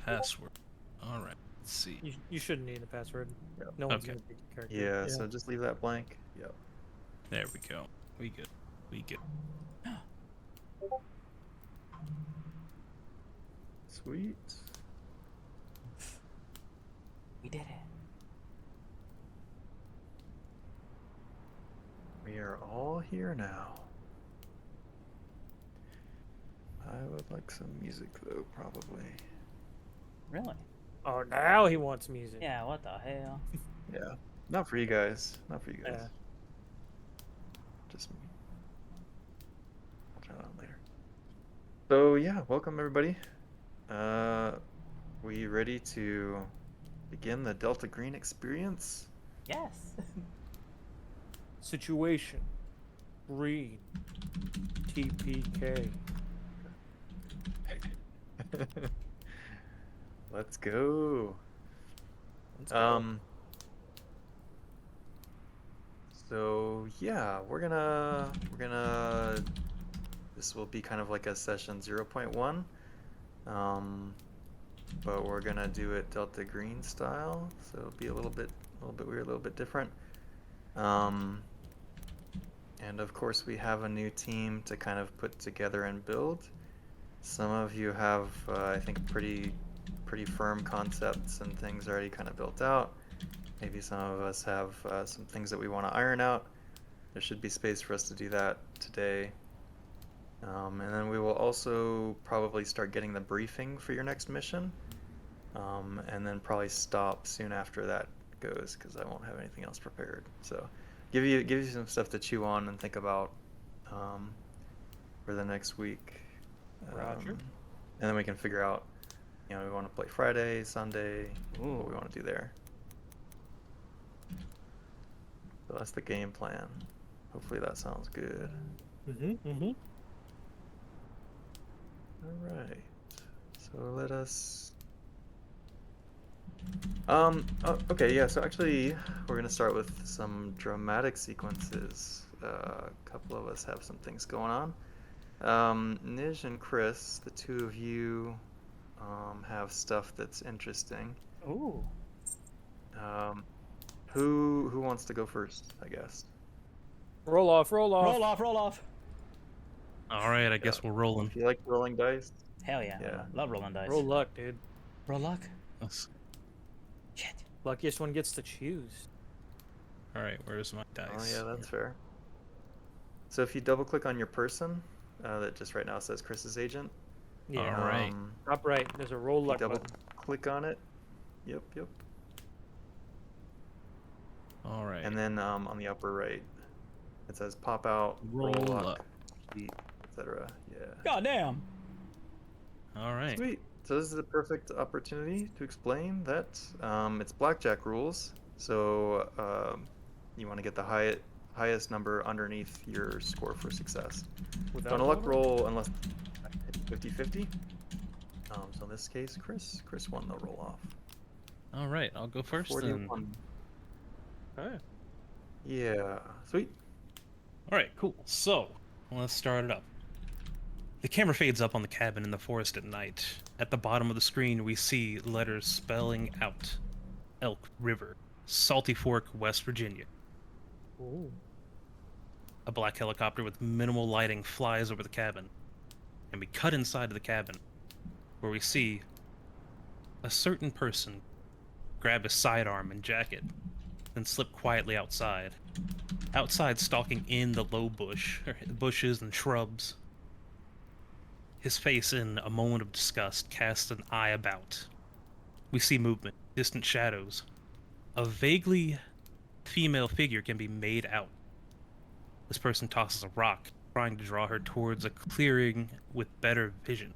password. All right. Let's see. You shouldn't need a password. Yep. No one's Okay. gonna pick your character. Yeah, so just leave that blank. Yep. There we go. We good. We good. Sweet. We did it. We are all here now. I would like some music though, probably. Really? Oh, now he wants music. Yeah, what the hell? Yeah. Not for you guys. Not for you guys. Yeah. Just me. I'll turn it on later. So yeah, welcome everybody. We ready to begin the Delta Green experience? Yes. Situation. Green. TPK. Let's go. Let's go. So yeah, we're gonna this will be kind of like a session 0.1. But we're gonna do it Delta Green style, so it'll be a little bit weird, a little bit different. And of course we have a new team to kind of put together and build. Some of you have, I think, pretty firm concepts and things already kind of built out. Maybe some of us have some things that we want to iron out. There should be space for us to do that today. And then we will also probably start getting the briefing for your next mission. And then probably stop soon after that goes because I won't have anything else prepared. So give you some stuff to chew on and think about for the next week. Roger. And then we can figure out, we want to play Friday, Sunday, what we want to do there. So that's the game plan. Hopefully that sounds good. Mm-hmm. All right. So let us. Okay, yeah. So actually, we're gonna start with some dramatic sequences. A couple of us have some things going on. Nij and Chris, the two of you, have stuff that's interesting. Ooh. Who wants to go first? I guess. Roll off. Roll off. All right. I guess we're rolling. If you like rolling dice. Hell yeah. Yeah. Love rolling dice. Roll luck, dude. Roll luck. Let's- Shit. Luckiest one gets to choose. All right. Where's my dice? Oh yeah, that's fair. So if you double click on your person, that just right now says Chris's agent. Yeah. All right. Top right. There's a roll luck Double button. click on it. Yep. All right. And then on the upper right, it says pop out, roll Roll luck, up. cheat, etc. Yeah. Goddamn. All right. Sweet. So this is a perfect opportunity to explain that it's blackjack rules. So you want to get the highest number underneath your score for success. Without Don't a luck roll? roll unless it's 50-50. So in this case, Chris won the roll off. All right. I'll go first. Then. 41. Okay. Yeah. Sweet. All right. Cool. So let's start it up. The camera fades up on the cabin in the forest at night. At the bottom of the screen, we see letters spelling out Elk River, Salty Fork, West Virginia. Ooh. A black helicopter with minimal lighting flies over the cabin, and we cut inside of the cabin, where we see a certain person grab his sidearm and jacket, then slip quietly outside. Outside, stalking in the low bushes and shrubs. His face, in a moment of disgust, casts an eye about. We see movement, distant shadows. A vaguely female figure can be made out. This person tosses a rock, trying to draw her towards a clearing with better vision.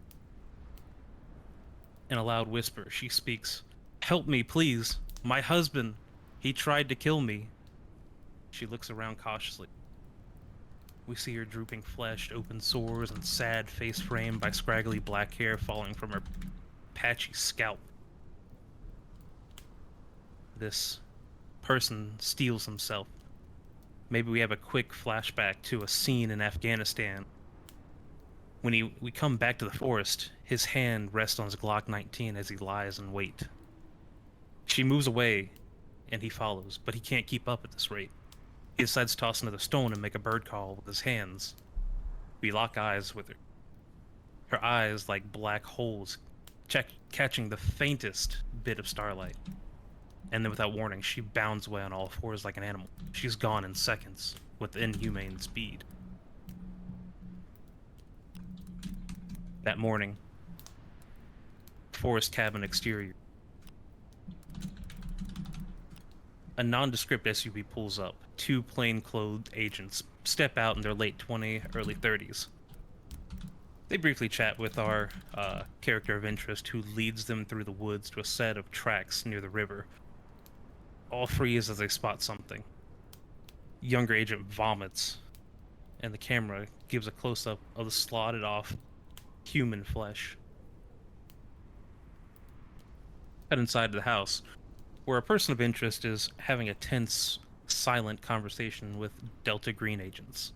In a loud whisper, she speaks, "Help me, please. My husband. He tried to kill me." She looks around cautiously. We see her drooping flesh, open sores, and sad face framed by scraggly black hair falling from her patchy scalp. This person steals himself. Maybe we have a quick flashback to a scene in Afghanistan When we come back to the forest, his hand rests on his Glock 19 as he lies in wait. She moves away, and he follows, but he can't keep up at this rate. He decides to toss another stone and make a bird call with his hands. We lock eyes with her. Her eyes like black holes, catching the faintest bit of starlight. And then without warning, she bounds away on all fours like an animal. She's gone in seconds, with inhumane speed. That morning, forest cabin exterior. A nondescript SUV pulls up. Two plainclothed agents step out in their late 20s, early 30s. They briefly chat with our character of interest, who leads them through the woods to a set of tracks near the river. All freeze as they spot something. Younger agent vomits, and the camera gives a close-up of the slotted off human flesh. Head inside the house, where a person of interest is having a tense, silent conversation with Delta Green agents.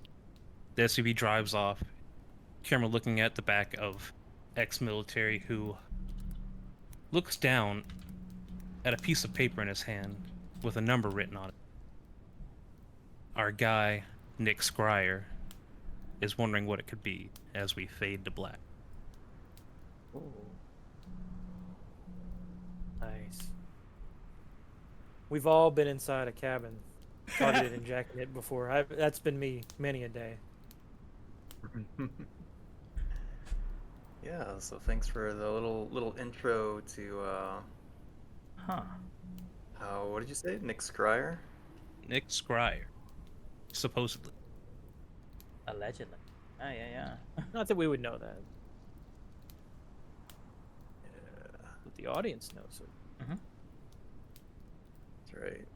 The SUV drives off, camera looking at the back of ex-military who looks down at a piece of paper in his hand with a number written on it. Our guy, Nick Scryer, is wondering what it could be as we fade to black. Ooh. Nice. We've all been inside a cabin, targeted and jacking it before. That's been me many a day. Yeah, so thanks for the little intro to Huh. how, what did you say? Nick Scryer? Nick Scryer, supposedly. Allegedly. Oh, yeah. Not that we would know that, Yeah, but the audience knows it. that's right.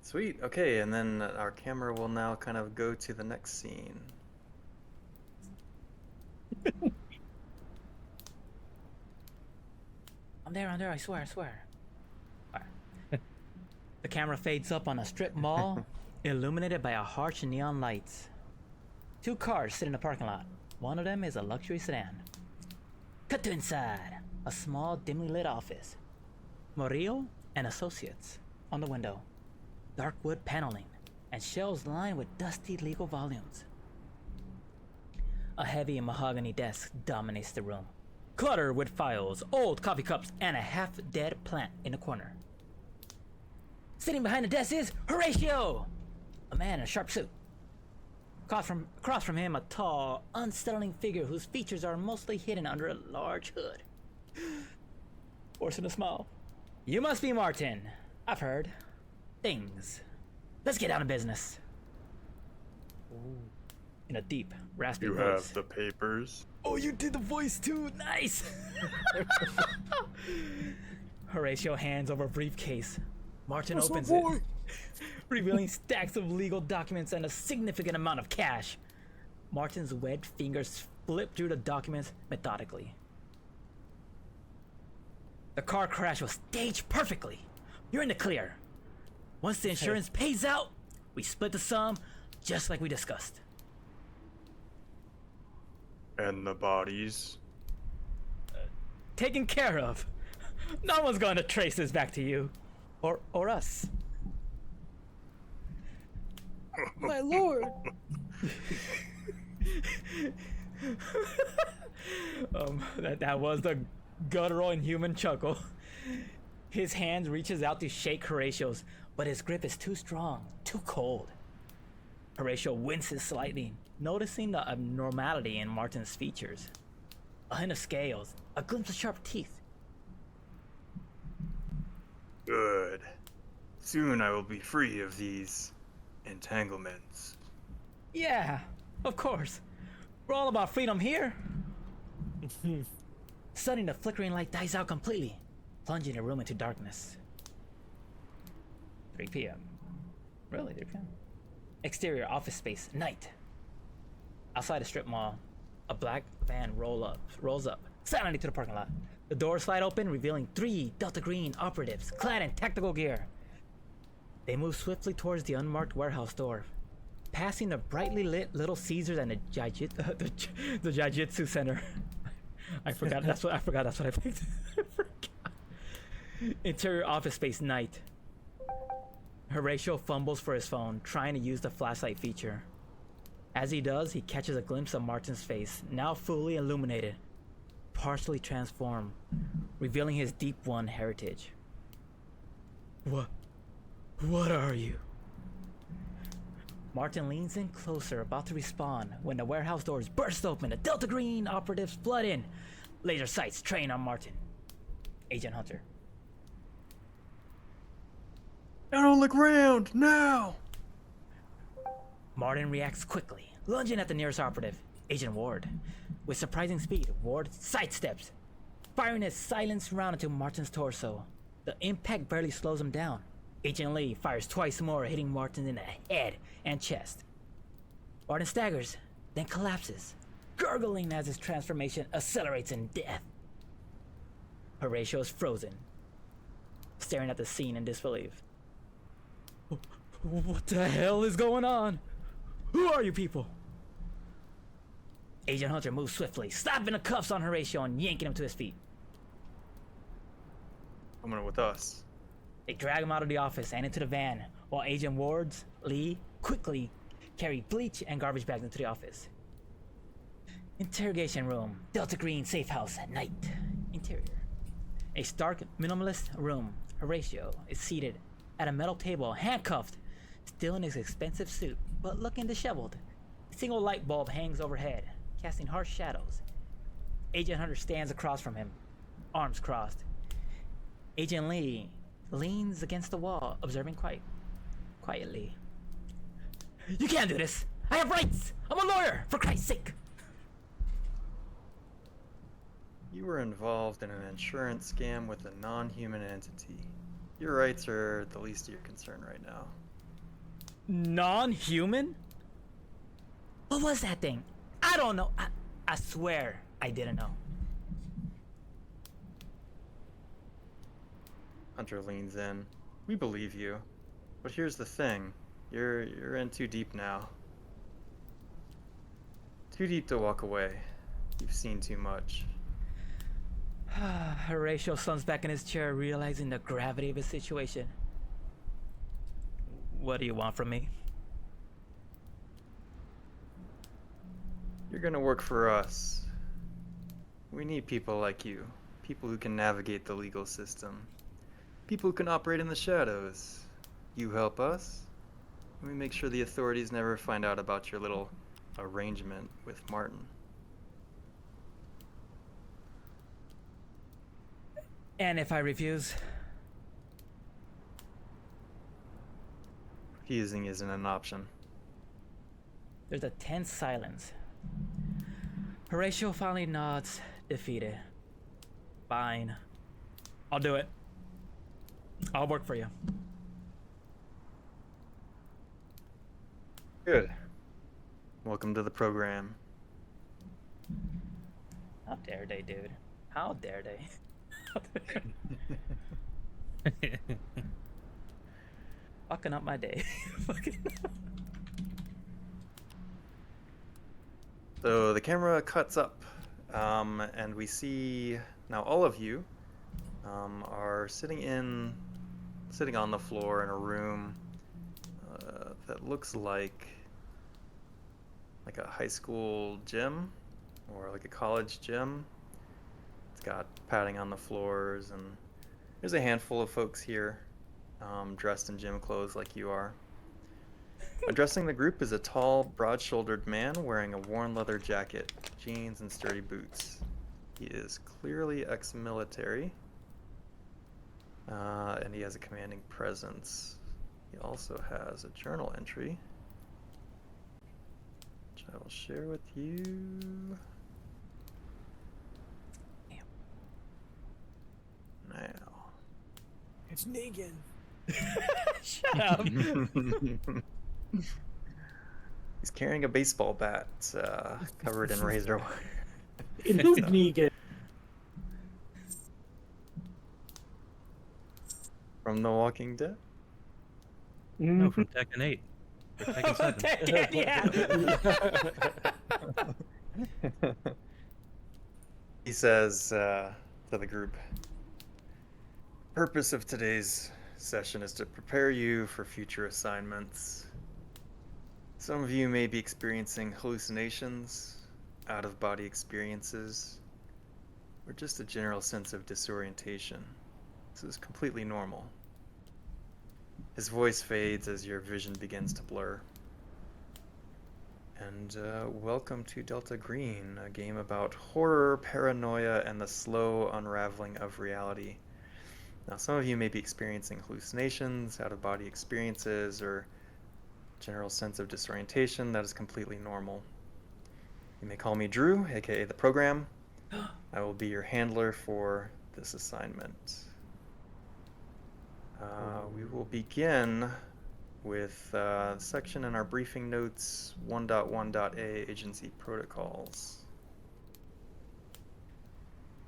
Sweet. Okay, and then our camera will now kind of go to the next scene. I'm there, I swear. Alright. The camera fades up on a strip mall, illuminated by a harsh neon lights. Two cars sit in the parking lot. One of them is a luxury sedan. Cut to inside, a small, dimly lit office. Murillo and Associates on the window. Dark wood paneling and shelves lined with dusty legal volumes. A heavy mahogany desk dominates the room, cluttered with files, old coffee cups, and a half-dead plant in the corner. Sitting behind the desk is Horatio, a man in a sharp suit. Across from him, a tall, unsettling figure whose features are mostly hidden under a large hood. Forcing a smile. You must be Martin. I've heard things. Let's get down to business. In a deep, raspy voice. the papers. Oh, you did the voice too. Nice. Horatio hands over a briefcase. Martin opens it, revealing stacks of legal documents and a significant amount of cash. Martin's webbed fingers flip through the documents methodically. The car crash was staged perfectly. You're in the clear. Once the insurance pays out, we split the sum just like we discussed. And the bodies? Taken care of. No one's going to trace this back to you. Or us. My lord! That was the guttural and human chuckle. His hand reaches out to shake Horatio's, but his grip is too strong, too cold. Horatio winces slightly, noticing the abnormality in Martin's features. A hint of scales, a glimpse of sharp teeth. Good. Soon I will be free of these entanglements. Yeah, of course. We're all about freedom here. Suddenly, the flickering light dies out completely, plunging the room into darkness. 3 p.m. Really, 3 p.m.? Exterior office space, night. Outside the strip mall, a black van rolls up, silently to the parking lot. The doors slide open, revealing 3 Delta Green operatives, clad in tactical gear. They move swiftly towards the unmarked warehouse door, passing the brightly lit Little Caesars and the Jiu-Jitsu Center. I forgot. That's what I picked. I forgot. Interior office space night. Horatio fumbles for his phone, trying to use the flashlight feature. As he does, he catches a glimpse of Martin's face, now fully illuminated, partially transformed, revealing his Deep One heritage. What are you? Martin leans in closer, about to respond, when the warehouse doors burst open. The Delta Green operatives flood in. Laser sights trained on Martin. Agent Hunter. Down on the ground, now! Martin reacts quickly, lunging at the nearest operative, Agent Ward. With surprising speed, Ward sidesteps, firing his silenced round into Martin's torso. The impact barely slows him down. Agent Lee fires twice more, hitting Martin in the head and chest. Martin staggers, then collapses, gurgling as his transformation accelerates in death. Horatio is frozen, staring at the scene in disbelief. What the hell is going on? Who are you people? Agent Hunter moves swiftly, slapping the cuffs on Horatio and yanking him to his feet. Coming with us. They drag him out of the office and into the van, while Agent Ward's Lee quickly carry bleach and garbage bags into the office. Interrogation room, Delta Green safe house at night. Interior. A stark, minimalist room. Horatio is seated at a metal table, handcuffed, still in his expensive suit, but looking disheveled. A single light bulb hangs overhead, casting harsh shadows. Agent Hunter stands across from him, arms crossed. Agent Lee leans against the wall, observing quietly. You can't do this! I have rights! I'm a lawyer, for Christ's sake! You were involved in an insurance scam with a non-human entity. Your rights are the least of your concern right now. Non-human? What was that thing? I don't know. I swear I didn't know. Hunter leans in. We believe you. But here's the thing. You're in too deep now. Too deep to walk away. You've seen too much. Horatio slumps back in his chair, realizing the gravity of his situation. What do you want from me? You're gonna work for us. We need people like you. People who can navigate the legal system. People who can operate in the shadows. You help us, and we make sure the authorities never find out about your little arrangement with Martin. And if I refuse? Refusing isn't an option. There's a tense silence. Horatio finally nods, defeated. Fine. I'll do it. I'll work for you. Good. Welcome to the program. How dare they, dude? How dare they? Fucking up my day. So the camera cuts up, and we see now all of you are sitting on the floor in a room that looks like a high school gym or like a college gym. It's got padding on the floors, and there's a handful of folks here dressed in gym clothes like you are. Addressing the group is a tall, broad-shouldered man wearing a worn leather jacket, jeans, and sturdy boots. He is clearly ex-military, and he has a commanding presence. He also has a journal entry, which I will share with you. Now. It's Negan. Shut up. He's carrying a baseball bat covered in razor wire. It is Negan. From The Walking Dead? No, from Tekken 8. We're taking 7. Yeah. He says to the group, purpose of today's session is to prepare you for future assignments. Some of you may be experiencing hallucinations, out-of-body experiences, or just a general sense of disorientation. This is completely normal. His voice fades as your vision begins to blur. And welcome to Delta Green, a game about horror, paranoia, and the slow unraveling of reality. Now, some of you may be experiencing hallucinations, out-of-body experiences, or general sense of disorientation. That is completely normal. You may call me Drew, aka the program. I will be your handler for this assignment. We will begin with the section in our briefing notes 1.1.a agency protocols.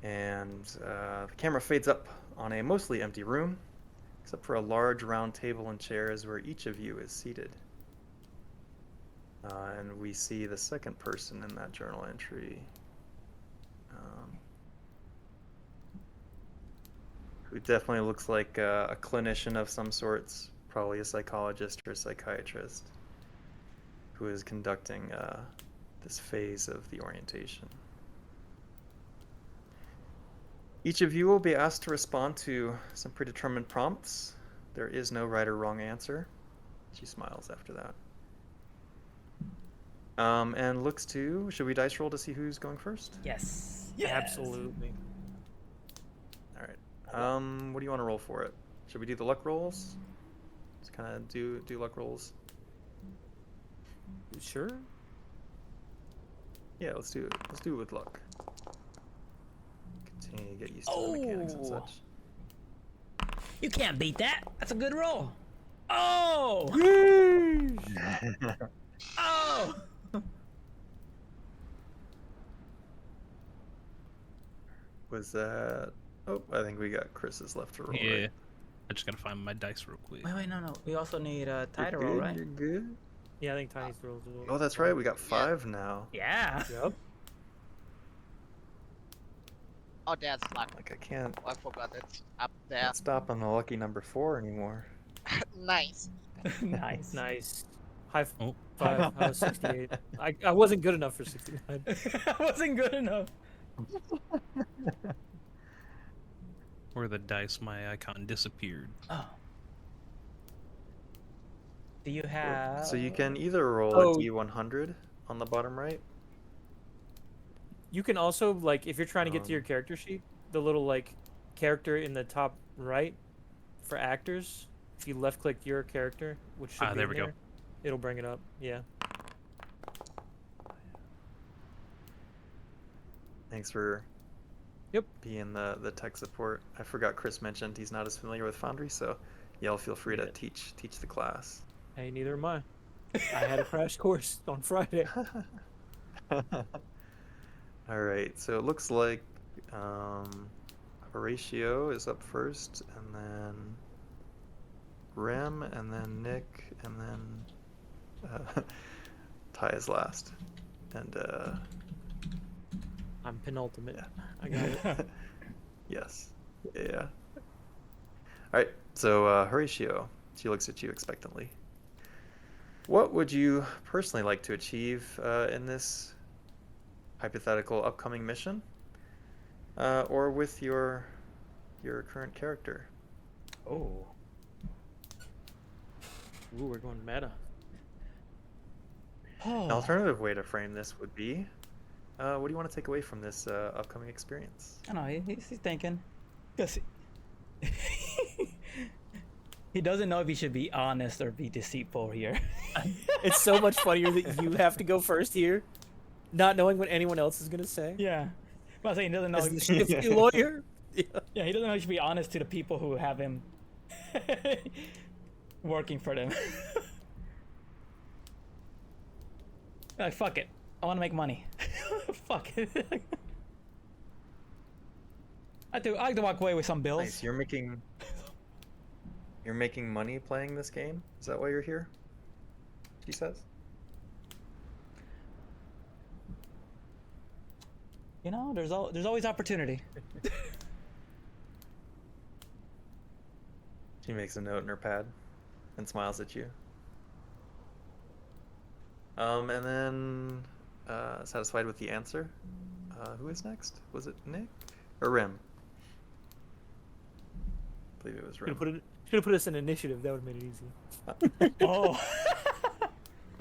And the camera fades up on a mostly empty room, except for a large round table and chairs where each of you is seated. And we see the second person in that journal entry, who definitely looks like a clinician of some sorts, probably a psychologist or a psychiatrist, who is conducting this phase of the orientation. Each of you will be asked to respond to some predetermined prompts. There is no right or wrong answer. She smiles after that. And looks to, should we dice roll to see who's going first? Yes. Absolutely. All right. What do you want to roll for it? Should we do the luck rolls? Just kind of do luck rolls. Sure. Yeah, let's do it. Let's do it with luck. Continue to get used to the mechanics and Oh. such. You can't beat that. That's a good roll. Oh. Oh. Was that? Oh, I think we got Chris's left to roll. Yeah. Right? I just gotta find my dice real quick. Wait, no. We also need a You're title roll, good, right? You're good. Yeah, I think Tiny's rolls. Oh, that's right. We got 5 now. Yeah. Yep. Oh, that's luck. Like I can't I forgot it's up there. stop on the lucky number 4 anymore. Nice. Nice. Nice. High Oh. five. I was 68. I wasn't good enough for 69. That wasn't good enough. Where are the dice? My icon disappeared. Oh. Do you have? So you can either roll Oh. a D100 on the bottom right. You can also, like, if you're trying to get to your character sheet, the little, like, character in the top right for actors, if you left click your character, which should be there in we go. there, it'll bring it up. Yeah. Thanks for Yep. being the tech support. I forgot Chris mentioned he's not as familiar with Foundry, so y'all feel free to Yeah. teach the class. Hey, neither am I. I had a crash course on Friday. All right, so it looks like Horatio is up first, and then Rem, and then Nick, and then Ty is last. And I'm penultimate. Yeah. I got it. yes, yeah. All right, so Horatio, she looks at you expectantly. What would you personally like to achieve in this hypothetical upcoming mission, or with your current character? Oh. Ooh, we're going meta. An alternative way to frame this would be, what do you want to take away from this upcoming experience? I don't know. He's thinking. Cause he doesn't know if he should be honest or be deceitful here. It's so much funnier that you have to go first here, not knowing what anyone else is gonna say. Yeah. But I'm saying he doesn't know. As the shifty lawyer. Yeah. Yeah, he doesn't know he should be honest to the people who have him working for them. Like, fuck it. I want to make money. Fuck it. I like to walk away with some bills. Nice. You're making money playing this game. Is that why you're here? she says. You know, there's always opportunity. She makes a note in her pad and smiles at you. And then, satisfied with the answer, who is next? Was it Nick or Rim? I believe it was Rim. Should have put us in initiative. That would have made it easy. Oh.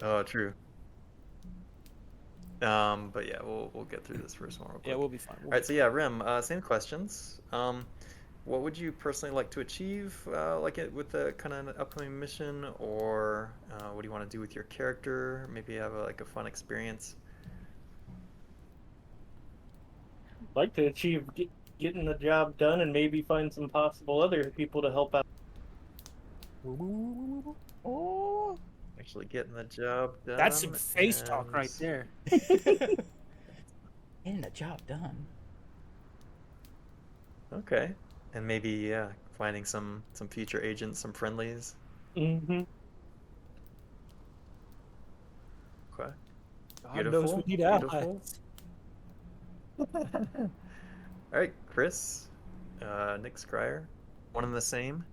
Oh, true. But yeah, we'll get through this first one real quick. Yeah, we'll be fine. All right, so yeah, Rim, same questions. What would you personally like to achieve, with the kind of upcoming mission, or what do you want to do with your character? Maybe have a fun experience. Like to achieve getting the job done and maybe find some possible other people to help out. Oh. Actually getting the job done. That's some face talk and- right there. Getting the job done. Okay, and maybe finding some future agents, some friendlies. Mm-hmm. Okay. God knows we need allies. Beautiful. All right, Chris, Nick Scryer, one and the same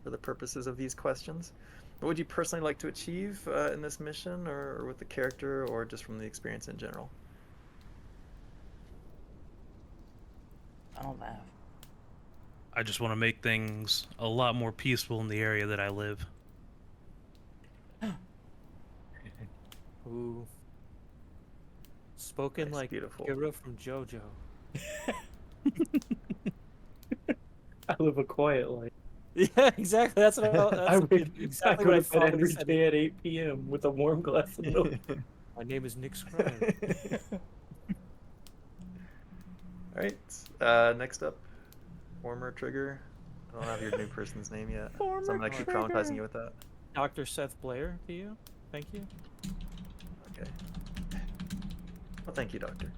for the purposes of these questions. What would you personally like to achieve in this mission, or with the character, or just from the experience in general? I don't laugh. I just want to make things a lot more peaceful in the area that I live. Ooh. Spoken Nice, like beautiful. Kira from JoJo. I live a quiet life. Yeah, exactly. That's what I would exactly I what I go to bed thought when every he said day it. at 8 p.m. with a warm glass of milk. My name is Nick Scryer. All right, next up, former Trigger. I don't have your new person's name yet, so I'm gonna keep traumatizing you with that. Dr. Seth Blair to you. Thank you. Okay. Well, thank you, Doctor.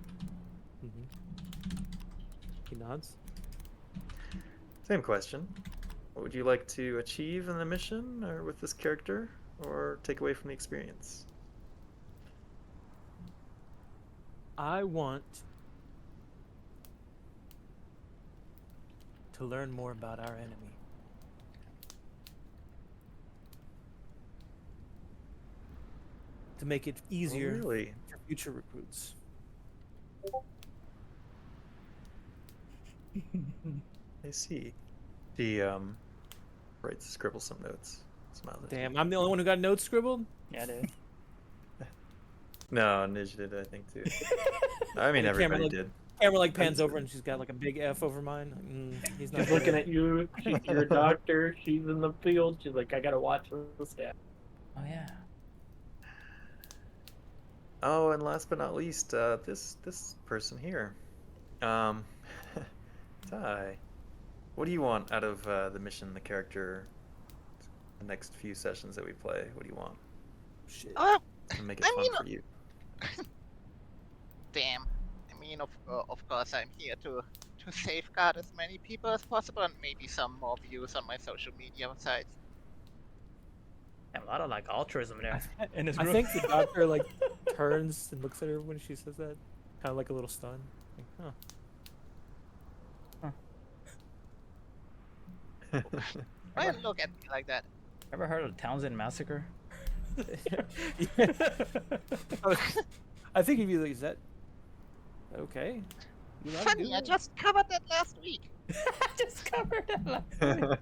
He nods. Same question. What would you like to achieve in the mission, or with this character, or take away from the experience? I want to learn more about our enemy. To make it easier Oh, really? for future recruits. I see. She scribbles some notes. Smiles at you. Damn, I'm the only one who got notes scribbled? Yeah, dude. No, Nij did, I think, too. I mean, The camera everybody look- did. Camera like pans over and she's got like a big F over mine. He's not She's good looking it. at you. You're a doctor. She's in the field. She's like, I gotta watch this guy. Oh yeah. Oh, and last but not least, this person here. Ty, what do you want out of the mission, the character, the next few sessions that we play? What do you want Shit. Oh, to make it I fun mean, for you? damn. I mean, of course, I'm here to safeguard as many people as possible, and maybe some more views on my social media sites. A lot of like altruism there in this I group. think the doctor like turns and looks at her when she says that, kind of like a little stun. Like, Why you look at me like that? Ever heard of Townsend Massacre? I think he'd be like, is that okay? You allowed to do Funny, I that? just covered that last week. Just covered it.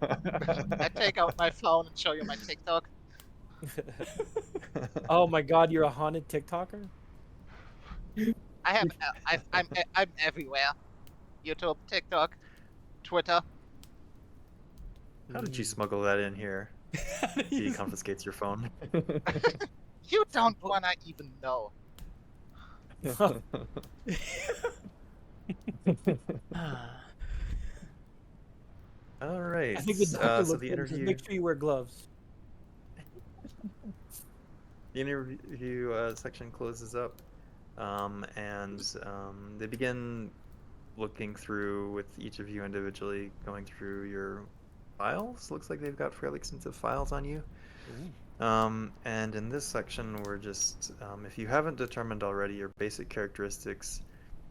I take out my phone and show you my TikTok. Oh my god, you're a haunted TikToker? I have, I'm everywhere. YouTube, TikTok, Twitter. How did you smuggle that in here? He confiscates your phone. You don't wanna even know. All right. I think the doctor so looks the at her and says, interview, make sure you wear gloves. section closes up, and they begin looking through with each of you individually, going through your files. Looks like they've got fairly extensive files on you. And in this section, we're just, if you haven't determined already your basic characteristics,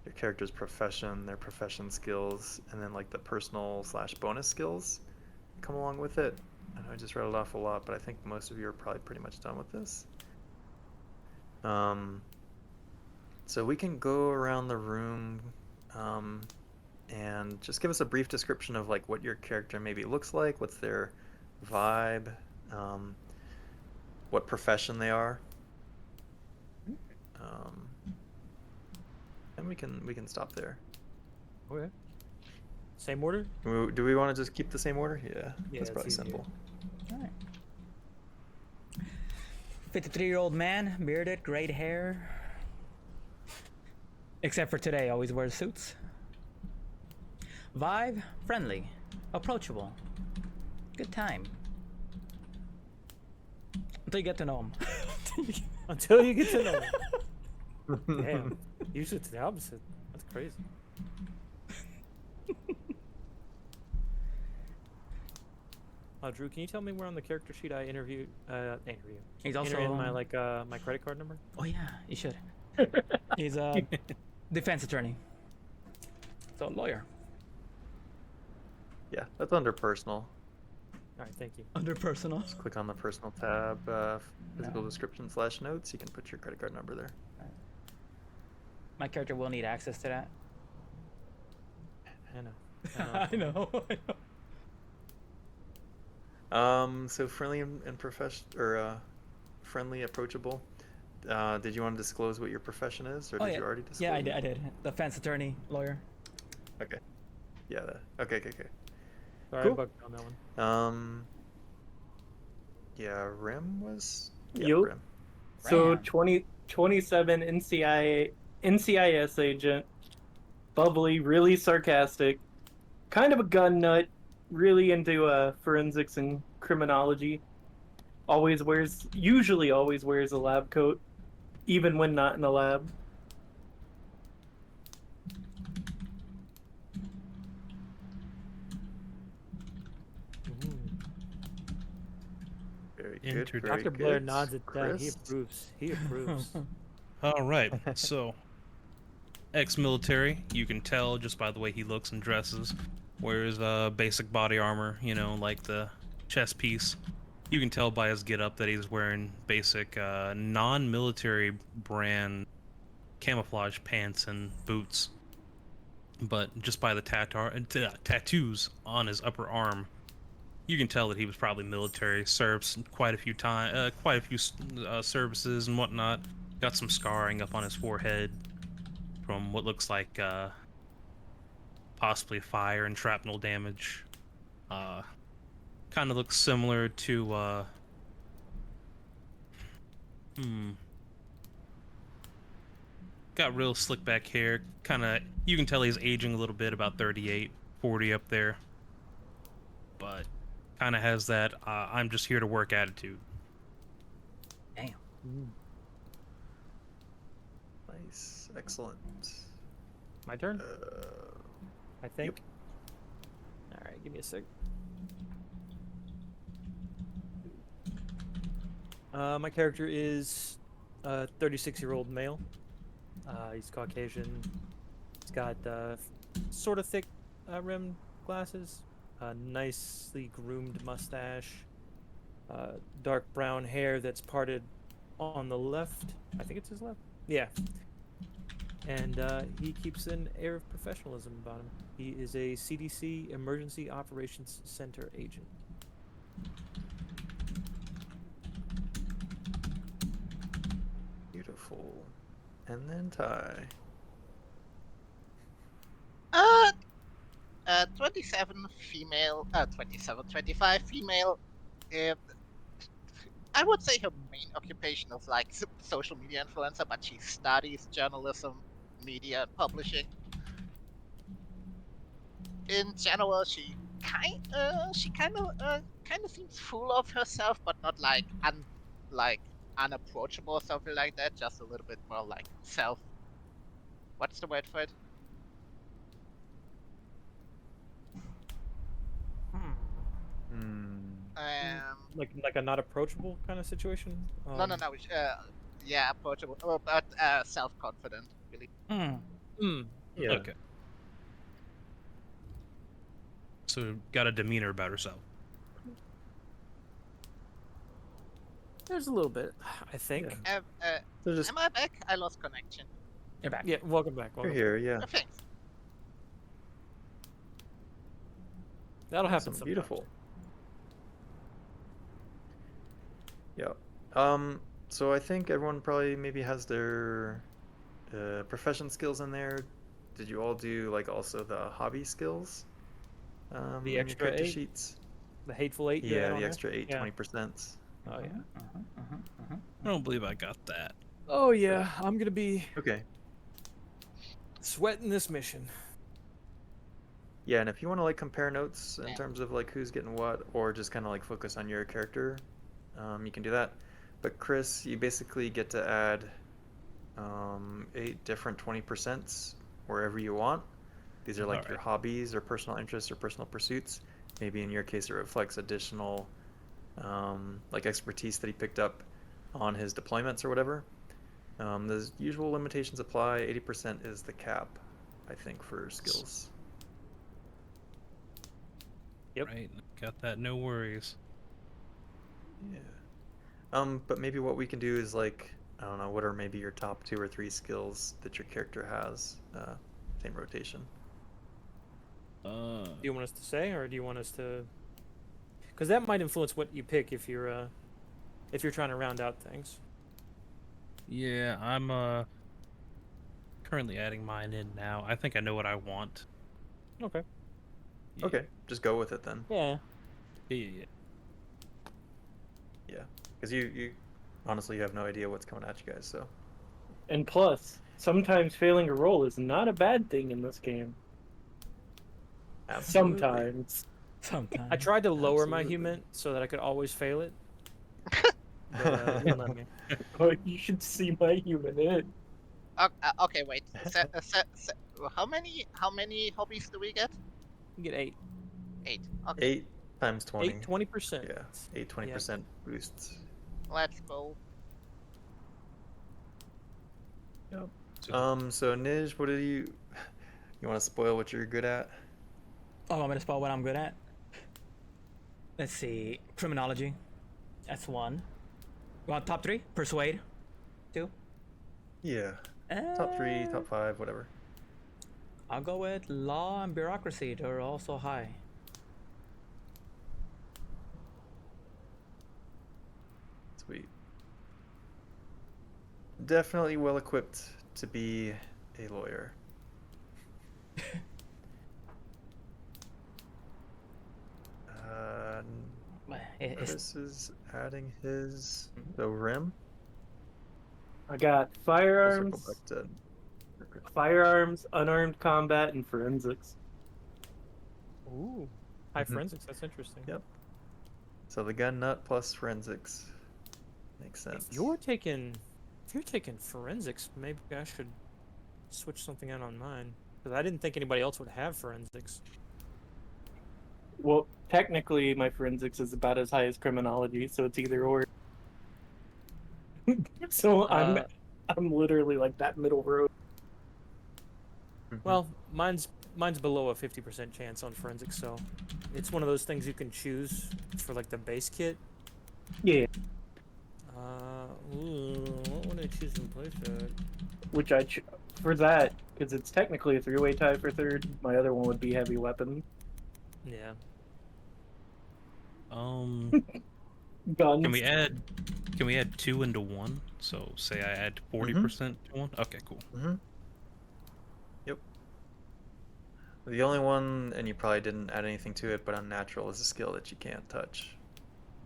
your character's profession, their profession skills, and then like the personal / bonus skills come along with it. I know I just read it off a lot, but I think most of you are probably pretty much done with this. So we can go around the room and just give us a brief description of like what your character maybe looks like, what's their vibe, what profession they are, and we can stop there. Okay. Same order? Do we want to just keep the same order? Yeah, Yeah, that's it's probably easier. simple. All right. 53-year-old man, bearded, great hair. Except for today, always wears suits. Vibe, friendly, approachable. Good time. Until you get to know him. Until you get to know him. Damn. Usually it's the opposite. That's crazy. Drew, can you tell me where on the character sheet I He's also enter in my my credit card number? Oh yeah, you should. He's a defense attorney. So lawyer. Yeah, that's under personal. All right, thank you. Under personal. Just click on the personal tab, physical description / notes. You can put your credit card number there. My character will need access to that. I know. I know. So friendly and friendly, approachable. Did you want to disclose what your profession is, or did you already disclose? Yeah, it? I did. Defense attorney, lawyer. Okay. Yeah. Okay. Sorry, Cool. I bugged on that one. Yeah. Rim was. Yup. Yeah, Rim. So Ram. 27 NCIS agent, bubbly, really sarcastic, kind of a gun nut, really into forensics and criminology. Usually always wears a lab coat, even when not in the lab. Very good. Introduction. Very Dr. Blair good. nods at that. He Chris? approves. He approves. All right, so ex-military, you can tell just by the way he looks and dresses. Wears basic body armor, you know, like the chest piece. You can tell by his getup that he's wearing basic non-military brand camouflage pants and boots. But just by the tattoos on his upper arm, you can tell that he was probably military. Served quite a few services and whatnot. Got some scarring up on his forehead from what looks like possibly fire and shrapnel damage. Kind of looks similar to got real slick back hair. Kind of, you can tell he's aging a little bit, about 38, 40 up there. But kind of has that I'm just here to work attitude. Damn. Nice. Excellent. My turn? I think. Yep. All right, give me a sec. My character is a 36-year-old male. He's Caucasian. He's got sort of thick rimmed glasses, nicely groomed mustache, dark brown hair that's parted on the left. I think it's his left. Yeah. And he keeps an air of professionalism about him. He is a CDC Emergency Operations Center agent. Beautiful. And then Ty. 25 female. I would say her main occupation is like social media influencer, but she studies journalism, media, and publishing. In general, she kind of seems full of herself, but not like unapproachable or something like that. Just a little bit more like self. What's the word for it? like a not approachable kind of situation. No, no, no. Yeah, approachable, but self-confident, really. Yeah. Okay. So got a demeanor about herself. There's a little bit, I think. So just Am I back? I lost connection. You're back. Yeah, welcome back. you're Welcome here, yeah. Oh, thanks. That'll happen. Awesome, Sometimes. beautiful. Yeah. So I think everyone probably maybe has their profession skills in there. Did you all do like also the hobby skills? In your extra character 8? sheets? The hateful 8. Yeah, on the there? extra 8, Yeah. 20%. Oh yeah. I don't believe I got that. Oh yeah. I'm gonna be Okay. sweating this mission. Yeah, and if you want to like compare notes in Yeah. terms of like who's getting what, or just kind of like focus on your character, you can do that. But Chris, you basically get to add 8 different 20% wherever you want. These are like your Alright. hobbies or personal interests or personal pursuits. Maybe in your case it reflects additional like expertise that he picked up on his deployments or whatever. The usual limitations apply. 80% is the cap, I think, for skills. Yep. Right. Got that. No worries. Yeah. But maybe what we can do is like, I don't know, what are maybe your top 2 or 3 skills that your character has? Same rotation. Do you want us to say, or do you want us to? Because that might influence what you pick if you're trying to round out things. Yeah, I'm currently adding mine in now. I think I know what I want. Okay. Yeah. Okay, just go with it then. Yeah. Yeah. Yeah, because you honestly have no idea what's coming at you guys. So And plus, sometimes failing a roll is not a bad thing in this game. absolutely. Sometimes. Sometimes. I tried to lower my Absolutely. human so that I could always fail it. But it wouldn't let me. Oh, you should see my human head. Okay, wait. How many hobbies do we get? You get 8. 8. Okay, 8 times 20. 8, 20%. Yeah, 8 20% boosts. let's go. So Nij, what do you want to spoil what you're good at? Oh, want me to spell what I'm good at? Let's see. Criminology. That's 1. Well, top 3? Persuade. 2. Yeah, top 3, top 5, whatever. I'll go with law and bureaucracy. They're also high. Sweet. Definitely well equipped to be a lawyer. It's, Chris is adding his rim. I got We'll firearms, circle back to unarmed combat, and forensics. Ooh. High Mhm. forensics. That's interesting. Yep. So the gun nut plus forensics makes sense. If you're taking forensics, maybe I should switch something out on mine, because I didn't think anybody else would have forensics. Well, technically, my forensics is about as high as criminology, so it's either or. So Uh, I'm literally like that middle road. Mhm. Well, mine's below a 50% chance on forensics, so it's one of those things you can choose for like the base kit. Yeah, What would I choose in place of that? which for that, because it's technically a 3-way tie for third. My other one would be heavy weapon. Yeah. Guns. Mm-hmm. Can we add 2 into 1? So say I add 40% to 1. Okay, cool. Mm-hmm. Yep. The only one, and you probably didn't add anything to it, but unnatural is a skill that you can't touch.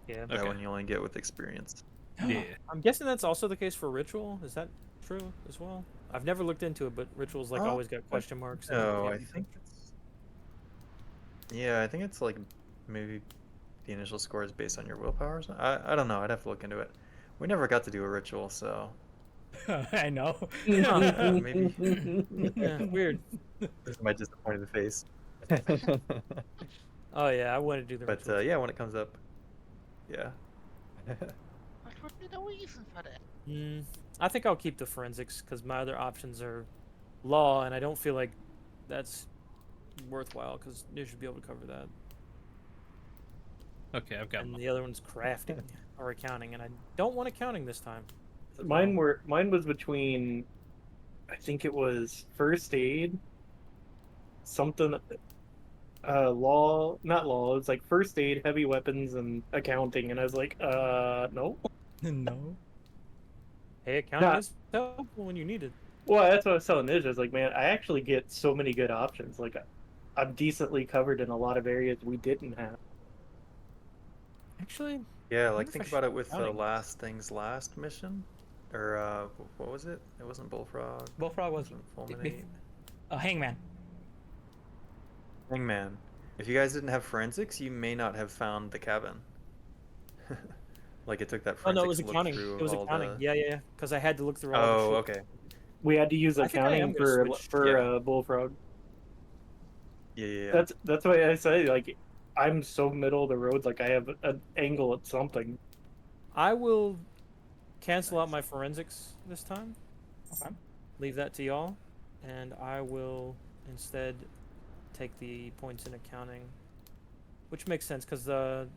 Yeah. That Okay. one you only get with experience. Yeah. I'm guessing that's also the case for ritual. Is that true as well? I've never looked into it, but ritual's like Oh, always got question marks. and No, I can't be think touched. it's. Yeah, I think it's like maybe the initial score is based on your willpower or something. I don't know. I'd have to look into it. We never got to do a ritual, so I know. maybe Yeah, weird. this is my disappointed face. Oh yeah, I want to do the But ritual. yeah, when it comes up, yeah, What would be the reason for that? I think I'll keep the forensics because my other options are law, and I don't feel like that's worthwhile because you should be able to cover that. Okay, I've got And mine. the other one's crafting or accounting, and I don't want accounting this time. Mine was between, I think it was first aid, something, law, not law. It was like first aid, heavy weapons, and accounting. And I was like, no. No. Hey, accounting Nah. is helpful when you need it. Well, that's what I was telling Ninja. I was like, man, I actually get so many good options. Like, I'm decently covered in a lot of areas we didn't have. Actually, Yeah, I like wonder if think I about should it with the accounting. last things last mission, or what was it? It wasn't Bullfrog. Bullfrog It was wasn't be- Fulminate. Hangman. Hangman. If you guys didn't have forensics, you may not have found the cabin. Like it took that Oh no, it was forensics look accounting. through It of was all accounting. the. Yeah. Because I had to look through all the Oh, shit. okay. We had to use I think I am accounting gonna switch. for Yeah. Bullfrog. Yeah. That's why I say, like, I'm so middle of the road. Like, I have an angle at something. I will cancel out Nice. my forensics this time. Okay. Leave that to y'all, and I will instead take the points in accounting, which makes sense because the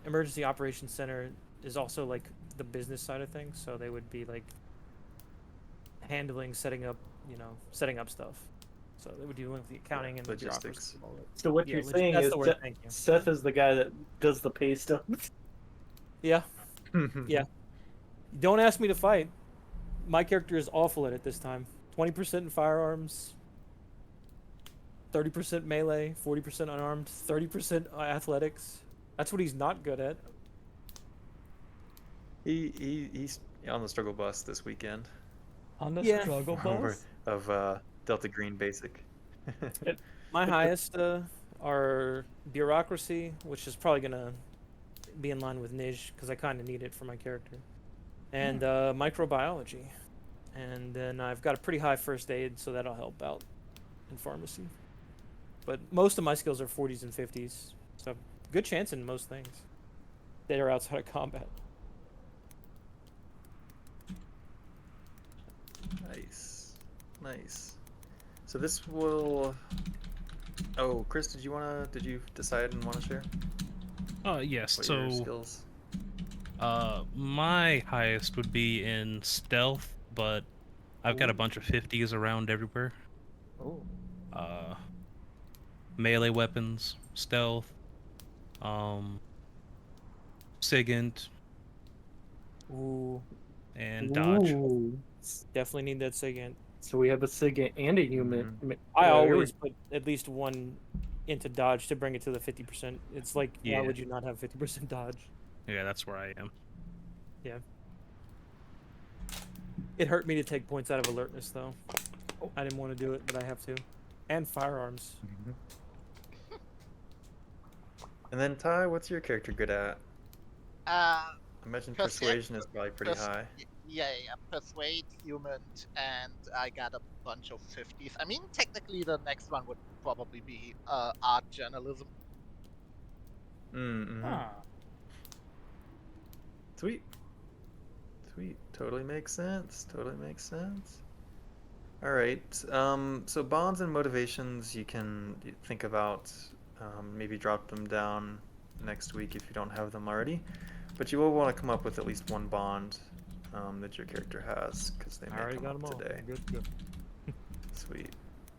emergency operations center is also like the business side of things, so they would be like handling setting up stuff. So they would deal with the accounting and the bureaucracy Logistics. of all that. So what Yeah, you're saying that's is the word. Thank you. Seth is the guy that does the pay stuff. Yeah. Yeah. Don't ask me to fight. My character is awful at it this time. 20% in firearms, 30% melee, 40% unarmed, 30% athletics. That's what he's not good at. He's on the struggle bus this weekend On the Yeah. struggle over bus. of Delta Green Basic. My highest are bureaucracy, which is probably gonna be in line with Nij because I kind of need it for my character, and microbiology, and then I've got a pretty high first aid, so that'll help out in pharmacy. But most of my skills are 40s and 50s, so good chance in most things that are outside of combat. Nice. So this will. Oh, Chris, did you decide and want to share Yes. what your So, skills? my highest would be in stealth, but I've got a bunch of 50s around everywhere. Oh, Melee weapons, stealth, SIGINT, ooh, and dodge. Ooh. definitely need that SIGINT. So we have a SIG and a human. I here always we- put at least one into dodge to bring it to the 50%. It's like, Yeah. why would you not have 50% dodge? Yeah, that's where I am. It hurt me to take points out of alertness, though. I didn't want to do it, but I have to. And firearms. And then Ty, what's your character good at? Uh, I imagine Persuade- persuasion is probably pretty pers- high. yeah, persuade, human, and I got a bunch of 50s. I mean, technically, the next one would probably be art journalism. Mm-hmm. Ah. Sweet. Totally makes sense. All right. So bonds and motivations, you can think about. Maybe drop them down next week if you don't have them already. But you will want to come up with at least one bond that your character has, because they I may already come got up them all. today. Good. Sweet.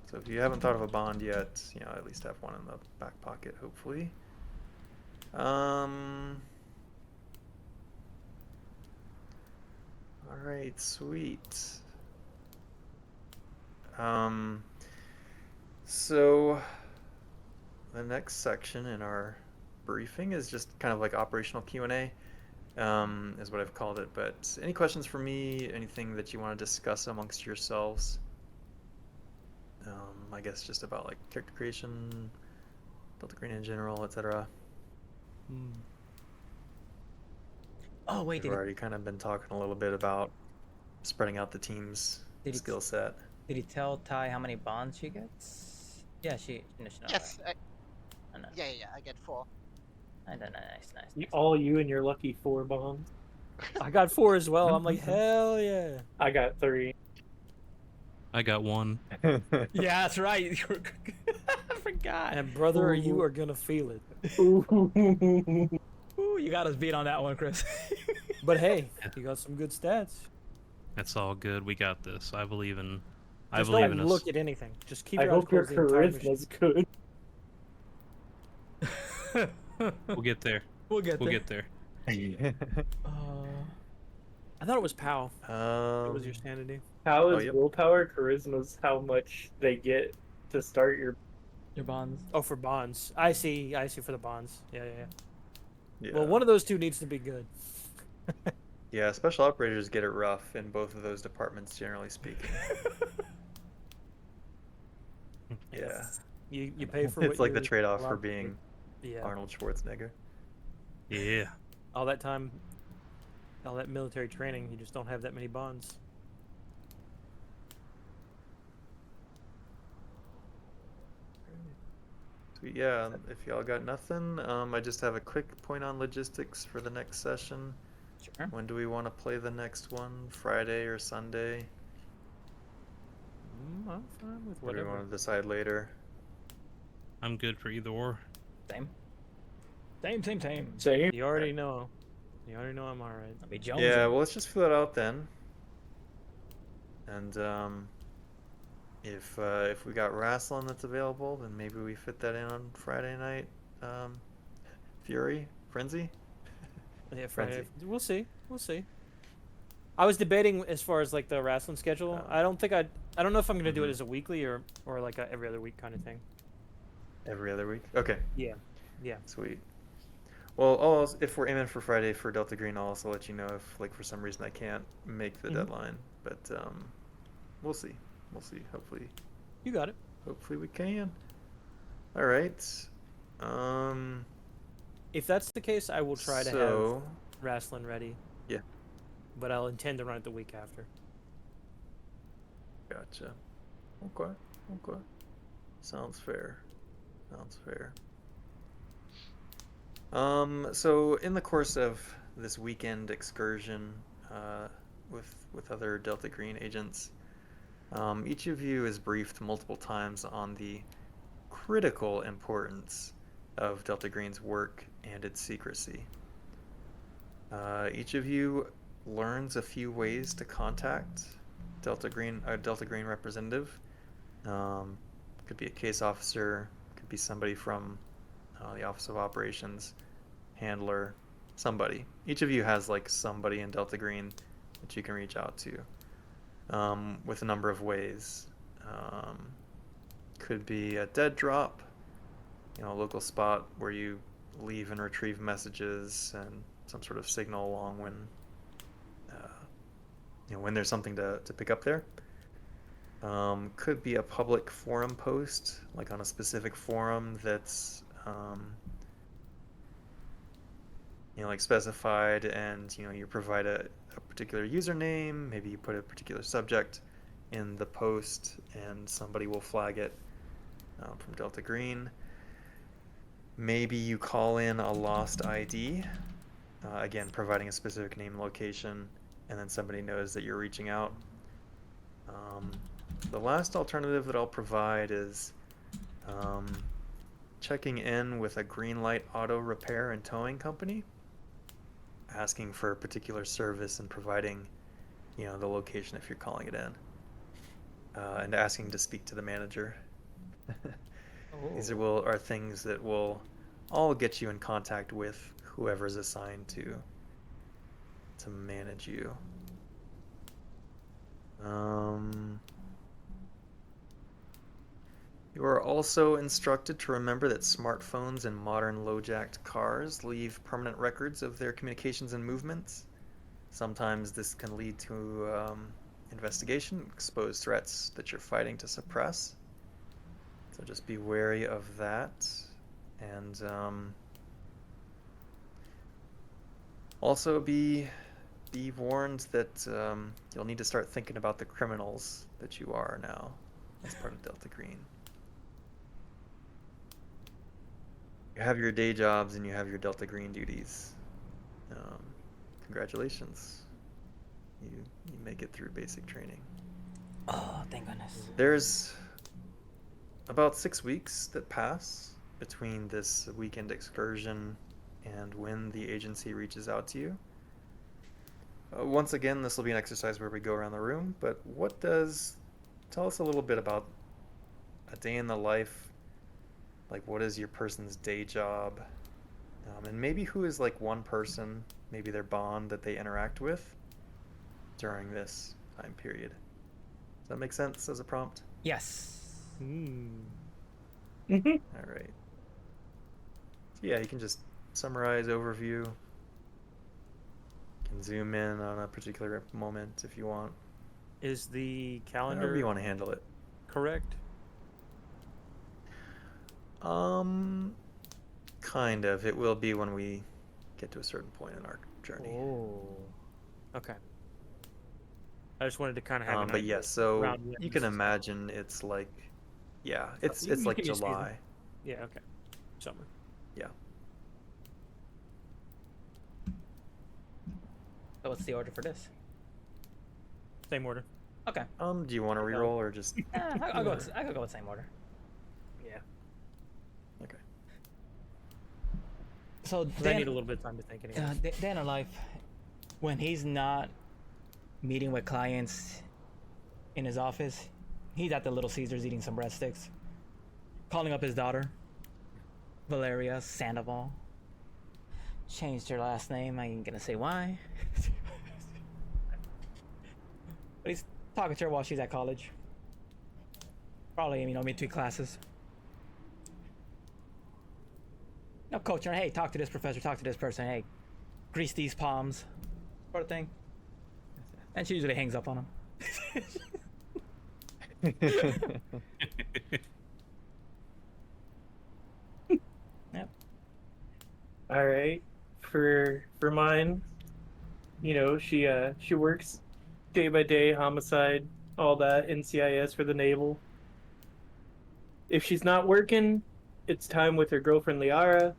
So if you haven't thought of a bond yet, at least have one in the back pocket, hopefully. All right, sweet. So the next section in our briefing is just kind of like operational Q&A, is what I've called it. But any questions for me? Anything that you want to discuss amongst yourselves? I guess just about like character creation, Delta Green in general, etc. Oh wait, We've already kind of been talking a little bit about spreading out the team's Did he- skill set. did he tell Ty how many bonds she gets? Yeah, she knows Yes, that. I know. yeah, I get 4. Nice. All you and your lucky 4 bombs. I got 4 as well. I'm like, hell yeah. I got 3. I got 1. Yeah, that's right. I forgot. And brother, you Ooh. are gonna feel it. Ooh. Ooh, you got us beat on that one, Chris. But hey, you got some good stats. That's all good. We got this. I believe in. I Just believe don't in us. look at anything. Just keep I your eyes hope your closed the entire mission. charisma's good. We'll get there. We'll get We'll there. get there. I thought it was POW. It was your Um, sanity. How is yep. willpower? Charisma's how much they get to start your. Your bonds. Oh, for bonds. I see for the bonds. Yeah. yeah. Well, one of those two needs to be good. Yeah, special operators get it rough in both of those departments, generally speaking. Yeah. You pay for It's what like the you're trade-off allowed for to do. being Yeah. Arnold Schwarzenegger. Yeah. All that time, all that military training, you just don't have that many bonds. Sweet. Yeah, if y'all got nothing, I just have a quick point on logistics for the next session. Sure. When do we want to play the next one? Friday or Sunday? I'm fine with Or do we whatever. want to decide later? I'm good for either or. Same. Same. Same. You already know. You already know I'm alright. I'll be Jones. Yeah, well, let's just fill it out then. And if we got wrestling that's available, then maybe we fit that in on Friday night. Fury, Frenzy. Yeah, Friday. Frenzy. We'll see. I was debating as far as like the wrestling schedule. I don't know if I'm gonna do it as a weekly or like a every other week kind of thing. Every other week. Okay. Yeah. Sweet. Well, if we're aiming for Friday for Delta Green, I'll also let you know if, like, for some reason I can't make the deadline. But we'll see. Hopefully You got it. we can. All right. If that's the case, I will try to have So, wrestling ready. yeah. But I'll intend to run it the week after. Gotcha. Okay. Sounds fair. So in the course of this weekend excursion, with other Delta Green agents, each of you is briefed multiple times on the critical importance of Delta Green's work and its secrecy. Each of you learns a few ways to contact a Delta Green representative. Could be a case officer, could be somebody from the Office of Operations, handler, somebody. Each of you has like somebody in Delta Green that you can reach out to with a number of ways. Could be a dead drop, a local spot where you leave and retrieve messages and some sort of signal along when there's something to pick up there. Could be a public forum post, like on a specific forum that's like specified, and you provide a particular username. Maybe you put a particular subject in the post, and somebody will flag it from Delta Green. Maybe you call in a lost ID, again providing a specific name and location, and then somebody knows that you're reaching out. The last alternative that I'll provide is checking in with a green light auto repair and towing company, asking for a particular service and providing the location if you're calling it in, and asking to speak to the manager. These are things that will all get you in contact with whoever's assigned to manage you. You are also instructed to remember that smartphones and modern low-jacked cars leave permanent records of their communications and movements. Sometimes this can lead to investigation, expose threats that you're fighting to suppress. So just be wary of that. And also be warned that you'll need to start thinking about the criminals that you are now as part of Delta Green. You have your day jobs and you have your Delta Green duties. Um, Congratulations. You make it through basic training. Oh, thank goodness. There's about 6 weeks that pass between this weekend excursion and when the agency reaches out to you. Once again, this will be an exercise where we go around the room, but tell us a little bit about a day in the life, like what is your person's day job, and maybe who is like one person, maybe their bond that they interact with during this time period. Does that make sense as a prompt? Yes. Hmm. All right. So yeah, you can just summarize, overview. You can zoom in on a particular moment if you want. Is the However calendar you want to handle it. correct? Kind of. It will be when we get to a certain point in our journey. Oh. Okay. I just wanted to kind of have an But idea. yes, so around when you this can is- imagine it's like, yeah, So it's you like can use season. July. Yeah. Okay. Summer. Yeah. So what's the order for this? Same order. Okay. Do you want to reroll or just? I'll go. I could go with same order. Yeah. Okay. So 'Cause I Dan, need a little bit of time to think anyway. Dan in life, when he's not meeting with clients in his office, he's at the Little Caesars eating some breadsticks, calling up his daughter, Valeria Sandoval. Changed her last name. I ain't gonna say why. But he's talking to her while she's at college. Probably, between classes. Coaching her, hey, talk to this professor, talk to this person, hey, grease these palms, sort of thing. And she usually hangs up on him. Yep. All right. For mine, she works day by day, homicide, all that, NCIS for the naval. If she's not working, it's time with her girlfriend Liara,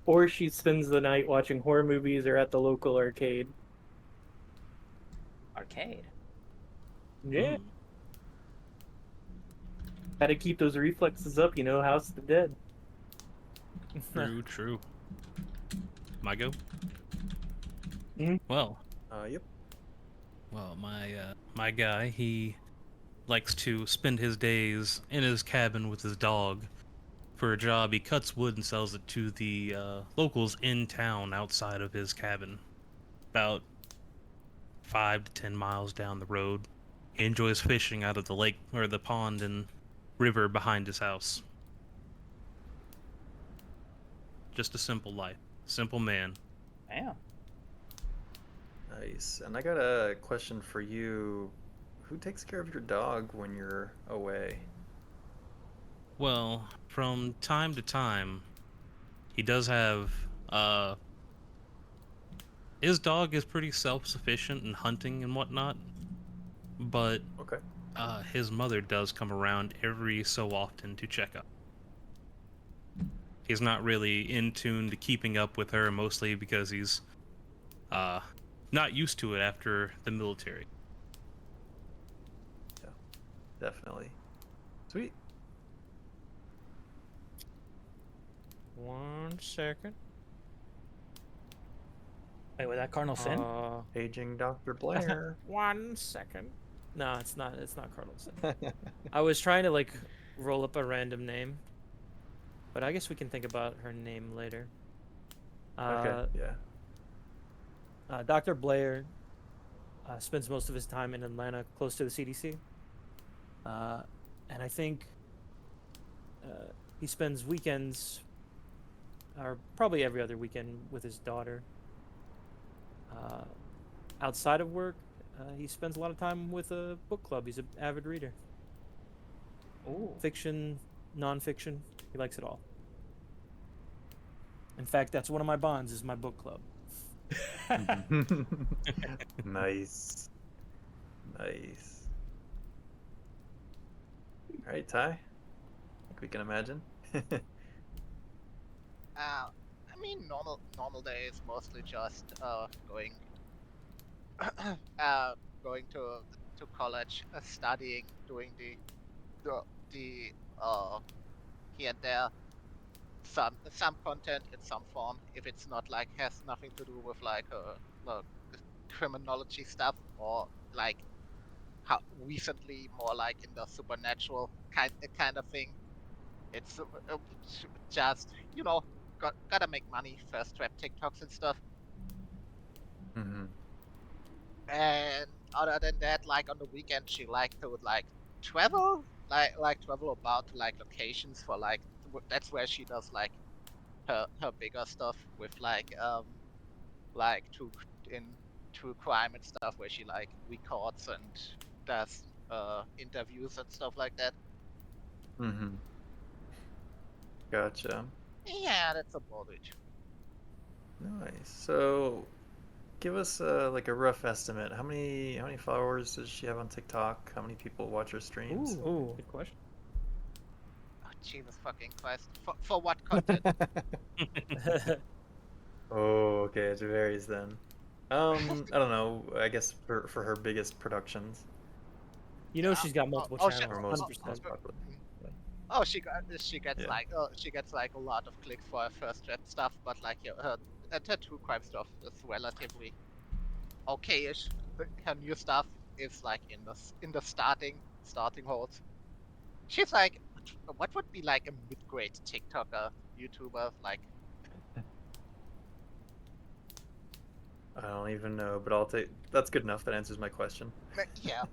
or she spends the night watching horror movies or at the local arcade. Arcade. Yeah. Gotta keep those reflexes up, House of the Dead. True. My go? Mhm. Well, Yep. my guy, he likes to spend his days in his cabin with his dog. For a job, he cuts wood and sells it to the locals in town outside of his cabin. About 5 to 10 miles down the road. He enjoys fishing out of the lake or the pond and river behind his house. Just a simple life. Simple man. Damn. Nice. And I got a question for you. Who takes care of your dog when you're away? Well, from time to time, he does have, his dog is pretty self-sufficient in hunting and whatnot, but Okay. his mother does come around every so often to check up. He's not really in tune to keeping up with her, mostly because he's not used to it after the military. Yeah. Definitely. Sweet. 1 second. Wait, was that Cardinal Sin? Paging Dr. Blair. 1 second. No, it's not. It's not Cardinal Sin. I was trying to roll up a random name, but I guess we can think about her name later. Okay. Yeah. Dr. Blair spends most of his time in Atlanta, close to the CDC, and I think he spends weekends, or probably every other weekend, with his daughter. Outside of work, he spends a lot of time with a book club. He's an avid reader. Ooh. Fiction, nonfiction, he likes it all. In fact, that's one of my bonds, is my book club. Nice. Nice. All right, Ty. Think we can imagine. mean, normal day is mostly just going going to college, studying, doing the here and there some content in some form. If it's not like has nothing to do with like criminology stuff or like how recently more like in the supernatural kind of thing. It's just gotta make money, first trap TikToks and stuff. Mm-hmm. And other than that, like on the weekend, she liked to like travel, like travel about to like locations for like that's where she does like her bigger stuff with like in true crime and stuff where she like records and does interviews and stuff like that. Mm-hmm. Gotcha. Yeah, that's about it. Nice. So, give us like a rough estimate. How many followers does she have on TikTok? How many people watch her streams? Ooh, good question. Oh, Jesus fucking Christ! For what content? Oh, okay, it varies then. I don't know. I guess for her biggest productions You know she's got multiple oh, or channels, most 100%. popular. she gets Yeah. like she gets like a lot of clicks for her first trap stuff, but like her true crime stuff is relatively okay-ish. Her new stuff is like in the starting holds. She's like, what would be like a mid-grade TikToker, YouTuber? Like, I don't even know, but I'll take. That's good enough. That answers my question. yeah,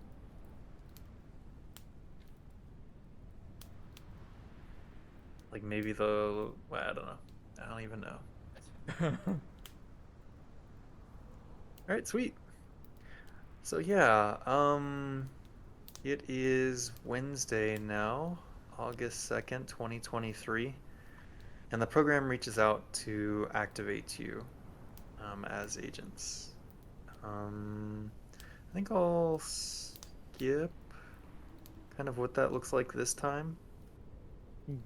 Like maybe the. Well, I don't know. I don't even know. All right, sweet. So yeah, it is Wednesday now, August 2nd, 2023, and the program reaches out to activate you as agents. I think I'll skip kind of what that looks like this time, Hmm.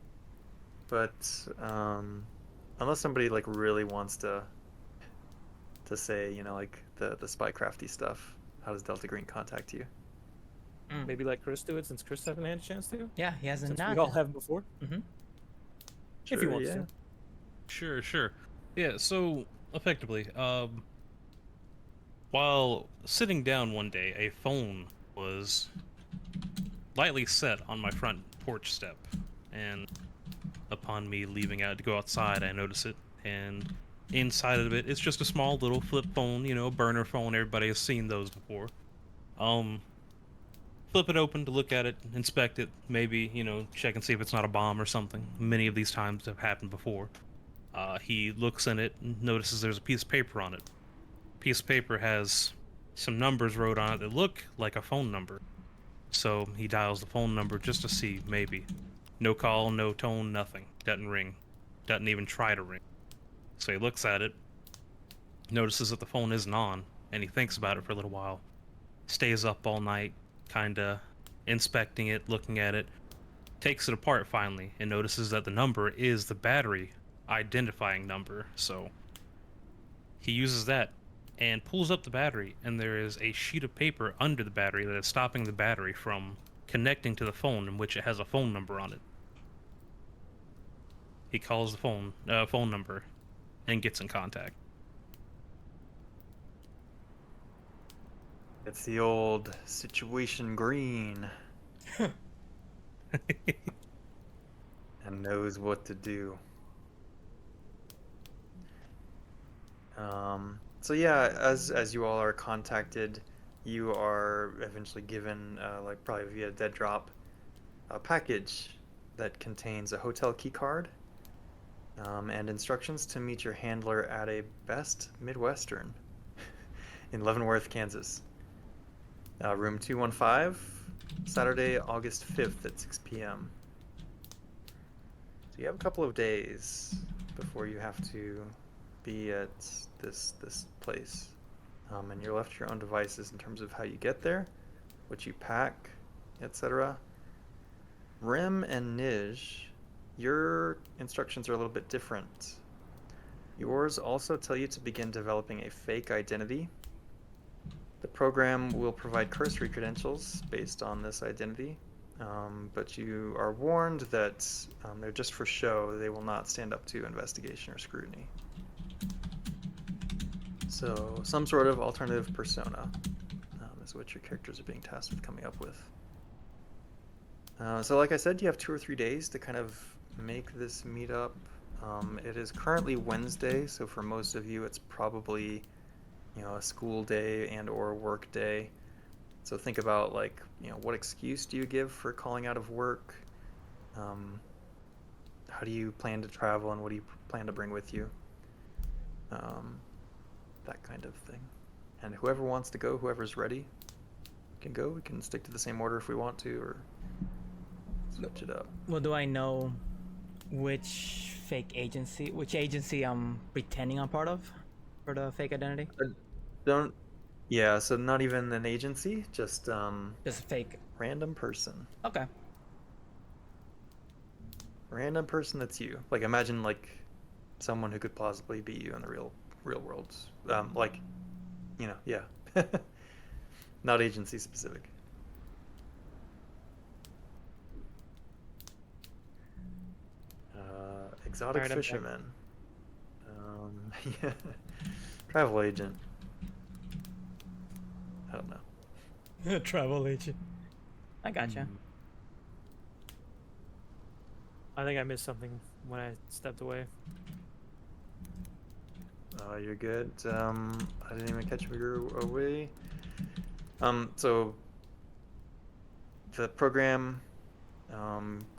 but unless somebody like really wants to say, like the spycrafty stuff, how does Delta Green contact you? Maybe let Chris do it since Chris hasn't had a chance to. Yeah, he hasn't Since done. we all haven't before. Mm-hmm. If he Sure, wants yeah. to. Sure. Yeah, so effectively, while sitting down one day, a phone was lightly set on my front porch step, and upon me leaving out to go outside, I notice it, and inside of it, it's just a small little flip phone, a burner phone. Everybody has seen those before. Um, Flip it open to look at it, inspect it, maybe, check and see if it's not a bomb or something. Many of these times have happened before. He looks in it and notices there's a piece of paper on it. Piece of paper has some numbers wrote on it that look like a phone number. So he dials the phone number just to see, maybe. No call, no tone, nothing. Doesn't ring. Doesn't even try to ring. So he looks at it, notices that the phone isn't on, and he thinks about it for a little while. Stays up all night, kinda inspecting it, looking at it, takes it apart finally, and notices that the number is the battery identifying number. So he uses that and pulls up the battery, and there is a sheet of paper under the battery that is stopping the battery from connecting to the phone, in which it has a phone number on it. He calls the phone number and gets in contact. It's the old situation green and knows what to do. So yeah, as you all are contacted, you are eventually given, like probably via dead drop, a package that contains a hotel key card and instructions to meet your handler at a Best Midwestern in Leavenworth, Kansas. Room 215, Saturday, August 5th at 6 p.m. So you have a couple of days before you have to be at this place. And you're left to your own devices in terms of how you get there, what you pack, etc. Rim and Nij, your instructions are a little bit different. Yours also tell you to begin developing a fake identity. The program will provide cursory credentials based on this identity, but you are warned that they're just for show. They will not stand up to investigation or scrutiny. So some sort of alternative persona is what your characters are being tasked with coming up with. So like I said, you have 2 or 3 days to kind of make this meetup. It is currently Wednesday, so for most of you it's probably, you know, a school day and or work day. So think about, like, you know, what excuse do you give for calling out of work? How do you plan to travel, and what do you plan to bring with you? That kind of thing. And whoever wants to go, whoever's ready, can go. We can stick to the same order if we want to, or switch it up. Well, do I know which agency I'm pretending I'm part of for the fake identity? Don't. Yeah, so not even an agency, just Just fake. random person. Okay. Random person that's you. Like, imagine like someone who could possibly be you in the real world. Like, you know, yeah. Not agency specific. Exotic Alright, I'm back. fisherman. Yeah. Travel agent. I don't know. Travel agent. I gotcha. I think I missed something when I stepped away. You're good. I didn't even catch you away. So the program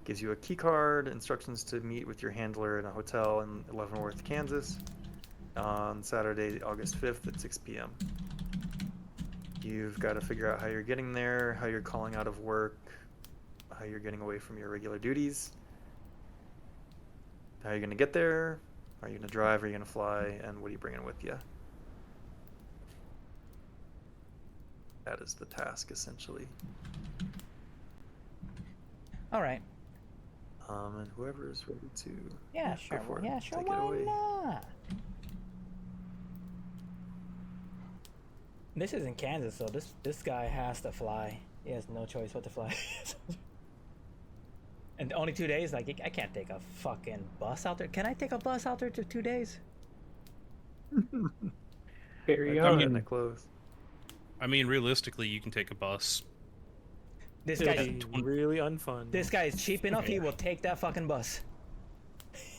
gives you a key card, instructions to meet with your handler in a hotel in Leavenworth, Kansas, on Saturday, August 5th at 6 p.m. You've got to figure out how you're getting there, how you're calling out of work, how you're getting away from your regular duties, how you're going to get there, are you going to drive, are you going to fly, and what are you bringing with you? That is the task, essentially. All right. And whoever is ready to... Yeah, go sure. for it. Yeah, sure. Take it Why away. not? This is in Kansas, so this guy has to fly. He has no choice but to fly. And only 2 days? Like, I can't take a fucking bus out there. Can I take a bus out there to 2 days? Carry I on. mean- That close. I mean, realistically, you can take a bus. This It'll guy's be really unfun. this guy is cheap enough. He will take that fucking bus.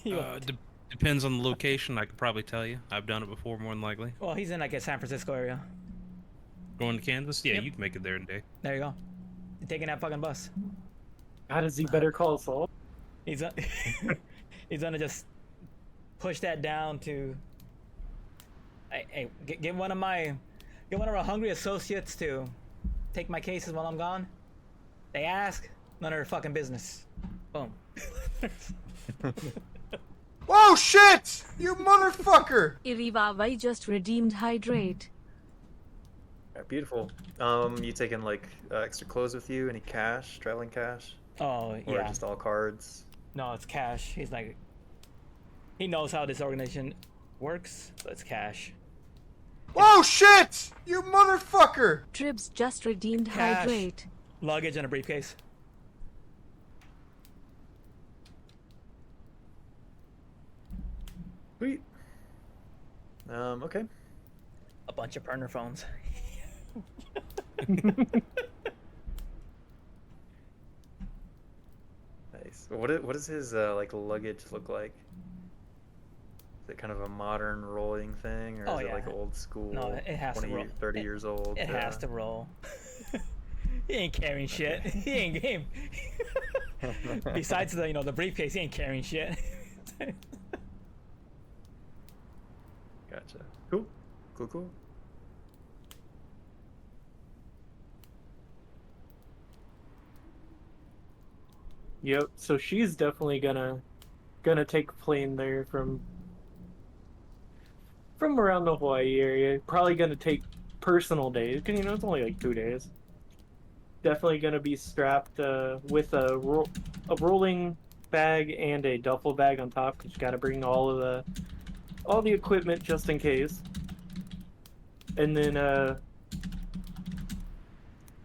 He will. Depends on the location. I could probably tell you. I've done it before, more than likely. Well, he's in like a San Francisco area. Going to Kansas? Yeah, Yep. you can make it there in a day. There you go. You're taking that fucking bus. How does he better call Saul? He's he's gonna just push that down to. Hey, get one of our hungry associates to take my cases while I'm gone. They ask, none of their fucking business. Boom. Whoa, shit! You motherfucker! Irivavi just redeemed hydrate. Yeah, beautiful. You taking like extra clothes with you? Any cash, traveling cash, Oh or yeah. just all cards? No, it's cash. He's like, he knows how this organization works, so it's cash. Whoa, shit! You motherfucker! Tribs just redeemed Cash. hydrate. Luggage and a briefcase. Sweet. Okay. A bunch of burner phones. Nice. What does his like luggage look like? Is it kind of a modern rolling thing, or Oh, is it yeah. like old school? No, it has to 20, roll. 30 It- years old. It has to roll. He ain't carrying shit. He ain't. Besides the the briefcase, he ain't carrying shit. Gotcha. Cool. Cool. Yep. So she's definitely gonna take a plane there from around the Hawaii area. Probably gonna take personal days, because it's only like 2 days. Definitely gonna be strapped with a rolling bag and a duffel bag on top, because you got to bring all of the all the equipment just in case. And then,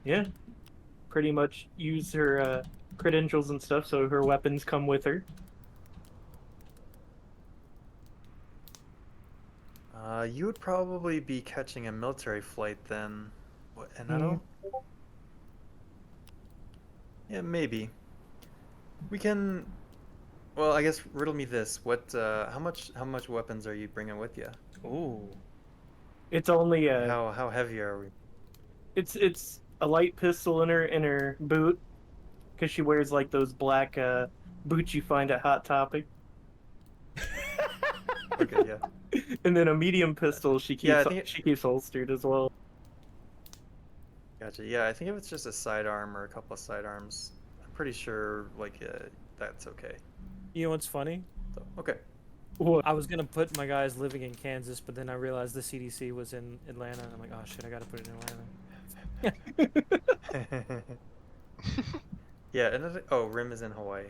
yeah, pretty much use her credentials and stuff so her weapons come with her. You would probably be catching a military flight then. What, and I Mm. don't. Yeah, maybe. We can. Well, I guess riddle me this. What? How much weapons are you bringing with you? Ooh. It's only How heavy are we? it's a light pistol in her boot because she wears like those black boots you find at Hot Topic, Okay, yeah. and then a medium pistol Yeah, I think she keeps holstered as well. Gotcha. Yeah, I think if it's just a sidearm or a couple of sidearms, I'm pretty sure like that's okay. You know what's funny? So, okay. What? I was gonna put my guys living in Kansas, but then I realized the CDC was in Atlanta, and I'm like, oh shit, I gotta put it in Atlanta. Yeah, and Rim is in Hawaii.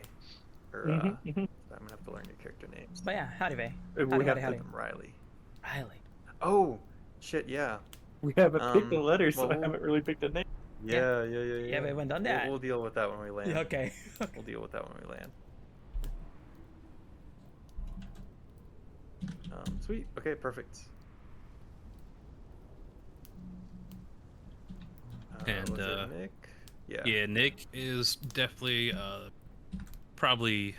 Or Mhm, mhm. I'm gonna have to learn your character names. But yeah, howdy, Vay. We Howdy, have howdy, howdy. Riley. Riley. Oh, shit, yeah. We haven't picked a Um, letter, so well, I we'll- haven't really picked a name. Yeah. Yeah, we haven't done that. We'll deal with that when we land. Yeah, okay. We'll deal with that when we land. Sweet. Okay, perfect. And, Was it Nick? Yeah. Yeah, Nick is definitely probably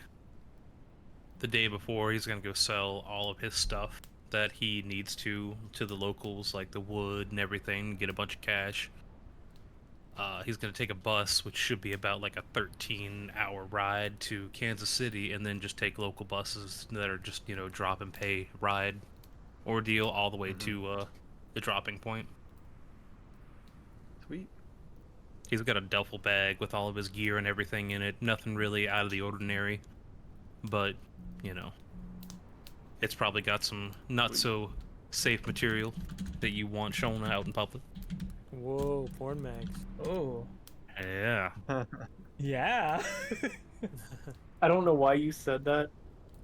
the day before he's gonna go sell all of his stuff that he needs to the locals, like the wood and everything, get a bunch of cash. He's gonna take a bus, which should be about like a 13-hour ride to Kansas City, and then just take local buses that are just, you know, drop and pay ride ordeal all the way to the dropping point. Sweet. He's got a duffel bag with all of his gear and everything in it. Nothing really out of the ordinary. But, you know, it's probably got some not so safe material that you want shown out in public. Whoa, porn mags. Oh. Yeah. Yeah. I don't know why you said that.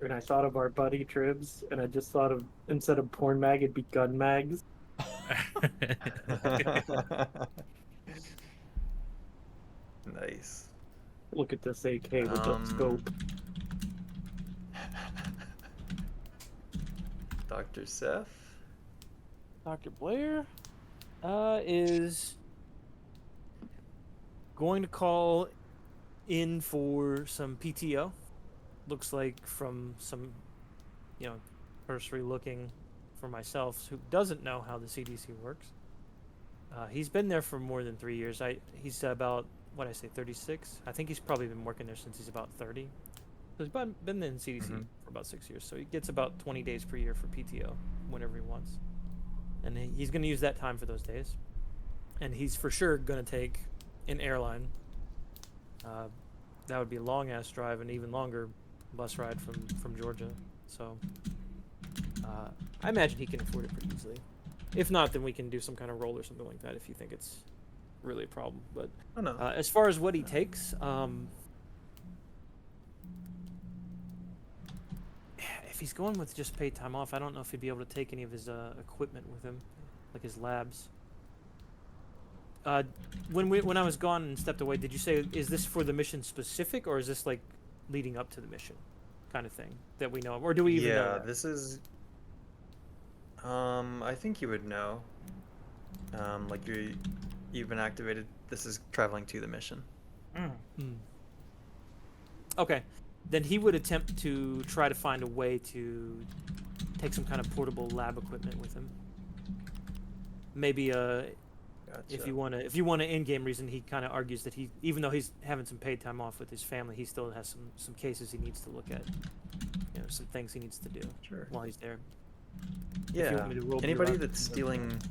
And I thought of our buddy Tribs, and I just thought of instead of porn mag, it'd be gun mags. Nice. Look at this AK with the scope. Dr. Seth? Dr. Blair is going to call in for some PTO. Looks like from some, you know, cursory looking for myself who doesn't know how the CDC works. He's been there for more than 3 years. He's about, 36? I think he's probably been working there since he's about 30. So he's been in CDC for about 6 years. So he gets about 20 days per year for PTO whenever he wants. And he's going to use that time for those days. And he's for sure going to take an airline. That would be a long-ass drive and even longer bus ride from Georgia. So I imagine he can afford it pretty easily. If not, then we can do some kind of roll or something like that if you think it's really a problem. But Oh, no. as far as what he takes, if he's going with just paid time off, I don't know if he'd be able to take any of his equipment with him, like his labs. When I was gone and stepped away, did you say, is this for the mission specific, or is this like leading up to the mission kind of thing that we know of, or do we even know Yeah, that? this is. I think you would know. Like you've been activated. This is traveling to the mission. Okay, then he would attempt to try to find a way to take some kind of portable lab equipment with him. Maybe if you want an in-game reason, he kind of argues that he, even though he's having some paid time off with his family, he still has some cases he needs to look at. You know, some things he needs to do Sure. while he's there. If you Yeah. want me to roll Anybody bureaucracy, that's stealing.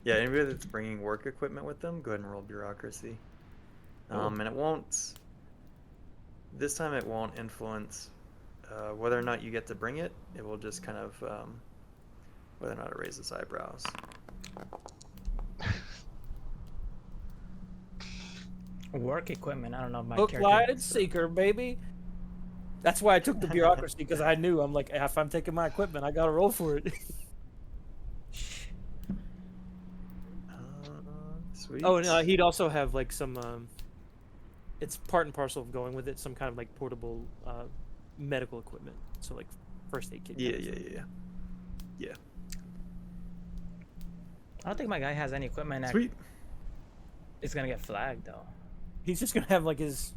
Yeah, anybody that's bringing work equipment with them, go ahead and roll bureaucracy. And it won't. This time it won't influence whether or not you get to bring it. It will just kind of whether or not it raises eyebrows. Work equipment. I don't know if my Hook, character. line, and seeker, baby. That's why I took the bureaucracy, because I knew, I'm like, if I'm taking my equipment, I gotta roll for it. Sweet. Oh, and he'd also have like some. It's part and parcel of going with it. Some kind of like portable medical equipment. So like first aid kit. Yeah, kind of yeah, stuff. yeah, yeah. I don't think my guy has any equipment that Sweet. is gonna get flagged though. He's just gonna have like his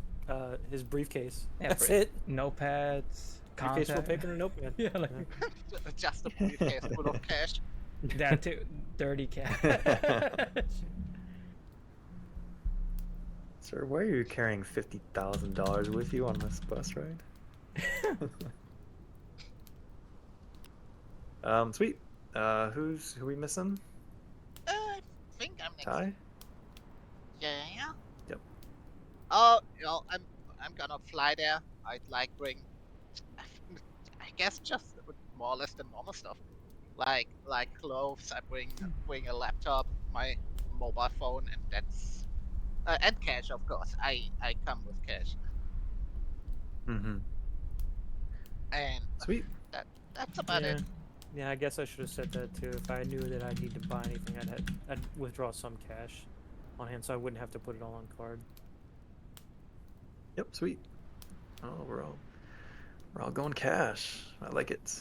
briefcase. Yeah, That's br- it. Notepads, Briefcase full of contact. paper and a notepad. Yeah, like Just a briefcase full of cash. that too. Dirty cash. Sir, why are you carrying $50,000 with you on this bus ride? Sweet. Who we missing? I think I'm next. Ty? Yeah. Yep. Oh, I'm gonna fly there. I'd like bring, I guess just more or less the normal stuff, like clothes. I bring a laptop, my mobile phone, and that's and cash, of course. I come with cash, Mm-hmm. and Sweet. that's about it. Yeah, I guess I should have said that too. If I knew that I'd need to buy anything, I'd withdraw some cash on hand, so I wouldn't have to put it all on card. Yep, sweet. Oh, we're all going cash. I like it.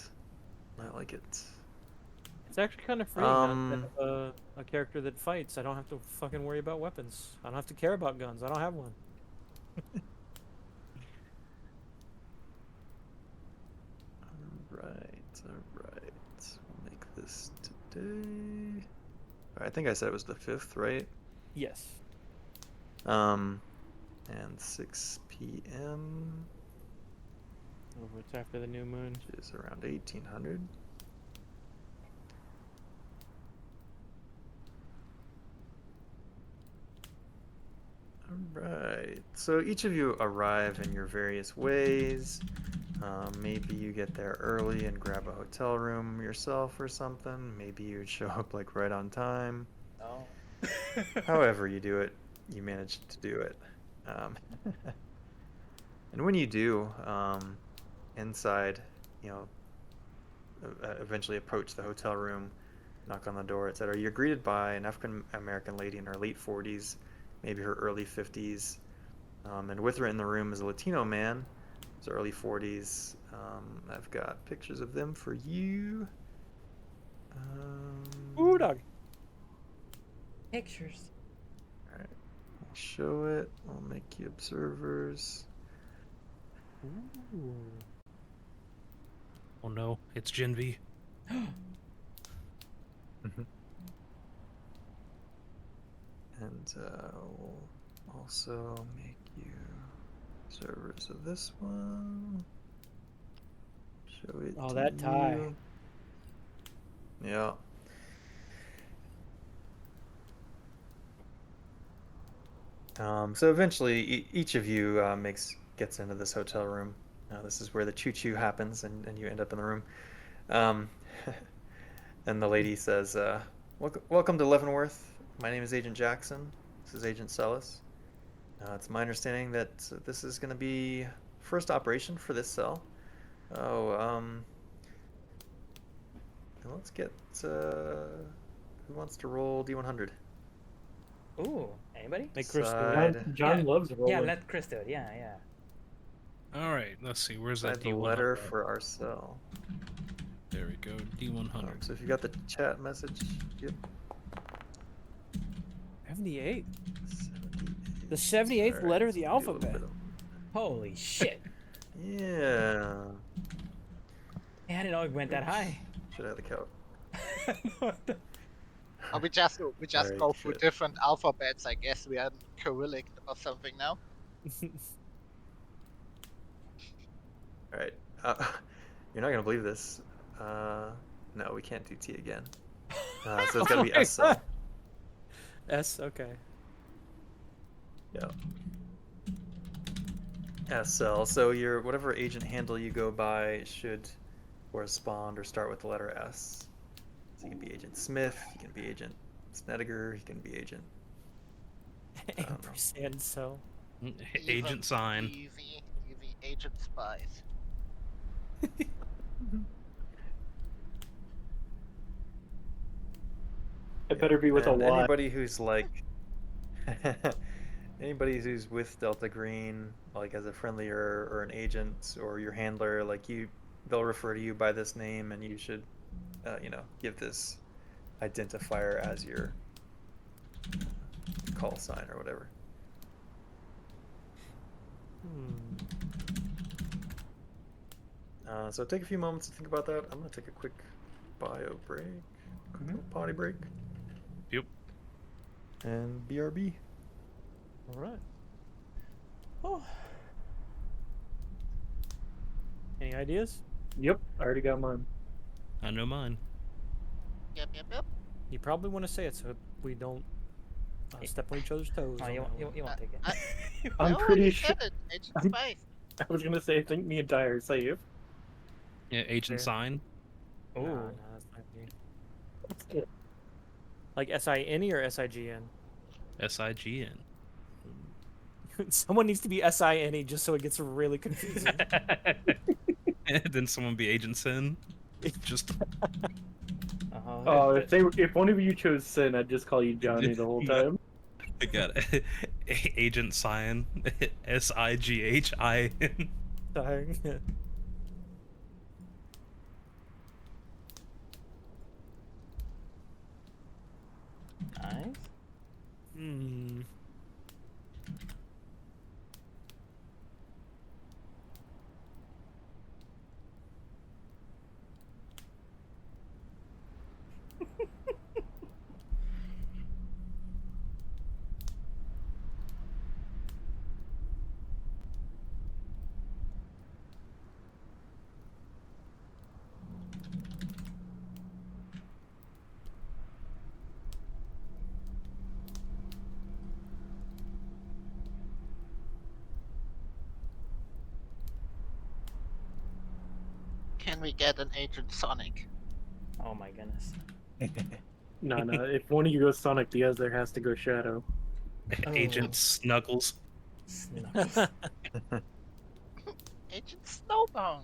I like it. It's actually kind of freeing now to have a character that fights. I don't have to fucking worry about weapons. I don't have to care about guns. I don't have one. Alright. We'll make this today. I think I said it was the 5th, right? Yes. And 6 p.m. Over it's after the new moon. which is around 1800. Alright, so each of you arrive in your various ways. Maybe you get there early and grab a hotel room yourself or something. Maybe you show up like right on time. No. However you do it, you manage to do it. And when you do, inside, eventually approach the hotel room, knock on the door, etc. You're greeted by an African American lady in her late 40s, maybe her early 50s, and with her in the room is a Latino man, his early 40s. I've got pictures of them for you. Ooh, dog. Pictures. Alright, I'll show it. I'll make you observers. Ooh. Oh no, it's Gen V. And we'll also make you observers of this one. Show it. Oh, to that tie. you. Yeah. So eventually, each of you gets into this hotel room. This is where the choo-choo happens, and you end up in the room. And the lady says, "Welcome to Leavenworth. My name is Agent Jackson. This is Agent Sellis. It's my understanding that this is going to be first operation for this cell. Let's get who wants to roll D100? Ooh, anybody? Make Chris do Side. it. John Yeah. loves rolling. Yeah, let Chris do it. Yeah. All right, let's see. Where's that Side the D100? letter for our cell. There we go. D100. So if you got the chat message, yep. 78. 78. The 78th Alright, letter of the so we'll do a little alphabet. bit Holy shit. of- Yeah. Yeah, I didn't know it went that high. Should have the count. We just Very go through good. different alphabets. I guess we are in Cyrillic or something now. Alright. You're not gonna believe this. No, we can't do T again. So it's gotta be Oh my S cell. God. S, okay. Yeah. S cell. So your whatever agent handle you go by should correspond or start with the letter S. So you can be Agent Smith, you can be Agent Snediger, you can be Agent. don't know. Ampersand cell. Agent sign. Easy. Agent Spies. It better be with a And Y. anybody who's like anybody who's with Delta Green, like as a friendly or an agent or your handler, like they'll refer to you by this name, and you should, give this identifier as your call sign or whatever. So take a few moments to think about that. I'm gonna take a quick bio break, quick little potty break, Yep. and BRB. All right. Oh. Any ideas? Yep, I already got mine. I know mine. Yep. You probably want to say it so we don't step on each other's toes. Oh, on you, that you, one. you won't take it. I'm No, pretty you sure. said it, Agent I'm- Spies. I was gonna say, I think me and Ty are safe. Yeah, agent Fair. sign. Nah, Ooh. that's not me. Like SINE or SIGN? SIGN. Someone needs to be SINE just so it gets really confusing. And then someone be Agent Sin. Just Oh, if one of you chose Sin, I'd just call you Johnny the whole No. time. I got it. Agent Sign. SIGHIN. Dying. Nice. Hmm. Can we get an Agent Sonic? Oh my goodness. No. If one of you goes Sonic, the other has to go Shadow. Agent Snuggles. Snuggles. Agent Snowbone.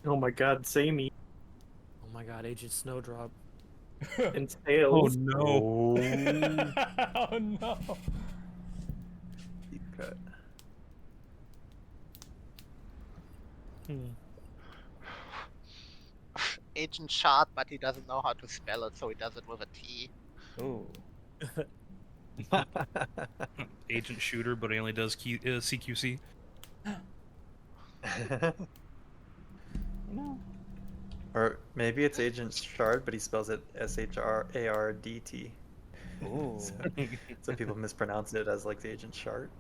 Oh my God, Samey Oh my god, Agent Snowdrop. and Tails. no. Oh no. Deep cut. Hmm. Agent Shard, but he doesn't know how to spell it, so he does it with a T. Ooh. Agent Shooter, but he only does CQC. No. Or maybe it's Agent Shard, but he spells it SHRARDT. Ooh. So people mispronounce it as like the Agent Shard.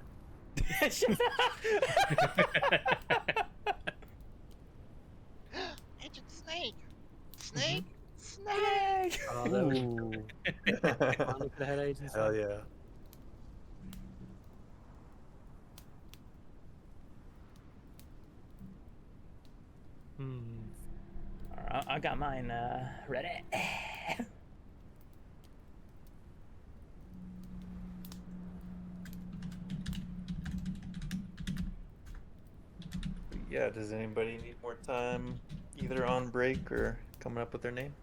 Agent Snake. Snake. Snake. Oh, that was Ooh. finally could have had Agent Hell Snake. yeah. Hmm. Alright, I got mine ready. Yeah, does anybody need more time either on break or coming up with their name?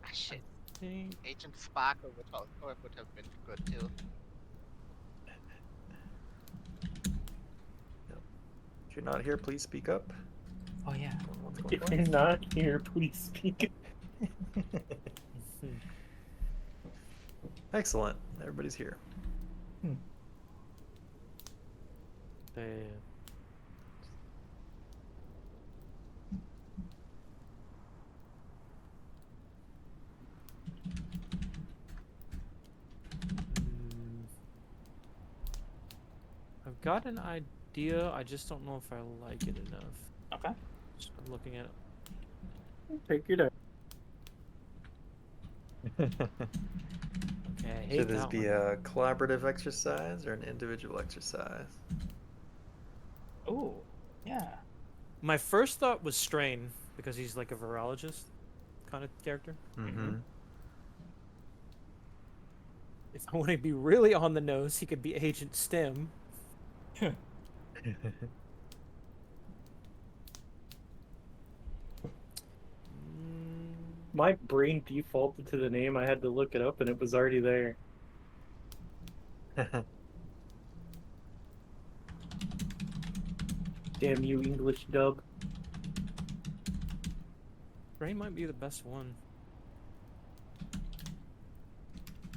Ah, shit. Think- Agent Sparkle would have been good too. If you're not here, please speak up. Oh yeah. What's going If you're not here, please speak. Hmm. Excellent. Everybody's here. Yeah. I've got an idea. I just don't know if I like it enough. Okay. Just I'm looking at it. Take your time. Okay, I hate Should this that be one. a collaborative exercise or an individual exercise? Ooh. Yeah. My first thought was Strain because he's like a virologist kind of character. Mm-hmm. If I want to be really on the nose, he could be Agent Stem. My brain defaulted to the name. I had to look it up, and it was already there. Damn you, English dub. Rain might be the best one.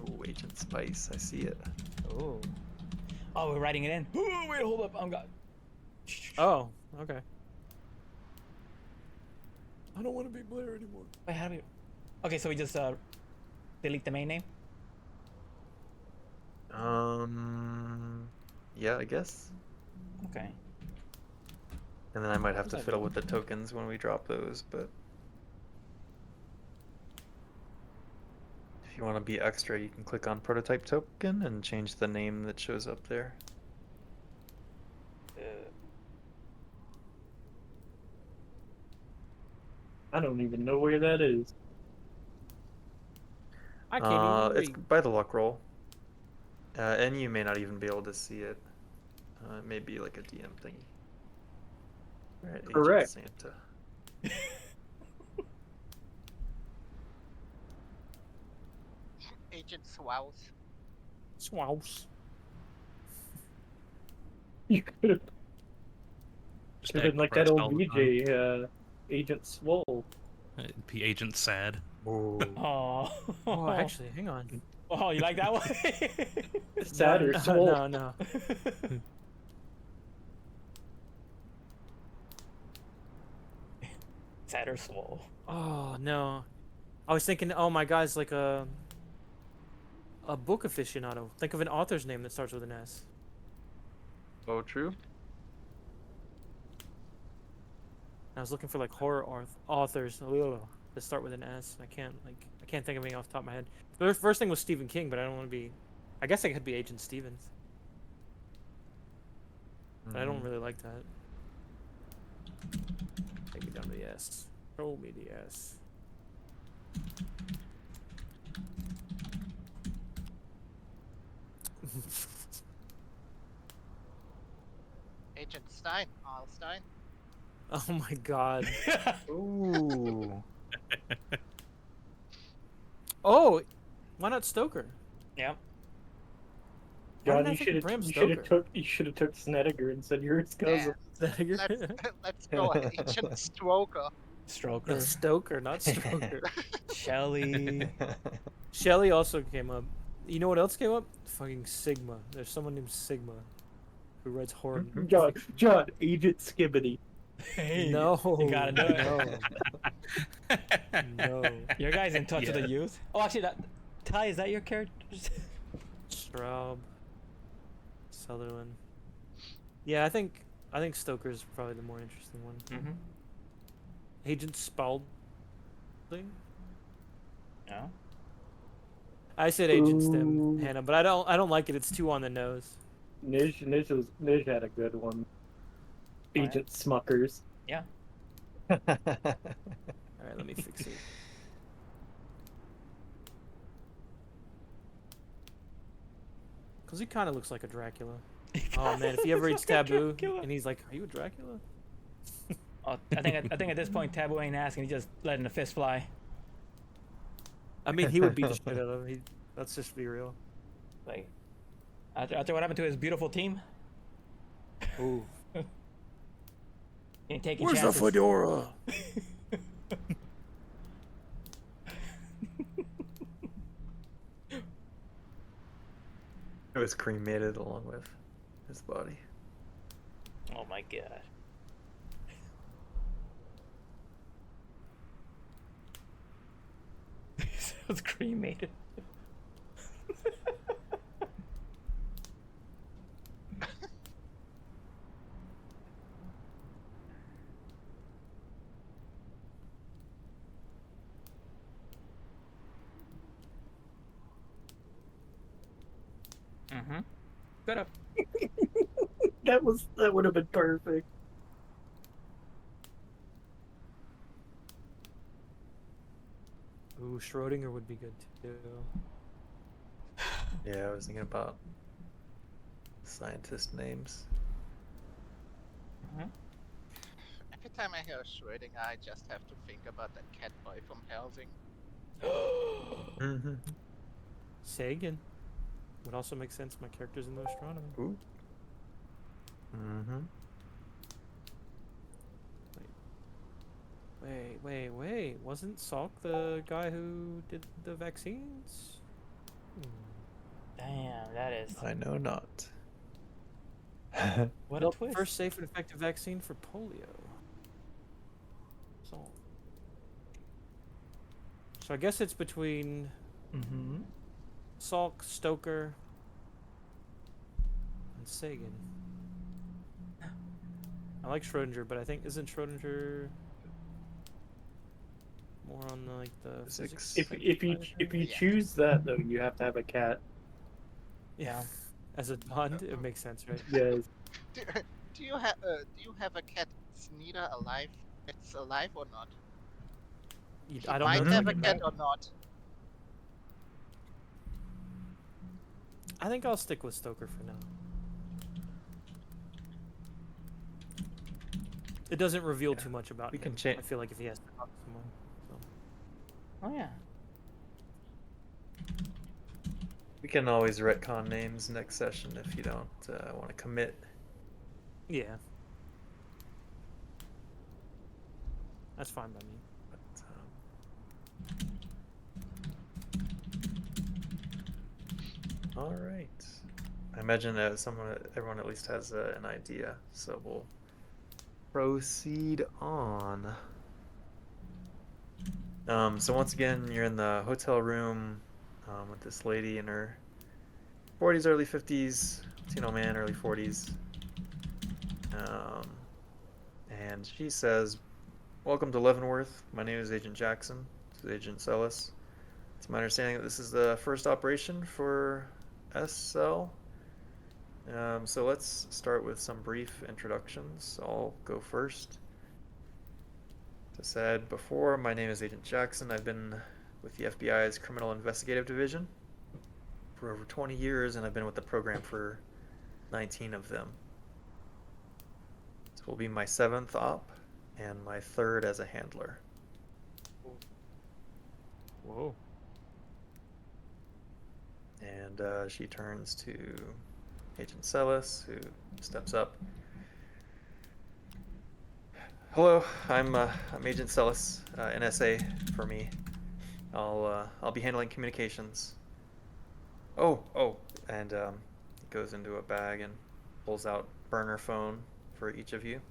Ooh, Agent Spice, I see it. Oh. Oh, we're writing it in. Oh, wait, hold up. I'm got. Oh, okay. I don't want to be Blair anymore. Wait, how do we? Okay, so we just delete the main name. Yeah, I guess. Okay. And then I might have to How's that fiddle going? with the tokens when we drop those, but if you want to be extra, you can click on prototype token and change the name that shows up there. I don't even know where that is. I can't even It's read. by the luck roll. And you may not even be able to see it. It may be like a DM thingy. Alright, Agent Correct. Santa. Agent Swouse. Swouse. You could have Just been like that Christ old all the time. VJ, Agent Swole. It'd be Agent Sad. Ooh. Oh. Oh, actually, hang on. Oh, you like that one? Sad or no, Swole? no, no. Sad or swole. Oh no. I was thinking, oh my God, it's like a book aficionado. Think of an author's name that starts with an S. Oh, true? I was looking for like horror authors that start with an S. I can't think of any off the top of my head. The first thing was Stephen King, but I don't want to be. I guess I could be Agent Stevens, but I don't really like that. Take me down to the S. Roll me the S. Agent Stein. Alstein. Oh my God. Ooh. Oh, why not Stoker? Yep. Why John, didn't I you think of should Bram have Stoker? took Snedeker and said you're his cousin. Yeah. Let's go, Agent Stroker. Stroker. Stoker, not Stoker. Shelly. Shelly also came up. You know what else came up? Fucking Sigma. There's someone named Sigma who writes horror. John, Agent Skibbity. Hey, No, you gotta do it. No. Your guy's in touch with Yeah. the youth. Oh, actually, Ty, is that your character? Straub, Sutherland. Yeah, I think Stoker's probably the more interesting one. Mm-hmm. Agent Spaulding. No. I said Agent Ooh. Stem, Hannah, but I don't like it. It's too on the nose. Nij had a good one. yeah. Agent Smuckers. Yeah. All right, let me fix it. Cause he kind of looks like a Dracula. Oh man, if he ever reads Taboo and he's like, "Are you a Dracula?" Oh, I think at this point, Taboo ain't asking. He's just letting the fist fly. I mean, he would beat the shit out of him. Let's just be real. Like, after what happened to his beautiful team, Ooh. he ain't taking Where's the chances. fedora? It was cremated along with his body. Oh my god. It was cremated. Mm-hmm. Good up. That would have been perfect. Ooh, Schrodinger would be good too. Yeah, I was thinking about scientist names. Every time I hear Schrödinger, I just have to think about that cat boy from Helsing. Mm-hmm. Sagan would also make sense. My character's in the astronomy. Ooh. Mm-hmm. Wait. Wasn't Salk the guy who did the vaccines? Damn, that is I know not. what a Developed twist. First safe and effective vaccine for polio. So I guess it's between Mm-hmm. Salk, Stoker, and Sagan. I like Schrodinger, but I think isn't Schrodinger more on the, like the Physics. physics? If you side of things? Yeah. choose that though, you have to have a cat. Yeah. As a bond, it makes sense, right? Yes. Do you have a cat? It's neither alive. It's alive or not. You, He I don't know. might It's have like a a cat cat. or not. I think I'll stick with Stoker for now. It doesn't reveal too much about We him. can change. I feel like if he has to talk to someone. So. Oh yeah. We can always retcon names next session if you don't want to commit. Yeah. That's fine by me. But, all right. I imagine everyone at least has an idea, so we'll proceed on. So once again, you're in the hotel room with this lady in her 40s, early 50s, Latino man, early 40s. And she says, "Welcome to Leavenworth. My name is Agent Jackson. This is Agent Celis. It's my understanding that this is the first operation for SL. So let's start with some brief introductions. I'll go first. As I said before, my name is Agent Jackson. I've been with the FBI's Criminal Investigative Division for over 20 years, and I've been with the program for 19 of them. This will be my 7th op and my 3rd as a handler." Whoa. And she turns to Agent Celis, who steps up. "Hello, I'm Agent Celis, NSA for me. I'll be handling communications." Oh, and he goes into a bag and pulls out burner phone for each of you.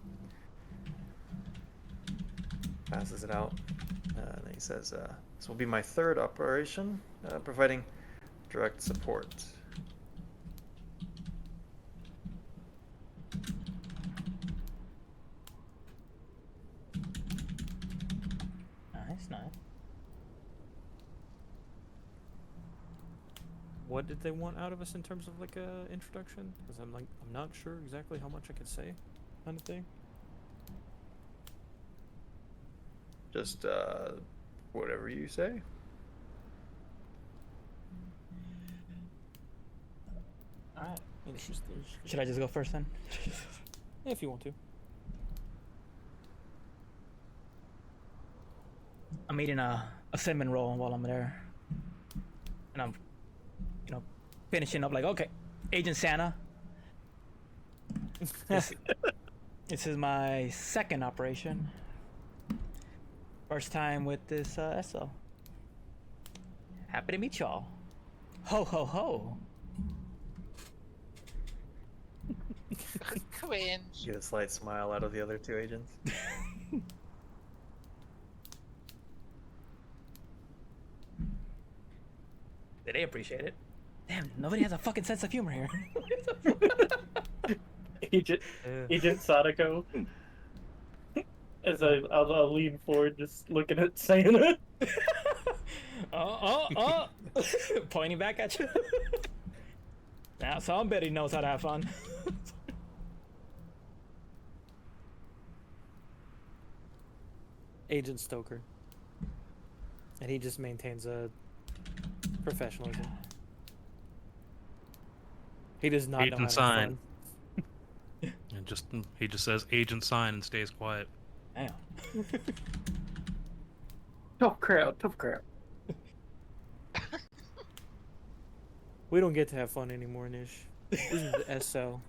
Passes it out. And then he says, "This will be my 3rd operation, providing direct support." Nice. What did they want out of us in terms of like a introduction? Because I'm not sure exactly how much I could say, kind of thing. Just whatever you say. Alright. Interesting. Should I just go first then? Yeah, if you want to. I'm eating a cinnamon roll while I'm there. And I'm, finishing up like, okay, Agent Santa. This is my 2nd operation. First time with this SL. Happy to meet y'all. Ho, ho, ho. Cringe. You get a slight smile out of the other 2 agents. They appreciate it. Damn, nobody has a fucking sense of humor here. Agent Sadako. As I'll lean forward, just looking at Santa. Pointing back at you. Now somebody knows how to have fun. Agent Stoker. And he just maintains a professionalism. He does not know how Agent to have Sign. fun. he just says agent sign and stays quiet. Damn. Tough crowd, tough crowd. We don't get to have fun anymore, Nish. This is the SL.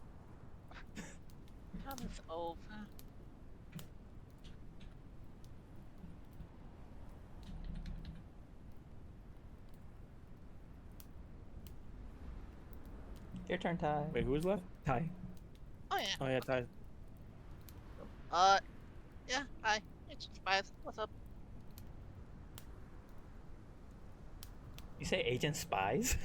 Fun is over. Your turn, Ty. Wait, who was left? Ty. Oh yeah. Oh yeah, Ty. Yeah. Hi. It's Spice. What's up? You say Agent Spies?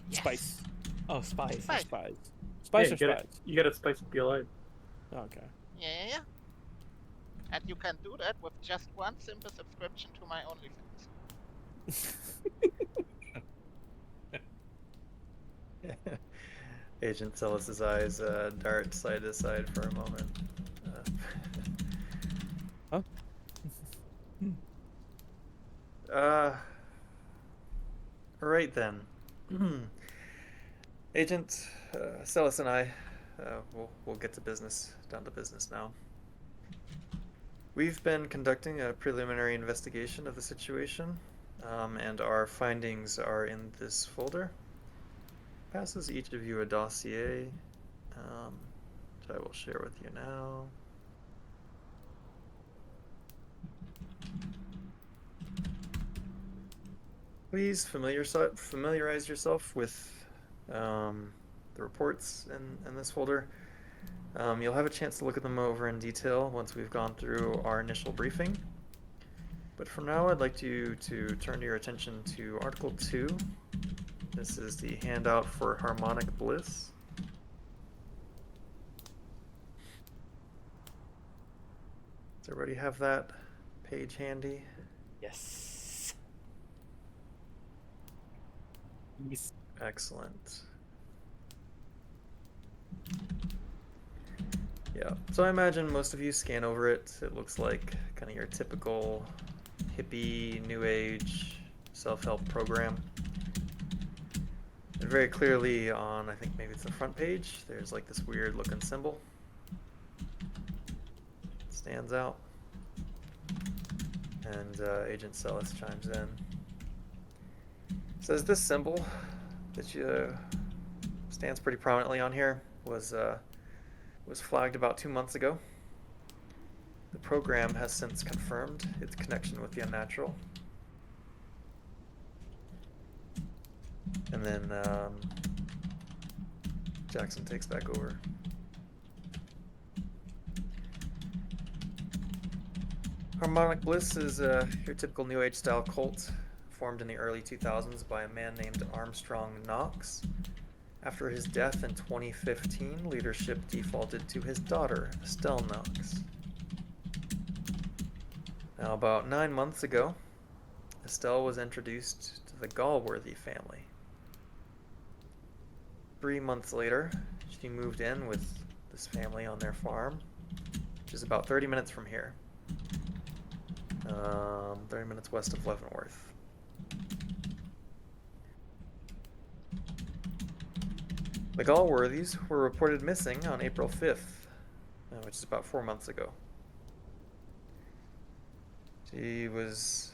Yes. Spice. Oh, Spies. Spice. Spice. Spice Yeah, or spice? you gotta spice up your life. Okay. Yeah. And you can do that with just one simple subscription to my OnlyFans. Agent Celis's eyes dart side to side for a moment. Huh? Alright then. Agent Celis and I, we'll get to business, down to business now. We've been conducting a preliminary investigation of the situation, and our findings are in this folder. Passes each of you a dossier, which I will share with you now. Please familiarize yourself with the reports in this folder. You'll have a chance to look at them over in detail once we've gone through our initial briefing. But for now, I'd like you to turn your attention to Article 2. This is the handout for harmonic bliss. Does everybody have that page handy? Yes. Excellent. Yeah, so I imagine most of you scan over it. It looks like kind of your typical hippie, new age, self-help program. And very clearly on, I think maybe it's the front page, there's like this weird looking symbol. It stands out. And Agent Celis chimes in. Says this symbol that stands pretty prominently on here was flagged about 2 months ago. The program has since confirmed its connection with the unnatural. And then Jackson takes back over. Harmonic Bliss is your typical New Age style cult formed in the early 2000s by a man named Armstrong Knox. After his death in 2015, leadership defaulted to his daughter, Estelle Knox. Now, about 9 months ago, Estelle was introduced to the Galworthy family. 3 months later, she moved in with this family on their farm, which is about 30 minutes from here. 30 minutes west of Leavenworth. The Galworthys were reported missing on April 5th, which is about 4 months ago. She was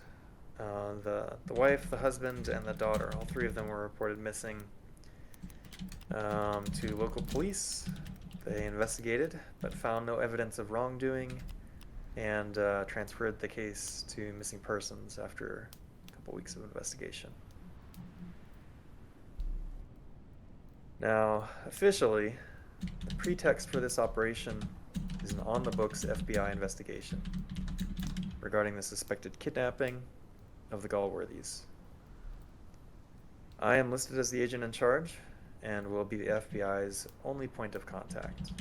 the wife, the husband, and the daughter. All three of them were reported missing to local police. They investigated, but found no evidence of wrongdoing, and transferred the case to missing persons after a couple weeks of investigation. Now, officially, the pretext for this operation is an on-the-books FBI investigation regarding the suspected kidnapping of the Galworthys. I am listed as the agent in charge and will be the FBI's only point of contact.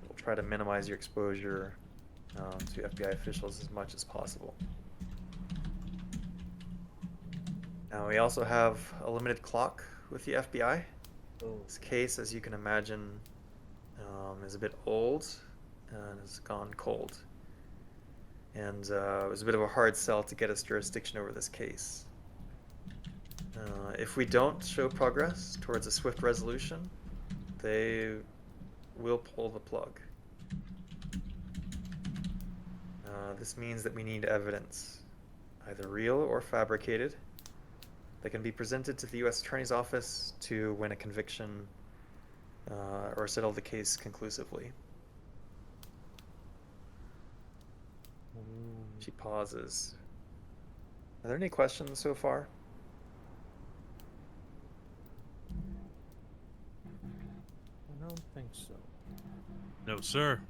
We'll try to minimize your exposure to FBI officials as much as possible. Now, we also have a limited clock with the FBI. This case, as you can imagine, is a bit old and has gone cold. And it was a bit of a hard sell to get us jurisdiction over this case. If we don't show progress towards a swift resolution, they we'll pull the plug. This means that we need evidence, either real or fabricated, that can be presented to the U.S. Attorney's Office to win a conviction or settle the case conclusively. She pauses. Are there any questions so far? I don't think so. No, sir.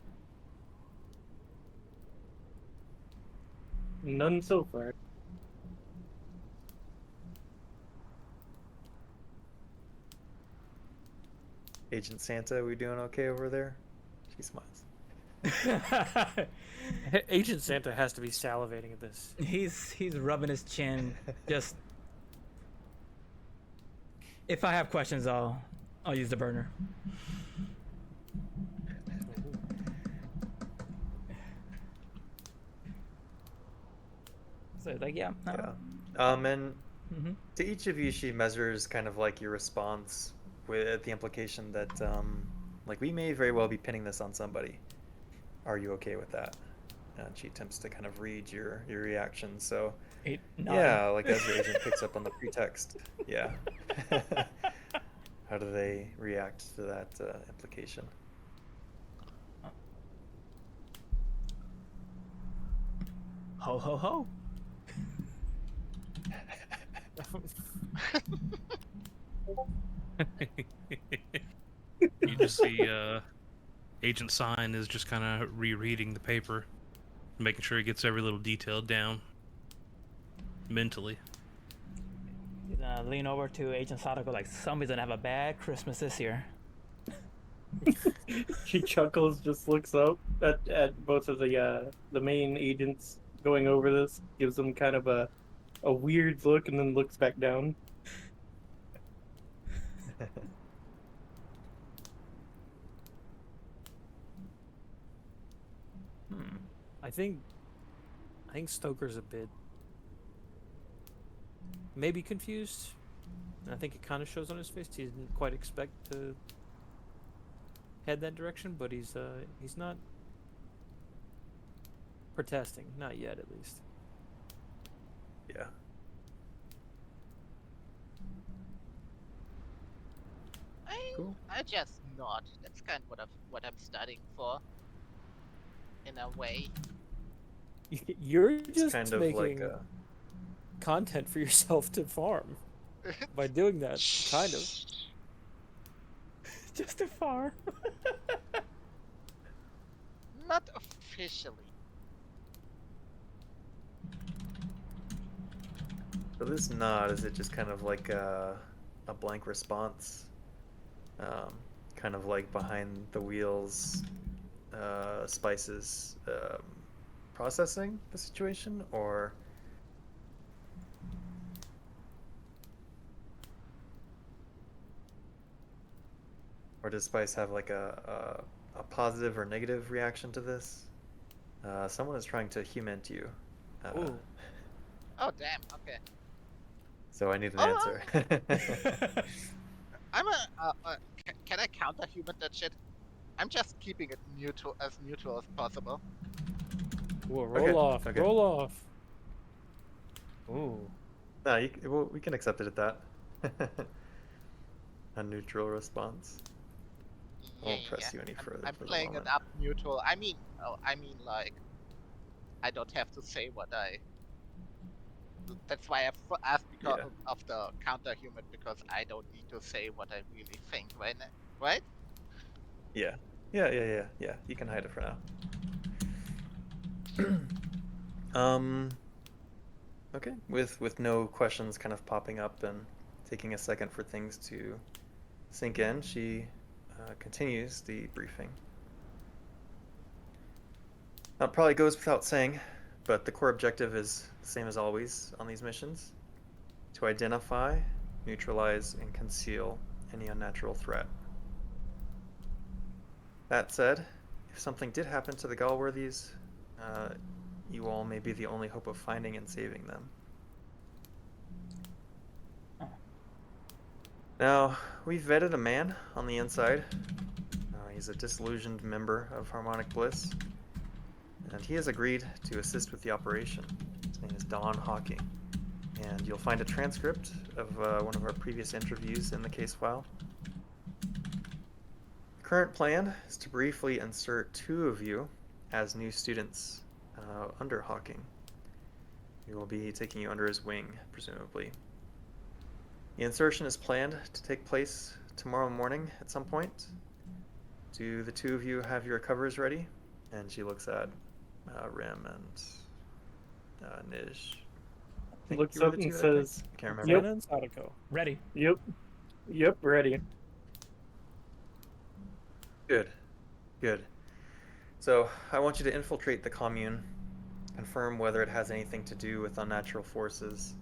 None so far. Agent Santa, we doing okay over there? She smiles. Agent Santa has to be salivating at this. He's rubbing his chin. Just if I have questions, I'll use the burner. So like yeah. Yeah. And Mm-hmm. to each of you, she measures kind of like your response with the implication that, like, we may very well be pinning this on somebody. Are you okay with that? And she attempts to kind of read your reaction. So, yeah, like as your agent picks up on the pretext. Yeah. How do they react to that implication? Ho ho ho. You just see Agent Sign is just kind of rereading the paper, making sure he gets every little detail down mentally. He's gonna lean over to Agent Sadako like somebody's gonna have a bad Christmas this year. She chuckles, just looks up at both of the main agents going over this, gives them kind of a weird look, and then looks back down. I think Stoker's a bit maybe confused. And I think it kind of shows on his face. He didn't quite expect to head that direction, but he's not protesting, not yet at least. Yeah. Cool. I just nod. That's kind of what I'm studying for. In a way. You're It's just kind of making like a... content for yourself to farm by doing that, kind of. Just a farm. Not officially. So this nod, is it just kind of like a blank response? Kind of like behind the wheels, Spice's processing the situation, or does Spice have like a positive or negative reaction to this? Someone is trying to hument you. Ooh. Oh damn. Okay. So I need an Oh, answer. I'm can I counter human that shit? I'm just keeping it neutral as possible. Whoa, roll Okay, off, okay. roll off. Ooh. No, well, we can accept it at that. A neutral response. I won't press you any further I'm for the playing it moment. up neutral. I mean, like, I don't have to say what I. That's why I asked because Yeah. of the counter human, because I don't need to say what I really think, right? Yeah. Yeah. You can hide it for now. Okay. With no questions kind of popping up and taking a second for things to sink in, she continues the briefing. Now, it probably goes without saying, but the core objective is the same as always on these missions: to identify, neutralize, and conceal any unnatural threat. That said, if something did happen to the Galworthies, you all may be the only hope of finding and saving them. Now, we've vetted a man on the inside. He's a disillusioned member of Harmonic Bliss, and he has agreed to assist with the operation. His name is Don Hawking, and you'll find a transcript of one of our previous interviews in the case file. The current plan is to briefly insert 2 of you as new students under Hawking. He will be taking you under his wing, presumably. The insertion is planned to take place tomorrow morning at some point. Do the 2 of you have your covers ready? And she looks at Rim and Nish. I think Looks you were up the and 2, I think. says, Can't remember. Yep. Sana and Sadako. Ready. Yep, ready. Good. Good. So, I want you to infiltrate the commune, confirm whether it has anything to do with unnatural forces,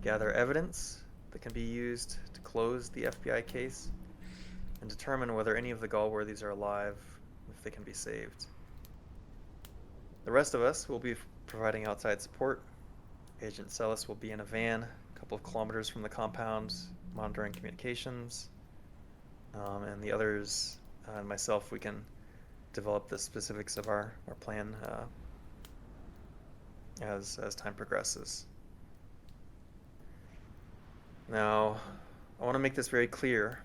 gather evidence that can be used to close the FBI case, and determine whether any of the Galworthies are alive, if they can be saved. The rest of us will be providing outside support. Agent Celis will be in a van a couple of kilometers from the compound, monitoring communications, and the others and myself, we can develop the specifics of our plan as time progresses. Now, I want to make this very clear.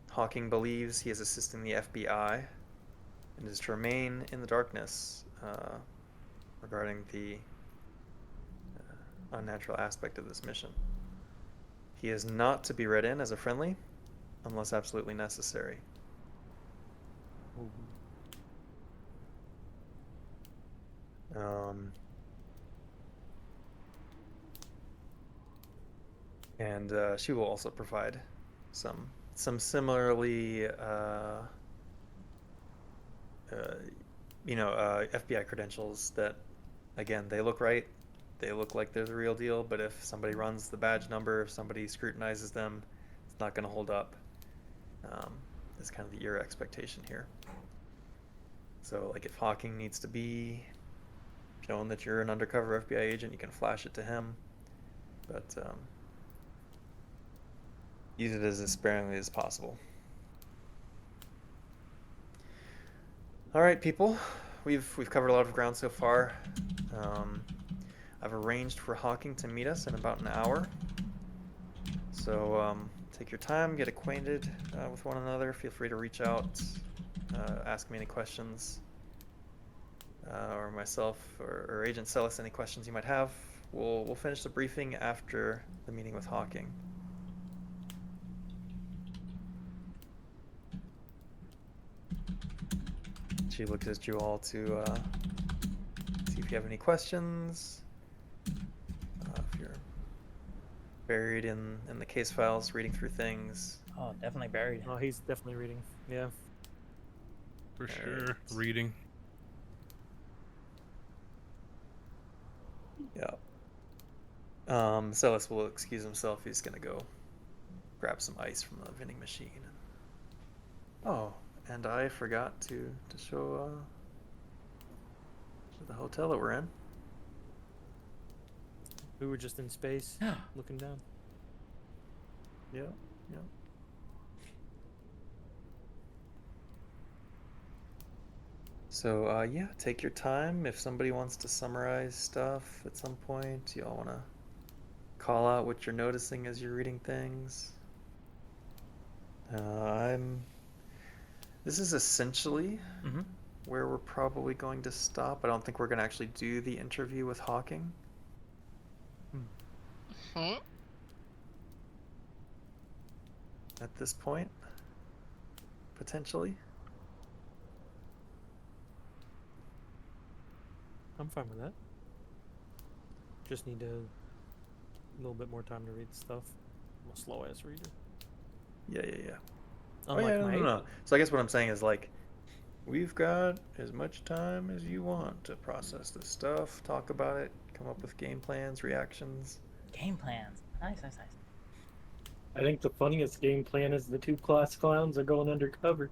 Hawking believes he is assisting the FBI and is to remain in the darkness regarding the unnatural aspect of this mission. He is not to be read in as a friendly unless absolutely necessary. And she will also provide some similarly, FBI credentials that, again, they look right. They look like they're the real deal, but if somebody runs the badge number, if somebody scrutinizes them, it's not going to hold up. Is kind of your expectation here. So, like, if Hawking needs to be shown that you're an undercover FBI agent, you can flash it to him, but use it as sparingly as possible. All right, people, we've covered a lot of ground so far. I've arranged for Hawking to meet us in about an hour. So take your time, get acquainted with one another. Feel free to reach out, ask me any questions, or myself or Agent Celis any questions you might have. We'll finish the briefing after the meeting with Hawking. She looks at you all to see if you have any questions. If you're buried in the case files, reading through things. Oh, definitely buried. Oh, he's definitely reading. Yeah. For All sure. right. Reading. Yeah. Celis will excuse himself. He's gonna go grab some ice from the vending machine. Oh, and I forgot to show the hotel that we're in. We were just in space, looking down. Yeah. So, yeah, take your time. If somebody wants to summarize stuff at some point, y'all want to call out what you're noticing as you're reading things. This is essentially where we're probably going to stop. I don't think we're going to actually do the interview with Hawking. At this point, potentially. I'm fine with that. Just need a little bit more time to read stuff. I'm a slow ass reader. Yeah. Unlike my No. So I guess what I'm saying is, like, we've got as much time as you want to process this stuff, talk about it, come up with game plans, reactions. Game plans. Nice. I think the funniest game plan is the 2 class clowns are going undercover.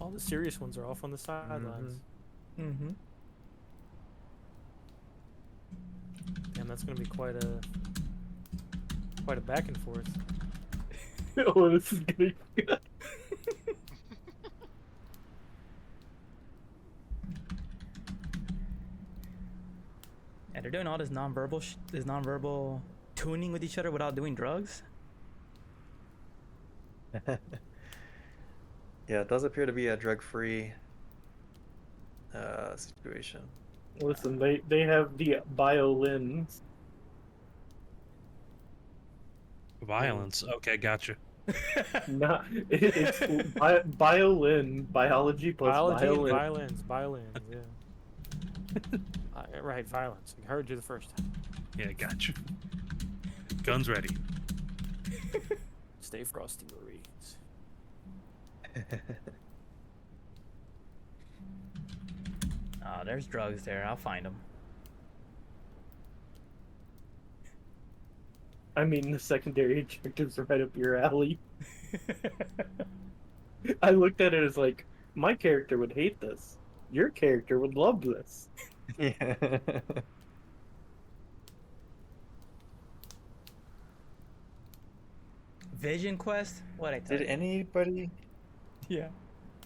All the serious ones are off on the sidelines. Mm-hmm. And that's going to be quite a back and forth. Oh, this is gonna. And they're doing all this nonverbal tuning with each other without doing drugs. Yeah, it does appear to be a drug-free situation. Listen, they have the violins. Violence. Okay, gotcha. Not it's violin, biology plus Biology and violin. violins, yeah. Right, violence. I heard you the first time. Yeah, gotcha. Guns ready. Stay frosty, Marines. Oh, there's drugs there. I'll find them. I mean, the secondary objectives are right up your alley. I looked at it as like, my character would hate this. Your character would love this. Yeah. Vision quest? What I tell Did you? anybody Yeah.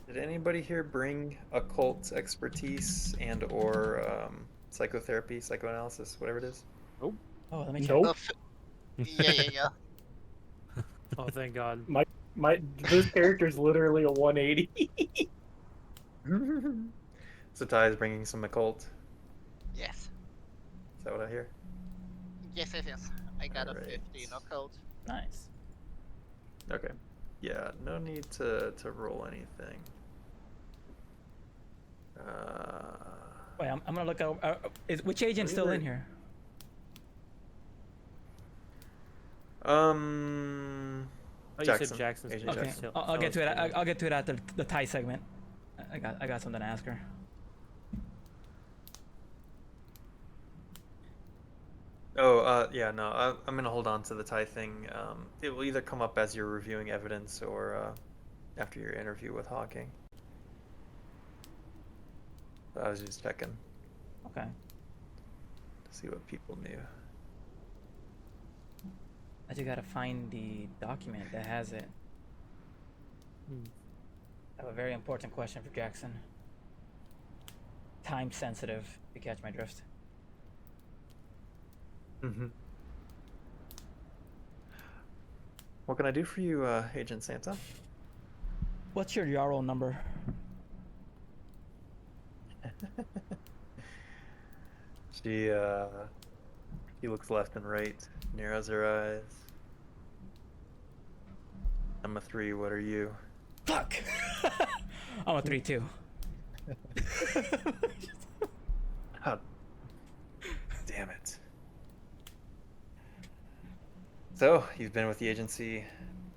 did anybody here bring occult expertise and or psychotherapy, psychoanalysis, whatever it is? Oh, let me check. Nope. Yeah. Oh, thank God. This character's literally a 180. So Ty is bringing some occult. Yes. Is that what I hear? Yes. I got a Alright. 50 knockout. Nice. Okay. Yeah, no need to roll anything. Wait, I'm gonna look up. Which agent's still in here? Um, Oh, you Jackson. said Jackson's Agent Okay, Jackson. I'll get to it. I'll get to it after the Thai segment. I got something to ask her. Oh, yeah, no, I'm gonna hold on to the Thai thing. It will either come up as you're reviewing evidence or after your interview with Hawking. I was just checking Okay. to see what people knew. I just gotta find the document that has it. I have a very important question for Jackson. Time sensitive, if you catch my drift. Mm-hmm. What can I do for you, Agent Santa? What's your Yarrow number? She looks left and right, narrows her eyes. I'm a 3, what are you? Fuck! I'm a 3-2. Oh, damn it. So, you've been with the agency,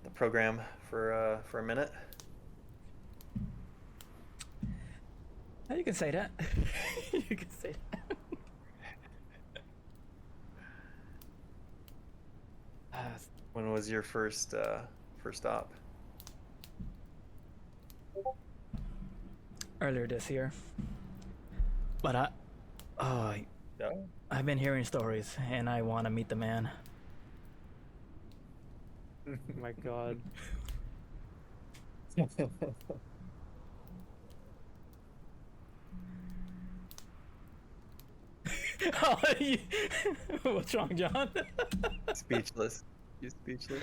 the program, for a minute? You can say that. You can say that. When was your first stop? Earlier this year. But No. I've been hearing stories, and I want to meet the man. Oh my God. Oh, what's wrong, John? Speechless. You speechless?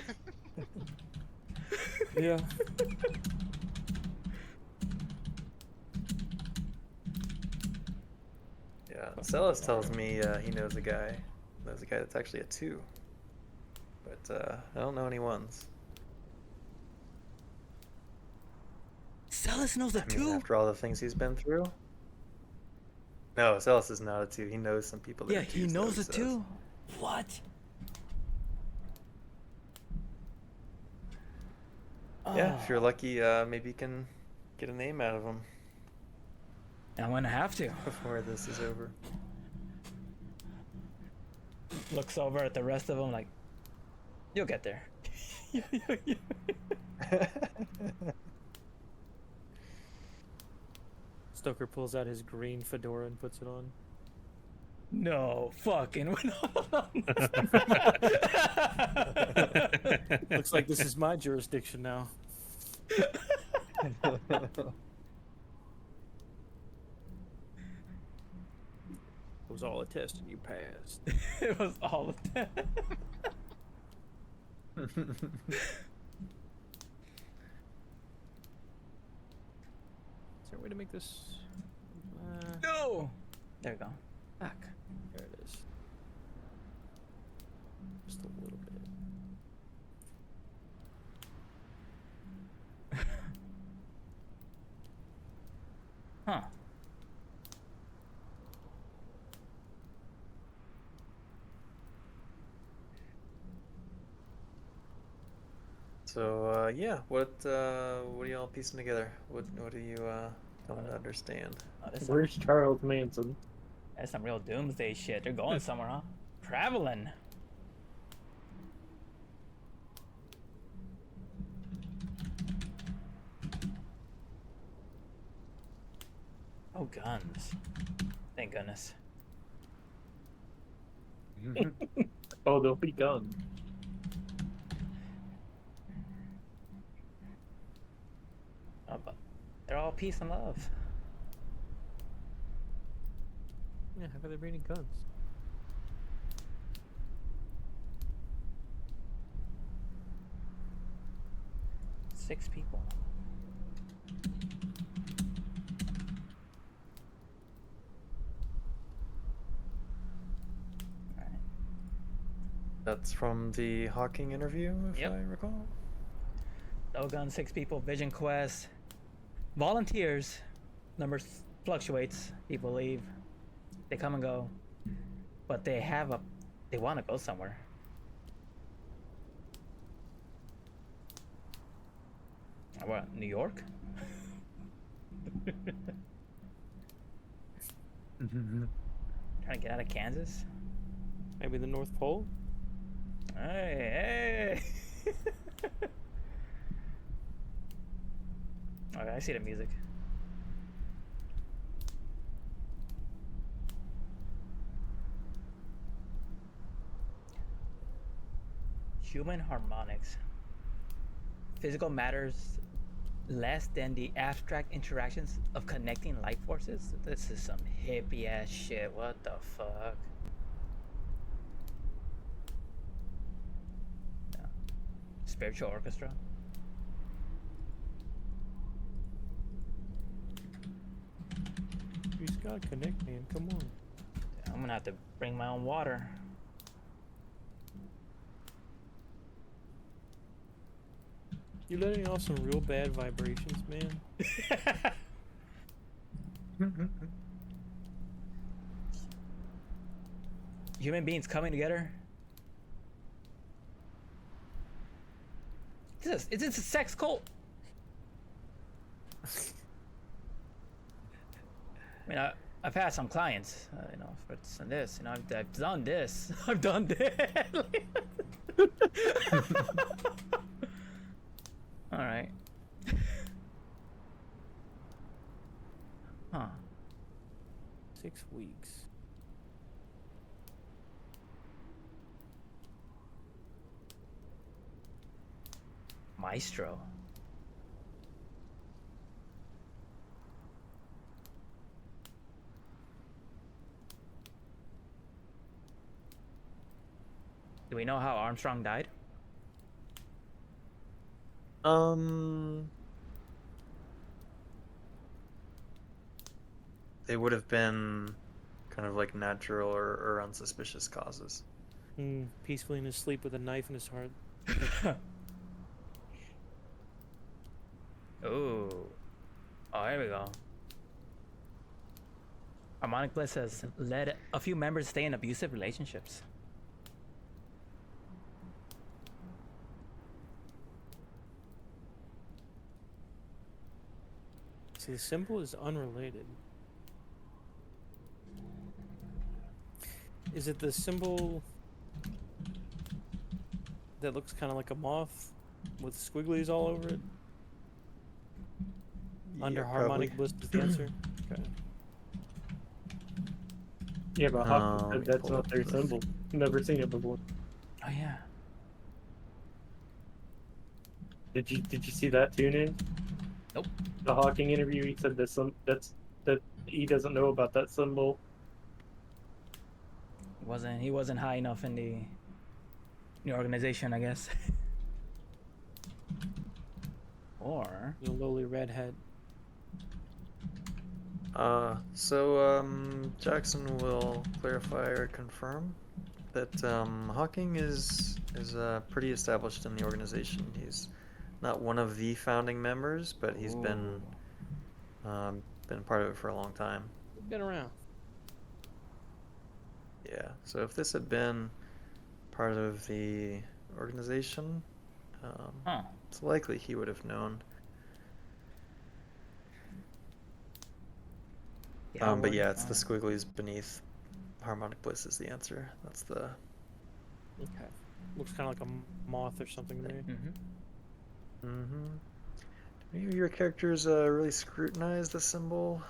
Yeah. Yeah. Celis tells me he knows a guy. Knows a guy that's actually a 2. But I don't know any 1s. Celis knows the I mean, 2? after all the things he's been through. No, Celis is not a 2. He knows some people that Yeah, are he 2s, though, knows he the says. 2. What? Yeah, if you're Oh, lucky, maybe you can get a name out of him I'm gonna have to. before this is over. Looks over at the rest of them like, you'll get there. Stoker pulls out his green fedora and puts it on. No fucking. Looks like this is my jurisdiction now. It was all a test and you passed. It was all of that. Is there a way to make this? No. There we go. Fuck. There it is. Just a little bit. Huh. So yeah, what are y'all piecing together? What do you don't understand? Oh, that's Where's Charles Manson? That's some real doomsday shit. They're going somewhere, huh? Traveling. Oh, guns. Thank goodness. Oh, they'll be guns. Oh, but they're all peace and love. Yeah, how could there be any guns? Six people. Alright. That's from the Hawking interview, if Yep. I recall. No gun, six people, Vision Quest. Volunteers. Numbers fluctuates. People leave. They come and go. But they want to go somewhere. What, New York? Trying to get out of Kansas? Maybe the North Pole? Hey, hey! Okay, I see the music. Human harmonics. Physical matters less than the abstract interactions of connecting life forces? This is some hippie ass shit. What the fuck? Yeah. Spiritual orchestra. You just gotta connect, man. Come on. I'm gonna have to bring my own water. You're letting off some real bad vibrations, man. Human beings coming together. It's a sex cult. I mean, I've had some clients, you know, for this, you know, I've done this. I've done that. All right. Huh. 6 weeks. Maestro. Do we know how Armstrong died? They would have been kind of like natural or unsuspicious causes. Peacefully in his sleep with a knife in his heart. Ooh. Oh, here we go. Harmonic Bliss has led a few members stay in abusive relationships. So the symbol is unrelated. Is it the symbol that looks kind of like a moth with squigglies all over it? Under Yeah, harmonic probably. bliss is the answer. Okay. Yeah, but Hawking let said me that's pull not up their the symbol. Never seen it before. Oh yeah. Did you see that tune in? Nope. The Hawking interview, he said that he doesn't know about that symbol. He wasn't high enough in the organization, I guess. Or The lowly redhead. Jackson will clarify or confirm that Hawking is pretty established in the organization. He's not one of the founding members, but he's been part of it for a long time. We've been around. Yeah. So if this had been part of the organization, huh. it's likely he would have known. But yeah, it's the squigglies beneath harmonic bliss is the answer. That's the. Okay. Looks kind of like a moth or something to me. Mm-hmm. Mm-hmm. Do any of your characters really scrutinize the symbol?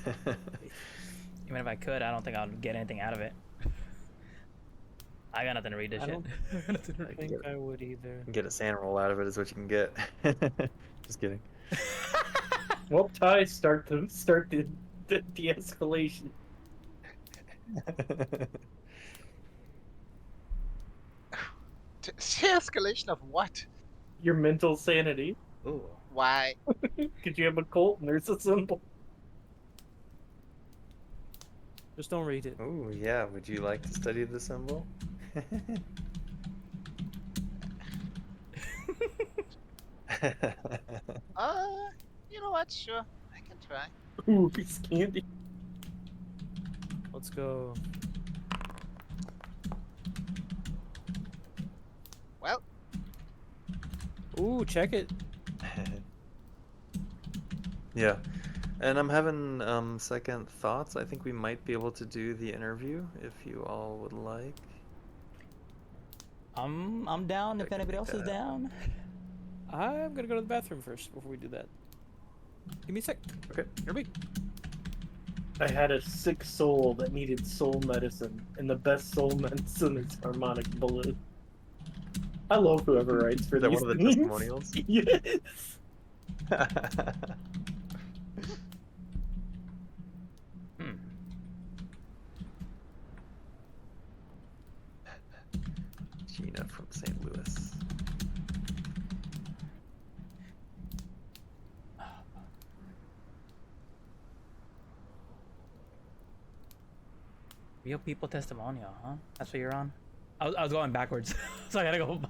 Even if I could, I don't think I'd get anything out of it. I got nothing to read this I shit. don't think I would either. Get a sand roll out of it is what you can get. Just kidding. Well, Ty, start the de-escalation. De-escalation of what? Your mental sanity. Ooh. Why? Because you have a cult and there's a symbol. Just don't read it. Oh yeah, would you like to study the symbol? You know what? Sure, I can try. Ooh, piece of candy. Let's go. Well, Ooh, check it. Yeah, and I'm having second thoughts. I think we might be able to do the interview if you all would like. I'm down if Check anybody else is that. down. I'm gonna go to the bathroom first before we do that. Give me a sec. Okay. Here we. I had a sick soul that needed soul medicine, and the best soul medicine is harmonic bliss. I love whoever writes for Is that these one of the things. testimonials? Yes. Hmm. Gina from St. Louis. Real people testimonial, huh? That's what you're on? I was going backwards, so I gotta go.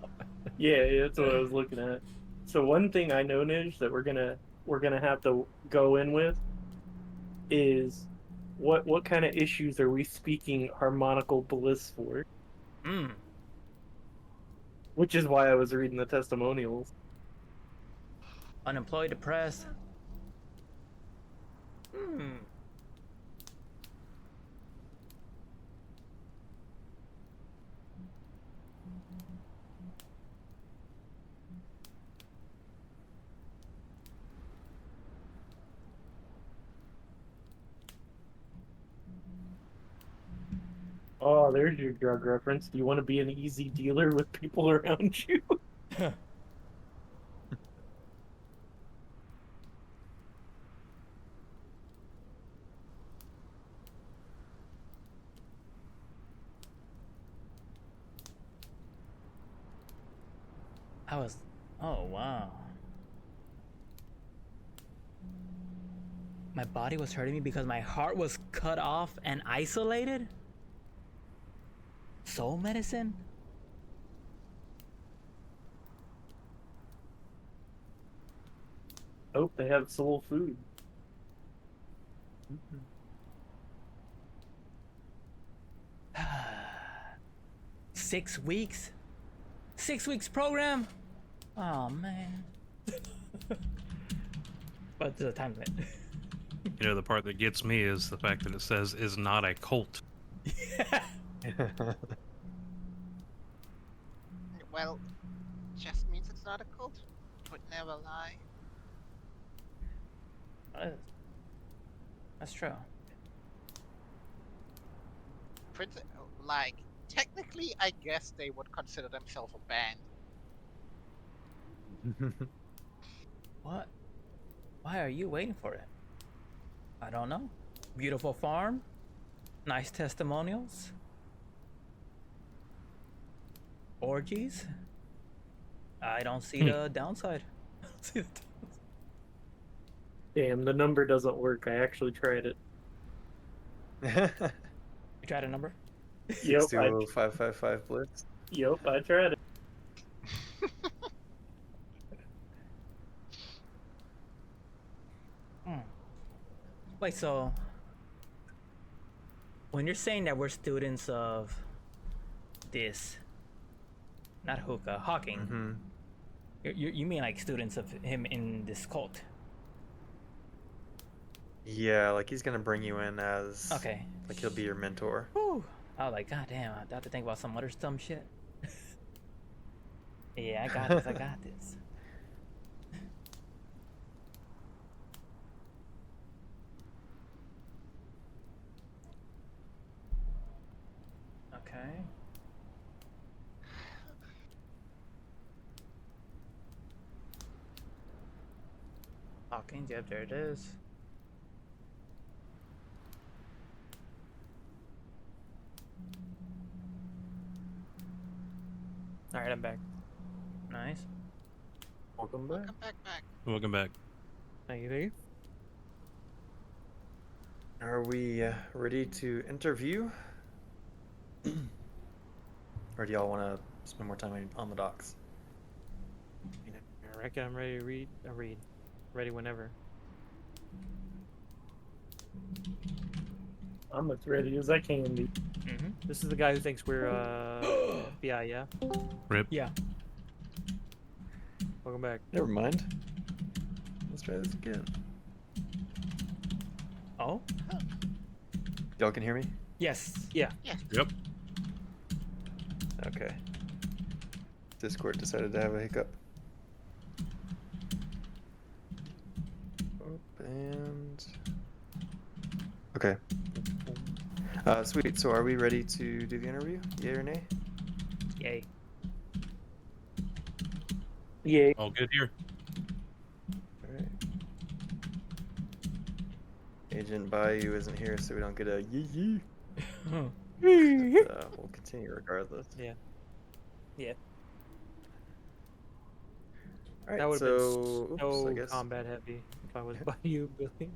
Yeah, that's what I was looking at. So one thing I know, Nij, that we're gonna have to go in with is what kind of issues are we speaking harmonical bliss for? Hmm. Which is why I was reading the testimonials. Unemployed, depressed. Hmm. Oh, there's your drug reference. Do you want to be an easy dealer with people around you? Oh wow. My body was hurting me because my heart was cut off and isolated? Soul medicine? Oh, they have soul food. 6 weeks? 6 weeks program? Oh man. But there's a time limit. You know, the part that gets me is the fact that it says is not a cult. Well, just means it's not a cult. Would never lie. That's true. like technically, I guess they would consider themselves a band. What? Why are you waiting for it? I don't know. Beautiful farm? Nice testimonials? Orgies? I don't see the downside. I don't see the Damn, the number doesn't work. I actually tried it. You tried a number? Yep, I, 620-555 Blitz. yep, I tried it. Wait, so when you're saying that we're students of this, not hookah, Hawking, Mm-hmm. you mean like students of him in this cult? Yeah, like he's gonna bring you in as Okay. like he'll be your mentor. Whew. I was like, God damn, I have to think about some other dumb shit. Yeah, I got this. I got this. Okay. Hawkins, yep, there it is. All right, I'm back. Nice. Welcome back. Come back. Welcome back. Thank you. Are we ready to interview? Or do y'all want to spend more time on the docks? I reckon I'm ready to read. I read. Ready whenever. I'm as ready as I can be. Mm-hmm. This is the guy who thinks we're FBI, yeah? Rip. Yeah. Welcome back. Never mind. Let's try this again. Oh? Y'all can hear me? Yes. Yeah. Yep. Okay. Discord decided to have a hiccup. And okay. Sweet. So are we ready to do the interview? Yay or nay? Yay. Yay. All good here. All right. Agent Bayou isn't here, so we don't get a yee yee. But, we'll continue regardless. Yeah. Yeah. All right. That would have so, been oops, so I guess. combat heavy if I was by you, Billy.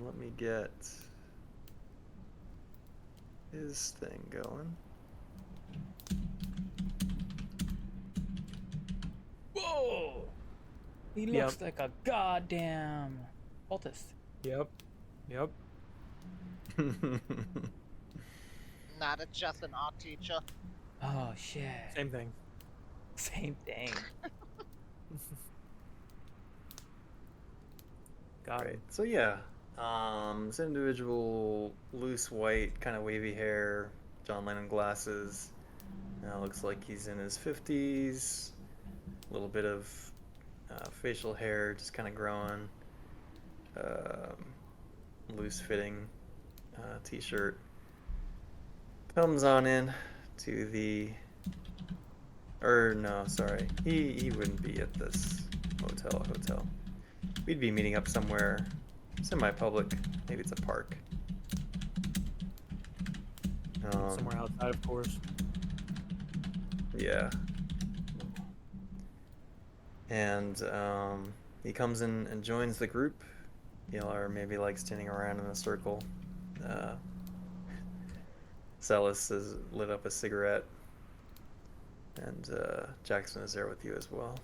Let me get his thing going. Whoa! He looks like a goddamn cultist. Yep. Yep. Not just an art teacher. Oh shit. Same thing. Same thing. Got Right. it. So yeah, this individual, loose white, kind of wavy hair, John Lennon glasses. Looks like he's in his 50s. A little bit of facial hair, just kind of growing. Loose fitting t-shirt. Comes on in to the. Or no, sorry, he wouldn't be at this hotel. We'd be meeting up somewhere semi-public. Maybe it's a park. Somewhere outside, of course. Yeah. And he comes in and joins the group. Y'all are maybe like standing around in a circle. Celis has lit up a cigarette. And Jackson is there with you as well.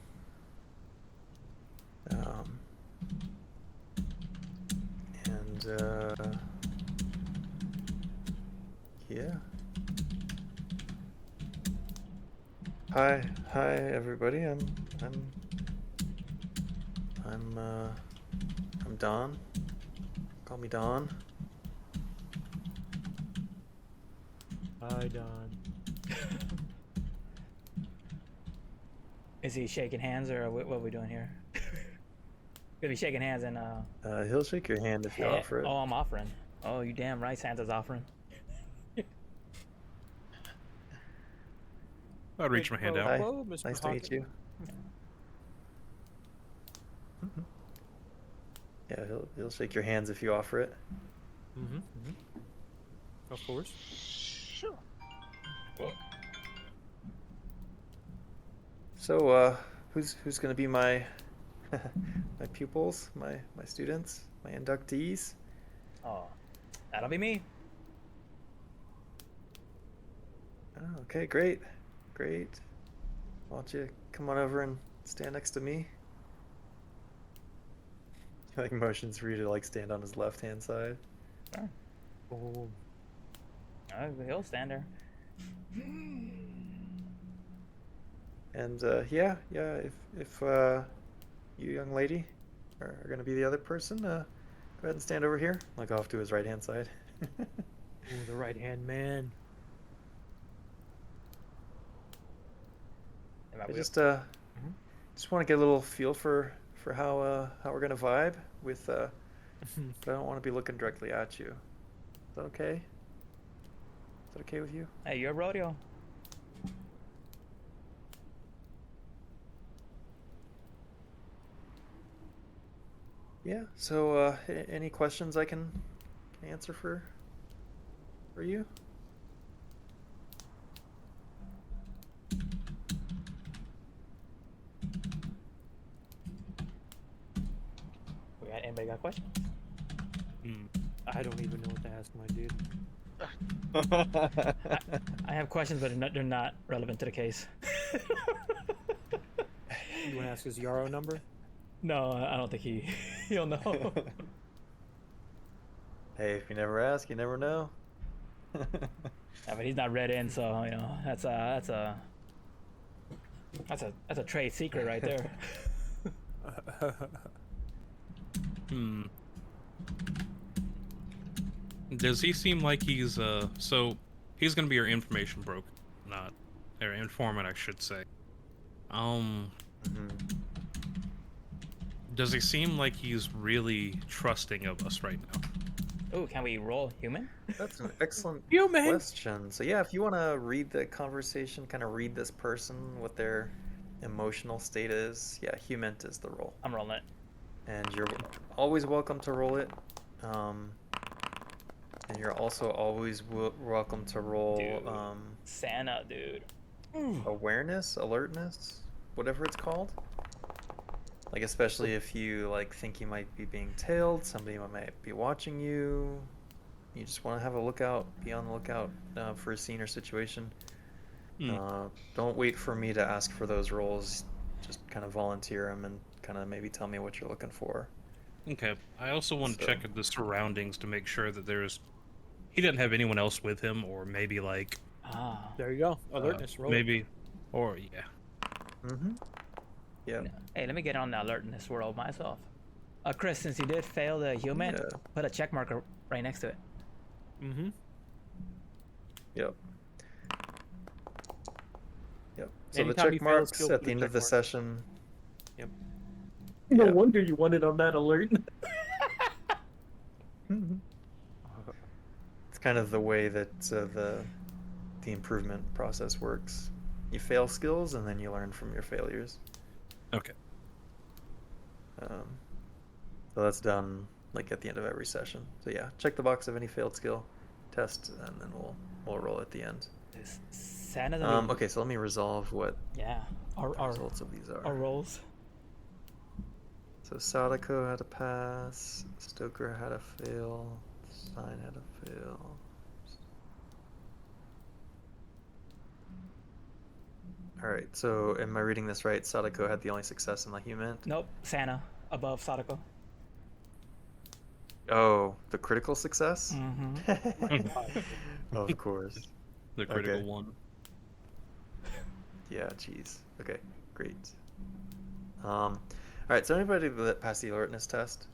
Yeah. Hi everybody. I'm Don. Call me Don. Hi, Don. Is he shaking hands or what are we doing here? Gonna be shaking hands and He'll shake your hand if you hey, offer it. oh, I'm offering. Oh, you damn right, Santa's offering. I'll reach my hand out. Hi, Whoa, Mr. nice to meet Hawkins. you. Mhm. Yeah, he'll shake your hands if you offer it. Mm-hmm. Of course. Sure. So, who's gonna be my my pupils, my students, my inductees? Oh, that'll be me. Oh, okay, great, great. Why don't you come on over and stand next to me? He like motions for you to like stand on his left hand side. Sure. Oh, He'll stand there. And yeah, if you young lady are gonna be the other person, go ahead and stand over here, like off to his right hand side. the right hand man. Am I I weird? just want to get a little feel for how we're gonna vibe with but I don't want to be looking directly at you. Is that okay? Is that okay with you? Hey, you're a rodeo. Yeah. So any questions I can answer for you? Anybody got questions? I don't even know what to ask my dude. I have questions, but they're not relevant to the case. You want to ask his Yarrow number? No, I don't think he'll know. Hey, if you never ask, you never know. I mean, he's not read in, so you know that's a trade secret right there. Does he seem like he's so he's gonna be your information broker, not or informant, I should say. Mhm. Does he seem like he's really trusting of us right now? Ooh, can we roll human? That's an excellent Human. question. So yeah, if you want to read the conversation, kind of read this person, what their emotional state is, yeah, human is the role. I'm rolling it. And you're always welcome to roll it. And you're also always welcome to roll Dude. Santa, dude. awareness, alertness, whatever it's called. Like especially if you like think you might be being tailed, somebody might be watching you. You just want to have a lookout, be on the lookout for a scene or situation. Don't wait for me to ask for those roles. Just kind of volunteer them and kind of maybe tell me what you're looking for. Okay. I also want to So- check the surroundings to make sure that he doesn't have anyone else with him, or maybe like Ah. There you go. Alertness. Roll it. maybe, or yeah. Mm-hmm. Yeah. Hey, let me get on the alertness roll myself. Chris, since you did fail the human, Yeah. put a check marker right next to it. Mm-hmm. Yep. Yep. So Anytime the you check fail a marks skill, at put the a end check of the mark. session. No Yeah. wonder you wanted on that alert. It's kind of the way that the improvement process works. You fail skills and then you learn from your failures. Okay. So that's done like at the end of every session. So yeah, check the box of any failed skill, test, and then we'll roll at the end. Santa's Okay, so let me resolve what yeah, the results of these our are. rolls. So Sadako had a pass, Stoker had a fail, Sign had a fail. Alright, so am I reading this right? Sadako had the only success in the human? Nope, Santa above Sadako. Oh, the critical success? Mm-hmm. Of course. The critical Okay. one. Yeah, jeez. Okay, great. Alright, so anybody that passed the alertness test,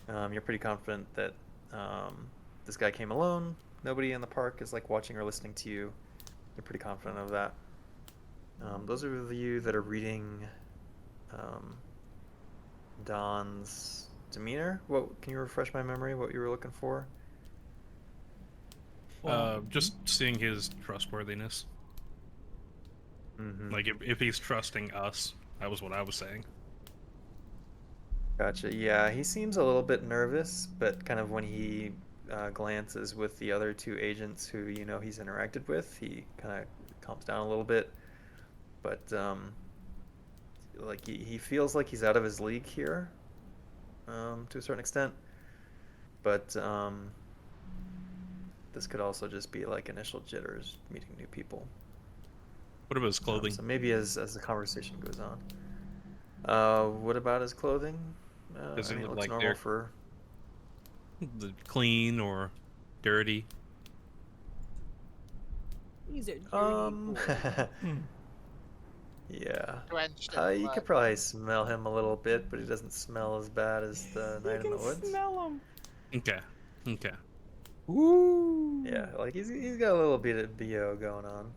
you're pretty confident that this guy came alone, nobody in the park is like watching or listening to you. You're pretty confident of that. Those of you that are reading Don's demeanor? What can you refresh my memory? What you were looking for? Just seeing his trustworthiness. Mm-hmm. Like, if he's trusting us, that was what I was saying. Gotcha. Yeah, he seems a little bit nervous, but kind of when he glances with the other two agents who he's interacted with, he kind of calms down a little bit. But like he feels like he's out of his league here, to a certain extent. But this could also just be like initial jitters meeting new people. What about his clothing? So maybe as the conversation goes on. What about his clothing? Does I he mean, it look looks like normal they're for. clean or dirty? He's a dirty Um, boy. yeah. Drenched in You blood. could probably smell him a little bit, but he doesn't smell as bad as the You Night in the can Woods. smell him. Okay. Okay. Ooh. Yeah, like he's got a little bit of BO going on.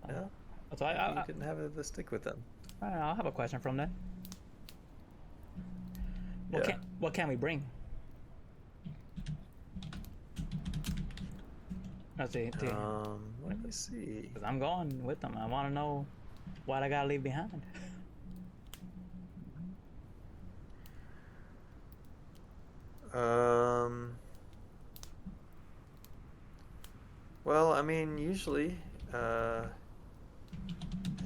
Yeah, So you didn't have the stick with them. I'll have a question from that. Yeah. What can we bring? Let's see. Let me see. Cause I'm going with them. I want to know what I gotta leave behind. Well, I mean, usually,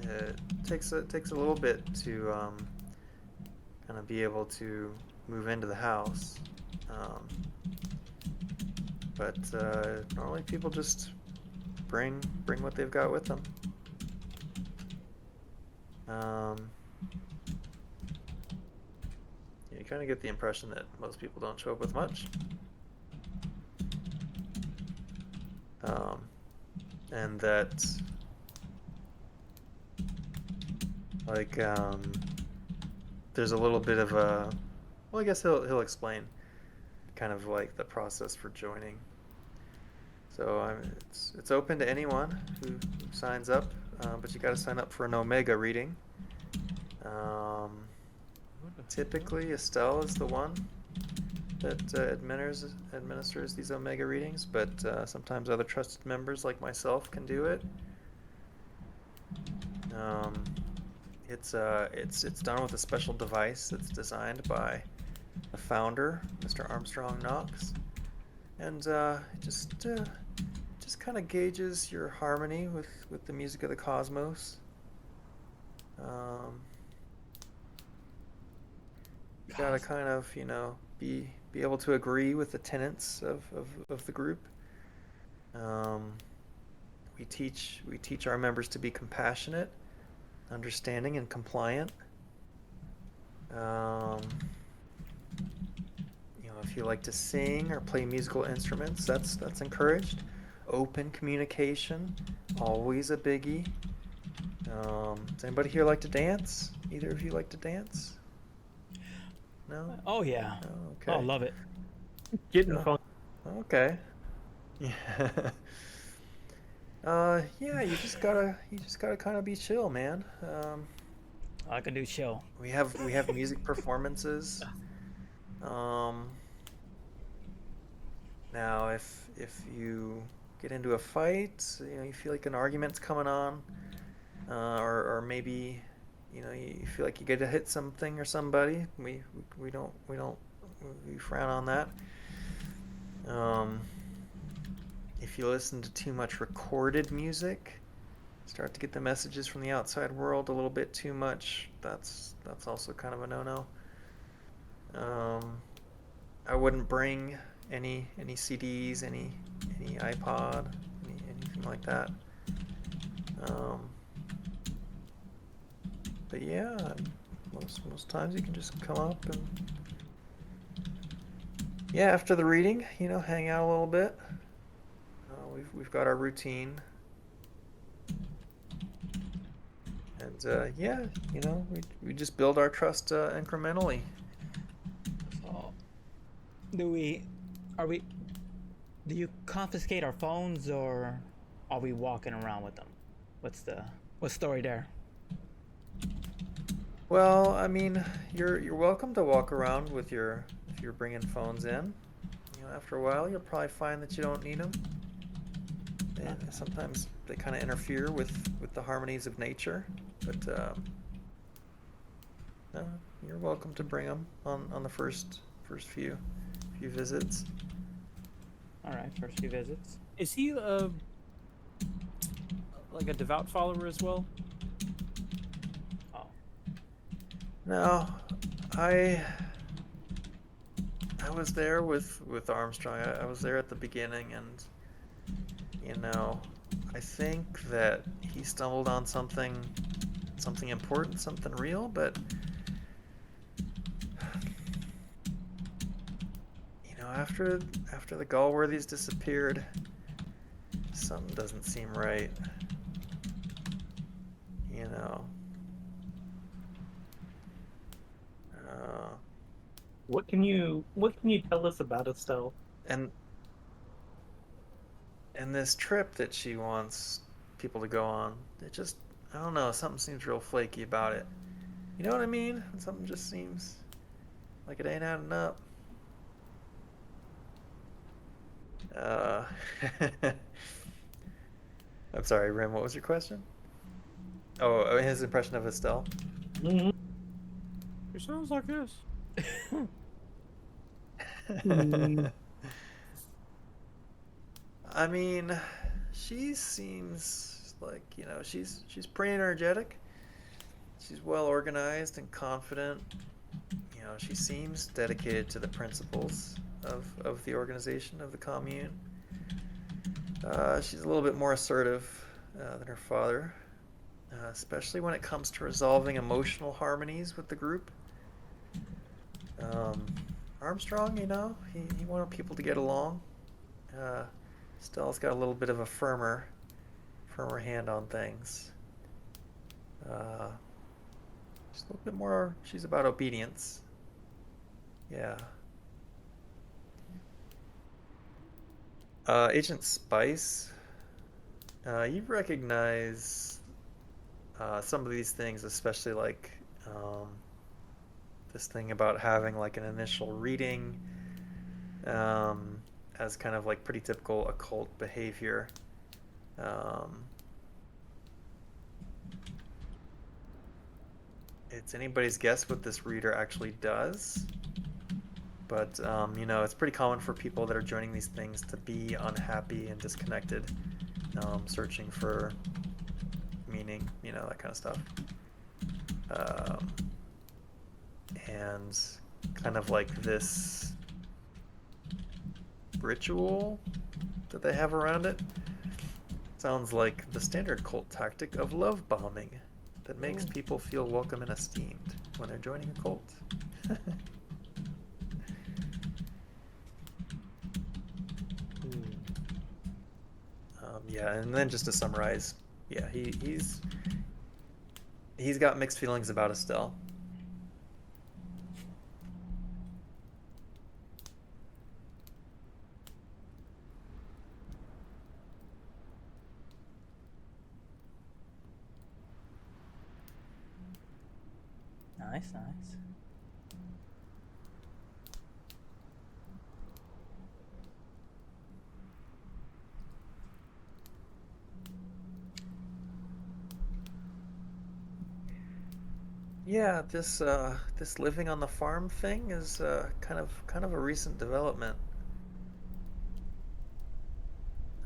it takes a little bit to kind of be able to move into the house. But normally people just bring what they've got with them. You kind of get the impression that most people don't show up with much. And that, like, there's a little bit of a, well, I guess he'll explain kind of like the process for joining. So it's open to anyone who signs up, but you got to sign up for an Omega reading. Typically, Estelle is the one that administers these Omega readings, but sometimes other trusted members like myself can do it. It's done with a special device that's designed by the founder, Mr. Armstrong Knox, and just kind of gauges your harmony with the music of the cosmos. You gotta kind of be able to agree with the tenets of the group. We teach our members to be compassionate, understanding, and compliant. If you like to sing or play musical instruments, that's encouraged. Open communication, always a biggie. Does anybody here like to dance? Either of you like to dance? No? Oh yeah. Oh, okay. Oh, love it. Getting fun. Okay. Yeah. Yeah, you just gotta kind of be chill, man. I can do chill. We have music performances. Now if you get into a fight, you feel like an argument's coming on, or maybe you feel like you get to hit something or somebody, we frown on that. If you listen to too much recorded music, start to get the messages from the outside world a little bit too much, that's also kind of a no-no. I wouldn't bring any CDs, any iPod, anything like that. But yeah, most times you can just come up and after the reading, hang out a little bit. We've got our routine, and we just build our trust incrementally. So, do you confiscate our phones, or are we walking around with them? What's story there? Well, I mean, you're welcome to walk around with your if you're bringing phones in. You know, after a while, you'll probably find that you don't need them. Sometimes they kind of interfere with the harmonies of nature, but no, you're welcome to bring them on the first few visits. All right, first few visits. Is he like a devout follower as well? Oh, No, I I was there with Armstrong. I was there at the beginning, and you know, I think that he stumbled on something important, something real, but you know, after the Galworthies disappeared, something doesn't seem right. You know. What can you tell us about Estelle? And this trip that she wants people to go on, it just, I don't know, something seems real flaky about it. You know what I mean? Something just seems like it ain't adding up. Uh, I'm sorry, Rim, what was your question? Oh, his impression of Estelle? Mm-hmm. It sounds like this. I mean, she seems like, you know, she's pretty energetic. She's well organized and confident. You know, she seems dedicated to the principles of the organization, of the commune. She's a little bit more assertive than her father, especially when it comes to resolving emotional harmonies with the group. Armstrong, you know, he wanted people to get along. Stell's got a little bit of a firmer hand on things. Just a little bit more. She's about obedience. Yeah. Agent Spice, you recognize some of these things, especially like this thing about having like an initial reading as kind of like pretty typical occult behavior. It's anybody's guess what this reader actually does. But, you know, it's pretty common for people that are joining these things to be unhappy and disconnected, searching for meaning, you know, that kind of stuff. And kind of like this ritual that they have around it sounds like the standard cult tactic of love bombing that makes people feel welcome and esteemed when they're joining a cult. Yeah, and then just to summarize, yeah, he's got mixed feelings about Estelle. nice, nice. Yeah, this living on the farm thing is kind of a recent development.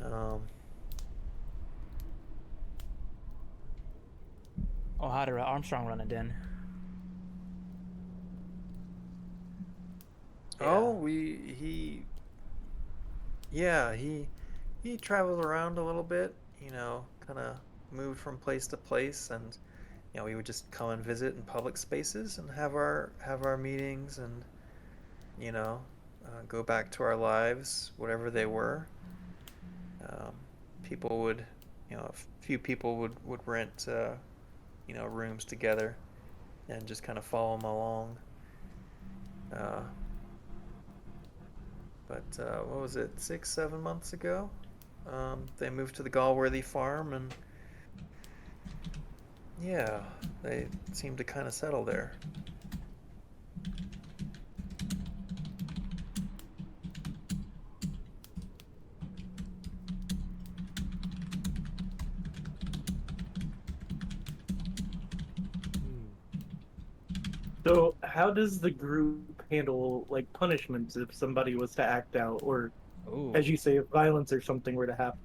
Um, Oh, how did Armstrong run it then? Oh, yeah, he traveled around a little bit, you know, kind of moved from place to place, and you know, we would just come and visit in public spaces and have our meetings, and you know, go back to our lives, whatever they were. Um, People would, you know, a few people would rent, you know, rooms together, and just kind of follow them along. Uh, but what was it, 6, 7 months ago? They moved to the Galworthy farm, and Yeah, they seem to kind of settle there. So, how does the group handle like punishments if somebody was to act out, or Ooh. as you say, if violence or something were to happen?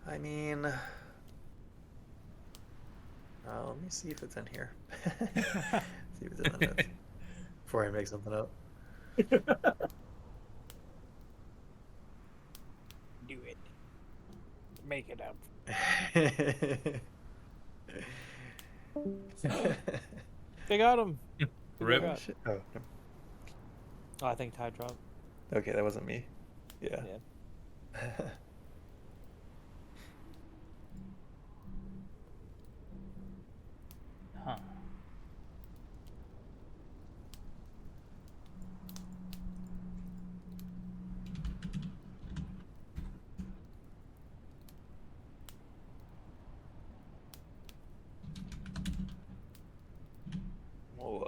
I mean, let me see if it's in here. See if it's in the notes before I make something up. Do it. Make it up. They got him. Rip. Oh, shit. Oh, Oh, I think Ty dropped. okay, that wasn't me. Yeah. Yeah. Huh. We'll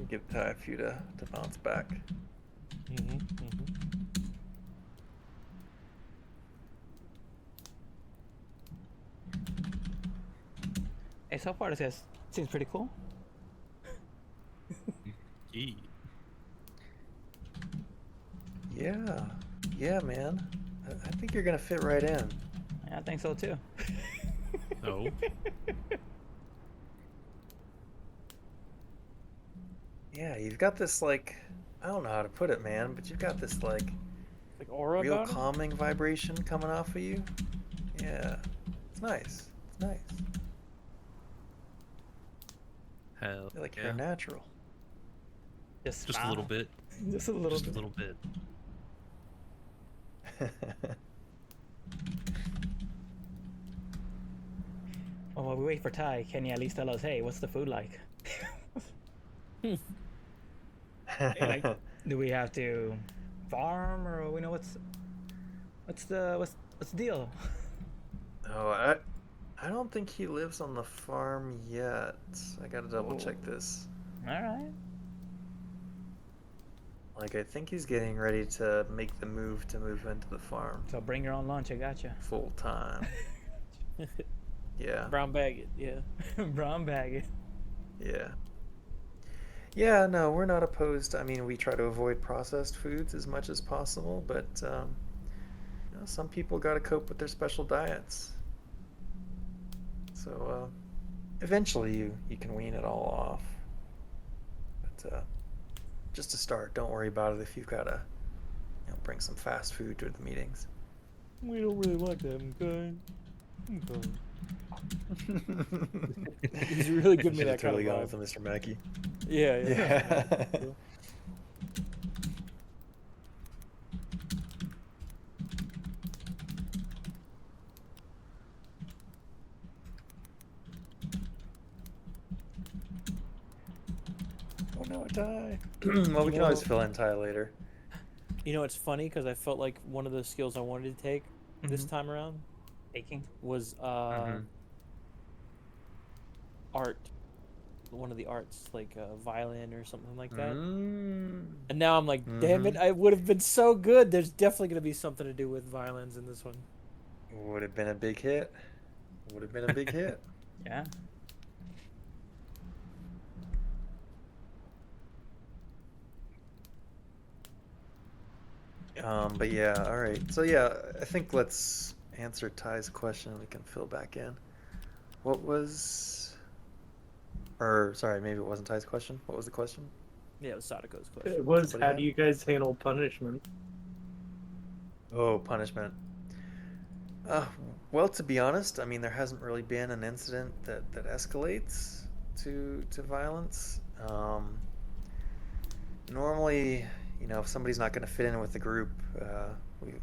give Ty a few to bounce back. Hey, so far this guy seems pretty cool. Gee. Yeah. Yeah, man. I think you're gonna fit right in. Yeah, I think so too. No. Yeah, you've got this like, I don't know how to put it, man, but you've got this like Like aura real about him? calming vibration coming off of you. Yeah. It's nice. It's nice. Hell. I feel like yeah. you're a natural. Just Just a little bit. Just a little Just bit. a little bit. Well, while we wait for Ty, can you at least tell us, hey, what's the food like? Like, do we have to farm, or we know what's the deal? Oh, I don't think he lives on the farm yet. I gotta double check this. All right. Like, I think he's getting ready to make the move to move into the farm So bring your own lunch. I gotcha. full time. Yeah, Brown bag it, yeah. Brown bag it. yeah. Yeah, no, we're not opposed. I mean, we try to avoid processed foods as much as possible, but you know, some people gotta cope with their special diets. So eventually you can wean it all off. But just to start, don't worry about it if you've gotta, you know, bring some fast food to the meetings. We don't really like that, okay? Okay. He's really giving me Should've that kind totally of gone vibe. with the Mr. Mackey. Yeah, yeah. Yeah. Oh no, Ty. Well, we can always fill in Ty later. You know, it's funny because I felt like one of the skills I wanted to take this Mhm. time around Baking. was Mhm. art. One of the arts, like violin or something like that. Mm. And now I'm like, damn it, I would have been so good. There's definitely going to be something to do with violins in this one. Would have been a big hit. Would have been a big hit. Yeah. But yeah, all right. So yeah, I think let's answer Ty's question and we can fill back in. What was, or sorry, maybe it wasn't Ty's question. What was the question? Yeah, it was Sadako's question. It was, Somebody how had? do you guys handle punishment? Oh, punishment. Uh, well, to be honest, I mean, there hasn't really been an incident that escalates to violence. Normally, you know, if somebody's not going to fit in with the group,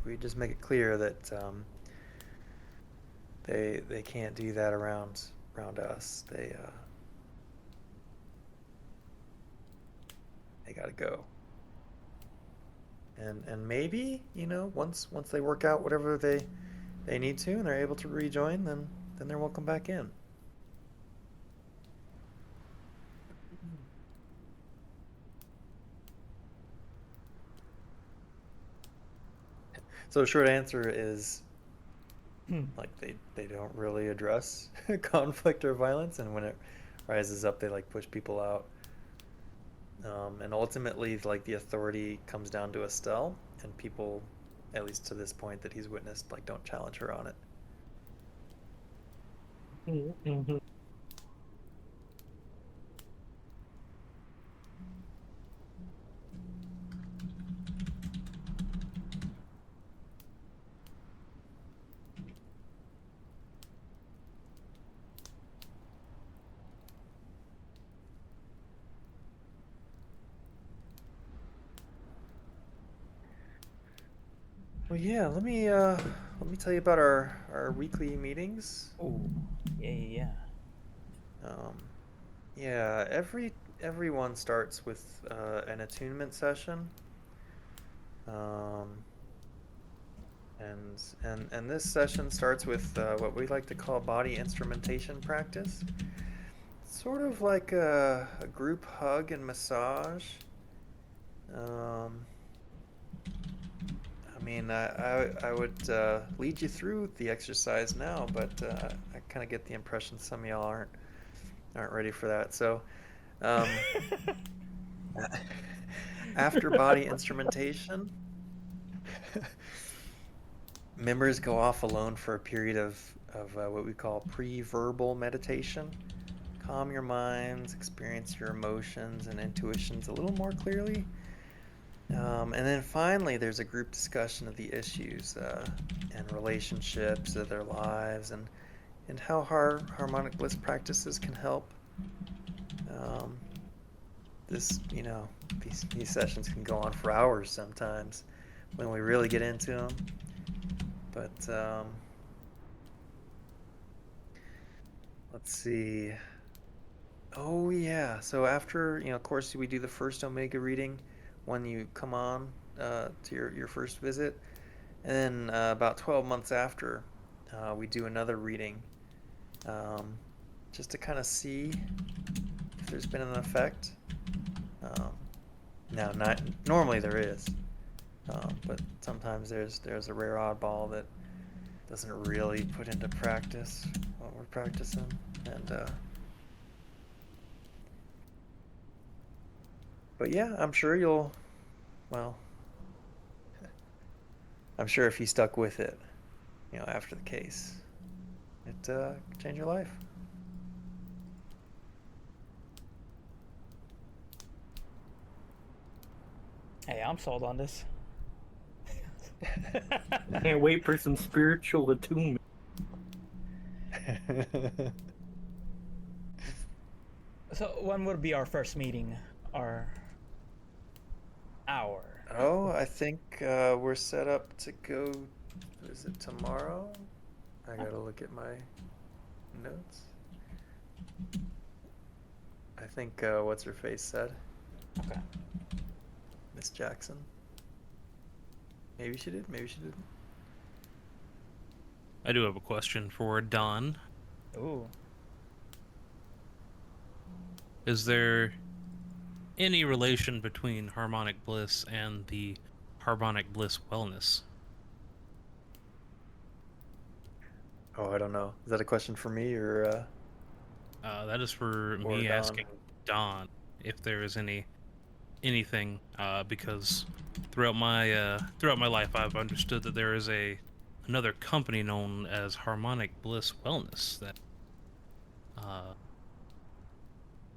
we just make it clear that they can't do that around us. They got to go. And maybe, you know, once they work out whatever they they need to and they're able to rejoin, then they're welcome back in. So short answer is like they don't really address conflict or violence, and when it rises up, they like push people out. And ultimately, like the authority comes down to Estelle, and people, at least to this point that he's witnessed, like don't challenge her on it. Mhm. Well, yeah, let me tell you about our weekly meetings. Oh, yeah. Um, yeah, everyone starts with an attunement session. Um, and this session starts with what we like to call body instrumentation practice. Sort of like a group hug and massage. I mean, I would lead you through the exercise now, but I kind of get the impression some of y'all aren't ready for that. So, um, after body instrumentation, members go off alone for a period of what we call pre-verbal meditation. Calm your minds, experience your emotions and intuitions a little more clearly. And then finally, there's a group discussion of the issues and relationships of their lives and how harmonic bliss practices can help. Um, these sessions can go on for hours sometimes when we really get into them. But let's see. Oh yeah. So after, of course, we do the first Omega reading when you come on to your first visit. And then about 12 months after, we do another reading um, just to kind of see if there's been an effect. Now, not normally there is, but sometimes there's a rare oddball that doesn't really put into practice what we're practicing, and but yeah, well, I'm sure if you stuck with it, after the case, it could change your life. Hey, I'm sold on this. Can't wait for some spiritual attunement. So when would be our first meeting? Our hour. Oh, I think we're set up to go. Is it tomorrow? I gotta look at my notes. I think what's her face said? Okay. Miss Jackson. Maybe she did. Maybe she didn't. I do have a question for Don. Ooh. Is there any relation between harmonic bliss and the harmonic bliss wellness? Oh, I don't know. Is that a question for me or? That is for Or me Don. asking Don if there is anything, because throughout my life I've understood that there is another company known as Harmonic Bliss Wellness that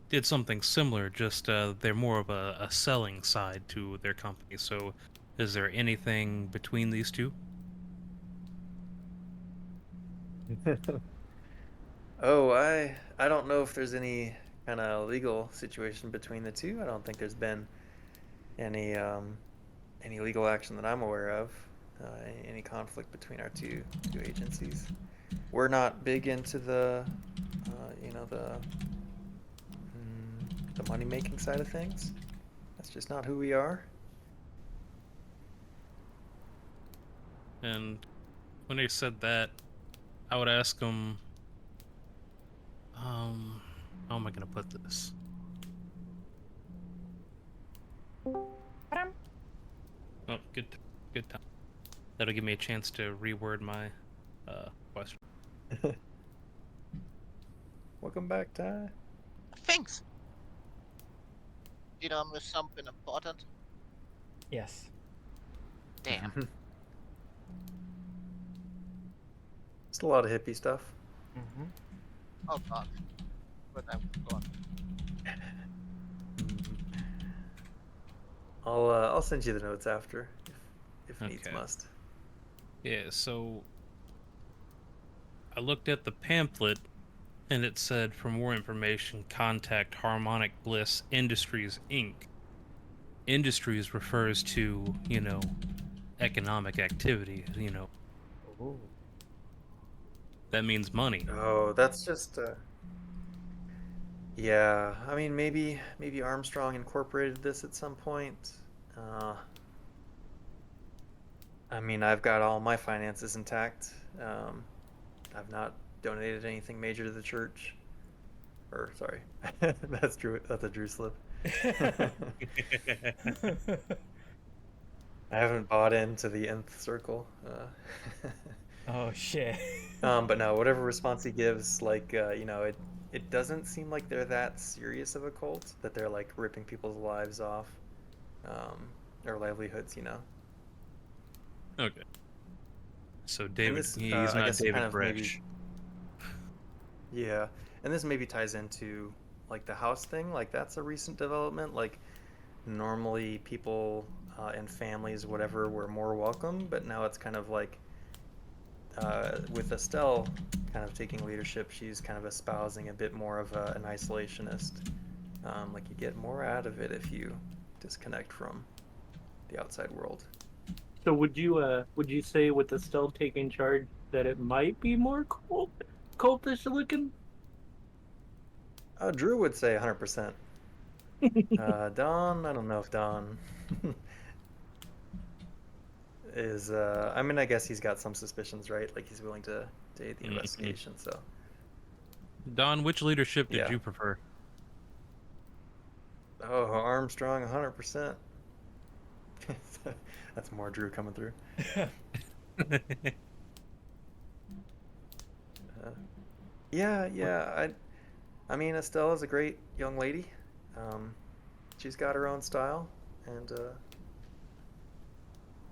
did something similar. Just they're more of a selling side to their company. So, is there anything between these two? Oh, I don't know if there's any kind of legal situation between the two. I don't think there's been any legal action that I'm aware of. Any conflict between our two agencies. We're not big into the the money making side of things. That's just not who we are. And when they said that, I would ask them, how am I gonna put this? Oh, good time. That'll give me a chance to reword my question. Welcome back, Ty. Thanks. You done with something important? Yes. Damn. Just a lot of hippie stuff. Mm-hmm. Oh god. But I'm gone. I'll send you the notes after, if needs Okay. must. Yeah, so I looked at the pamphlet and it said for more information, contact Harmonic Bliss Industries Inc. Industries refers to, economic activity, Ooh. that means money. Oh, that's just yeah. I mean, maybe Armstrong incorporated this at some point. Uh, I mean, I've got all my finances intact. I've not donated anything major to the church. Or sorry, that's Drew. That's a Drew slip. I haven't bought into the nth circle. Oh shit. But no, whatever response he gives, like it doesn't seem like they're that serious of a cult that they're like ripping people's lives off, or livelihoods. Okay. So And David, this, he's I not guess, David kind of maybe, Bresh. yeah, and this maybe ties into like the house thing. Like that's a recent development. Like normally people and families, whatever, were more welcome, but now it's kind of like with Estelle kind of taking leadership, she's kind of espousing a bit more of an isolationist. Like you get more out of it if you disconnect from the outside world. So would you say with Estelle taking charge that it might be more cultish looking? Drew would say 100%. Don, I don't know if Don is. I mean, I guess he's got some suspicions, right? Like he's willing to aid the investigation. So Don, which leadership did yeah. you prefer? Oh, Armstrong, 100%. That's more Drew coming through. Yeah. I mean, Estelle is a great young lady. She's got her own style, and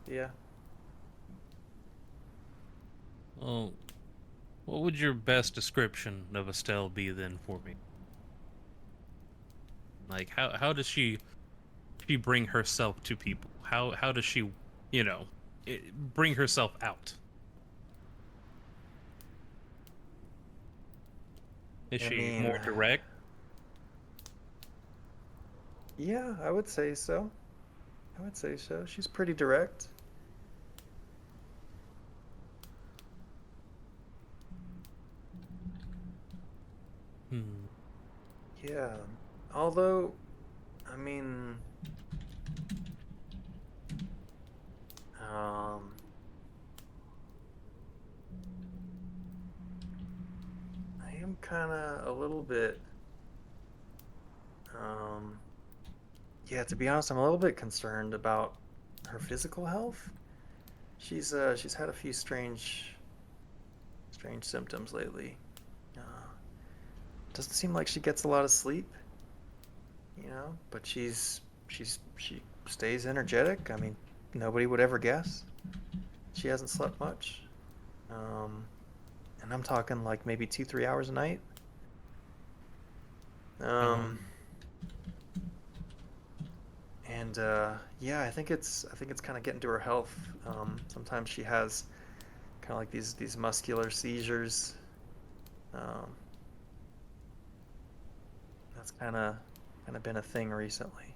yeah. Well, what would your best description of Estelle be then for me? Like, how does she bring herself to people? How does she, bring herself out? Is I she mean, more direct? yeah, I would say so. She's pretty direct. Hmm. Yeah. Although, I mean, um, I am kind of a little bit, yeah, to be honest, I'm a little bit concerned about her physical health. She's had a few strange symptoms lately. Uh, doesn't seem like she gets a lot of sleep, but she stays energetic. I mean, nobody would ever guess she hasn't slept much. Um, and I'm talking like maybe 2-3 hours a night. And yeah, I think it's kind of getting to her health. Sometimes she has kind of like these muscular seizures. Um, that's kind of been a thing recently.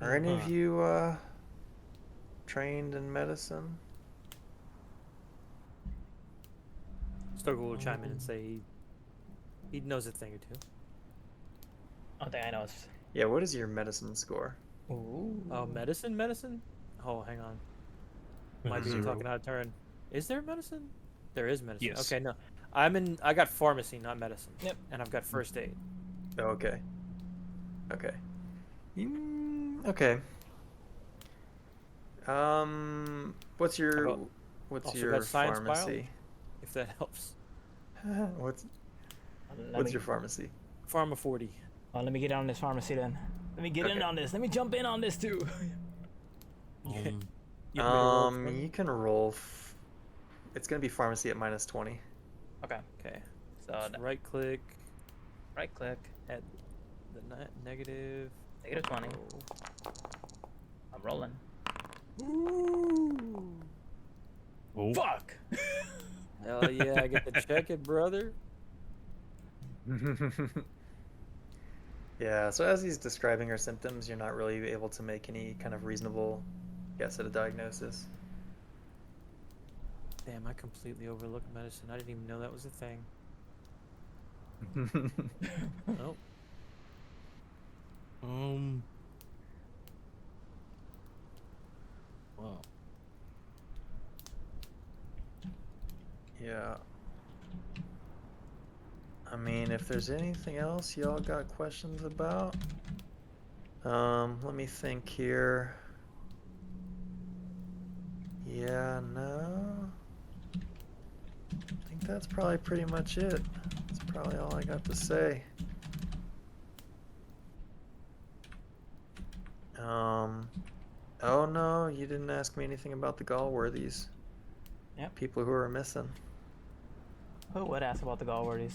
Are any of you trained in medicine? Stoker will chime in and say he knows a thing or two. One thing I know is. Yeah, what is your medicine score? Ooh. Oh, medicine? Oh, hang on. Might be Mhm. talking out of turn. Is there medicine? There is medicine. Yes. Okay, no. I got pharmacy, not medicine. Yep. And I've got first aid. Okay. Okay. Okay. What's your I've also your got science pharmacy? biology, if that helps. what's Let what's me, your pharmacy? Pharma 40. let me get on this pharmacy then. Let me get in Okay. on this. Let me jump in on this too. You want me to roll for You me? can roll. It's gonna be pharmacy at -20. Okay. Okay. So Just right click, right click, add the negative. -20. roll. I'm rolling. Ooh. Oh. Fuck. Hell yeah, I get to check it, brother. Yeah. So as he's describing her symptoms, you're not really able to make any kind of reasonable guess at a diagnosis. Damn, I completely overlooked medicine. I didn't even know that was a thing. Oh, Wow. Yeah. I mean, if there's anything else y'all got questions about, let me think here. Yeah, no. I think that's probably pretty much it. That's probably all I got to say. Oh no, you didn't ask me anything about the Galworthies. Yep. People who are missing. Who would ask about the Galworthies?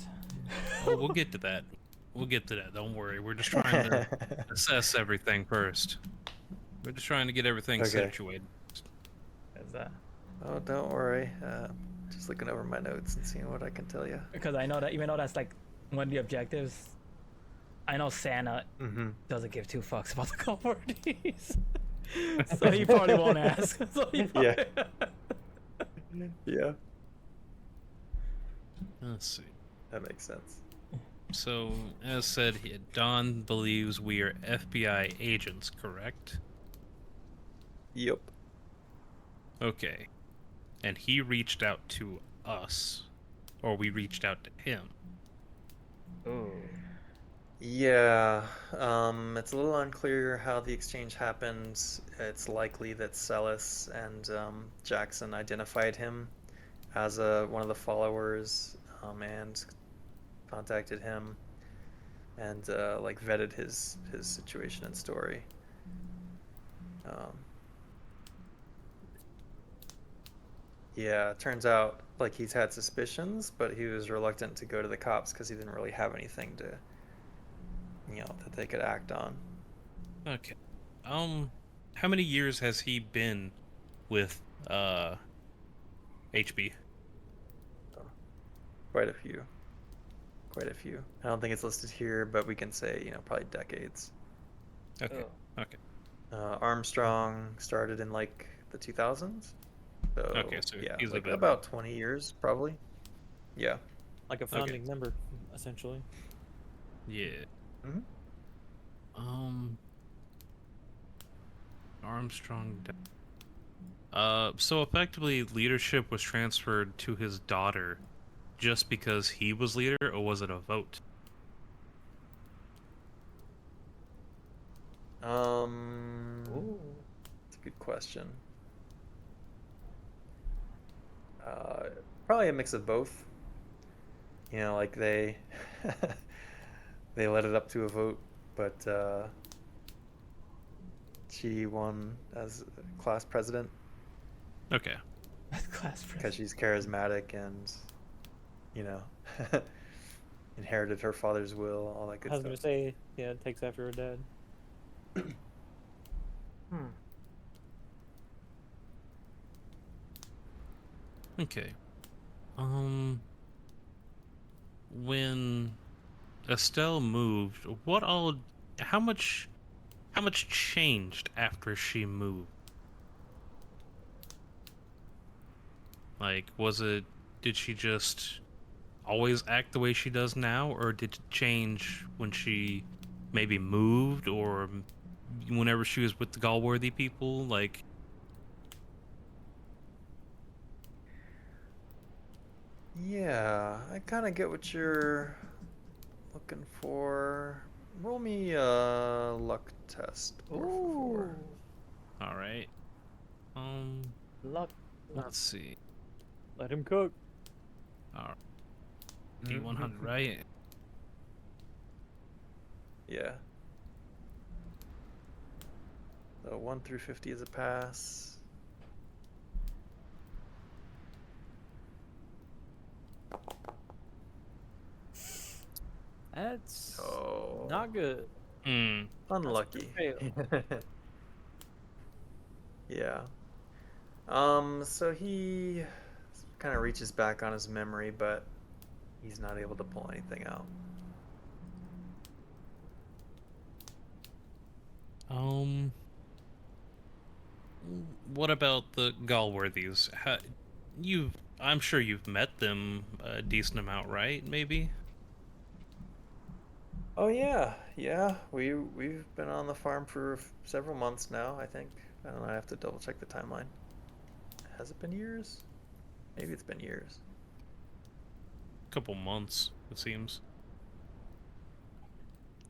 Oh, we'll get to that. We'll get to that. Don't worry. We're just trying to assess everything first. We're just trying to get everything Okay. situated. Is that? Oh, don't worry. Just looking over my notes and seeing what I can tell you. Because I know that even though that's like one of the objectives, I know Santa Mm-hmm. doesn't give two fucks about the Galworthies. So he probably won't ask. So he Yeah. probably... Yeah. Let's see. That makes sense. So, as said, Don believes we are FBI agents, correct? Yep. Okay. And he reached out to us. Or we reached out to him. Ooh. Yeah, it's a little unclear how the exchange happened. It's likely that Celis and Jackson identified him as one of the followers, and contacted him and like vetted his situation and story. Yeah, it turns out like he's had suspicions, but he was reluctant to go to the cops because he didn't really have anything to, that they could act on. Okay. How many years has he been with, HB? Quite a few. Quite a few. I don't think it's listed here, but we can say, probably decades. Okay. Oh. Okay. Armstrong started in like the 2000s. So, Okay, so yeah, he's a like veteran. about 20 years, probably. Yeah. like a founding member, essentially. Yeah. Mhm. Armstrong. So effectively, leadership was transferred to his daughter just because he was leader, or was it a vote? Ooh. It's a good question. Probably a mix of both. Like they they led it up to a vote, but she won as class president Okay. Class because president. she's charismatic and, inherited her father's will, all that good I was stuff. gonna say, yeah, it takes after her dad. Hmm. Okay. When Estelle moved, how much changed after she moved? Like, did she just always act the way she does now, or did it change when she maybe moved, or whenever she was with the Galworthy people? Like, Yeah, I kind of get what you're looking for. Roll me a luck test, por favor. All right. Luck. Let's see. Let him cook. All right. D100, right? Yeah. So 1 through 50 is a pass. That's Oh, not good. Hmm. unlucky. fail. Yeah. So he kind of reaches back on his memory, but he's not able to pull anything out. Um. What about the Galworthies? I'm sure you've met them a decent amount, right? Maybe. Oh yeah, yeah. We've been on the farm for several months now, I think. I don't know, I have to double check the timeline. Has it been years? Maybe it's been years. Couple months, it seems.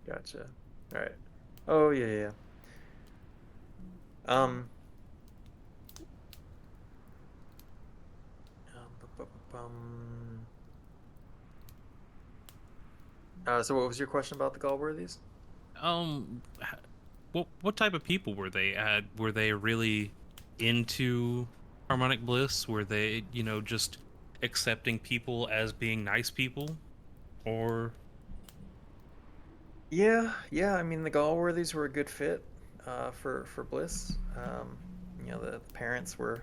Gotcha. All right. Oh yeah, yeah. Um. Bum. So what was your question about the Galworthies? What type of people were they? Were they really into harmonic bliss? Were they, just accepting people as being nice people, or Yeah, yeah. I mean, the Galworthies were a good fit for Bliss. The parents were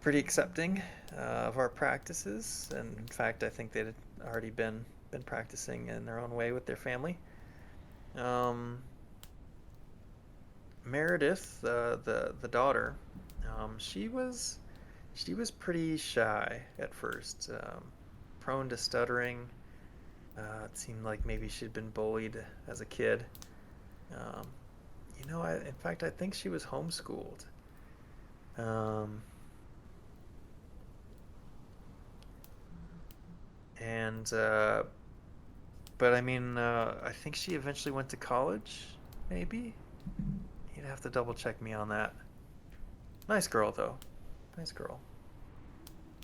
pretty accepting of our practices, and in fact, I think they'd already been practicing in their own way with their family. Um, Meredith, the daughter, she was pretty shy at first, prone to stuttering. It seemed like maybe she'd been bullied as a kid. Um, in fact, I think she was homeschooled. Um, and but I mean, I think she eventually went to college. Maybe you'd have to double check me on that. Nice girl, though. Nice girl.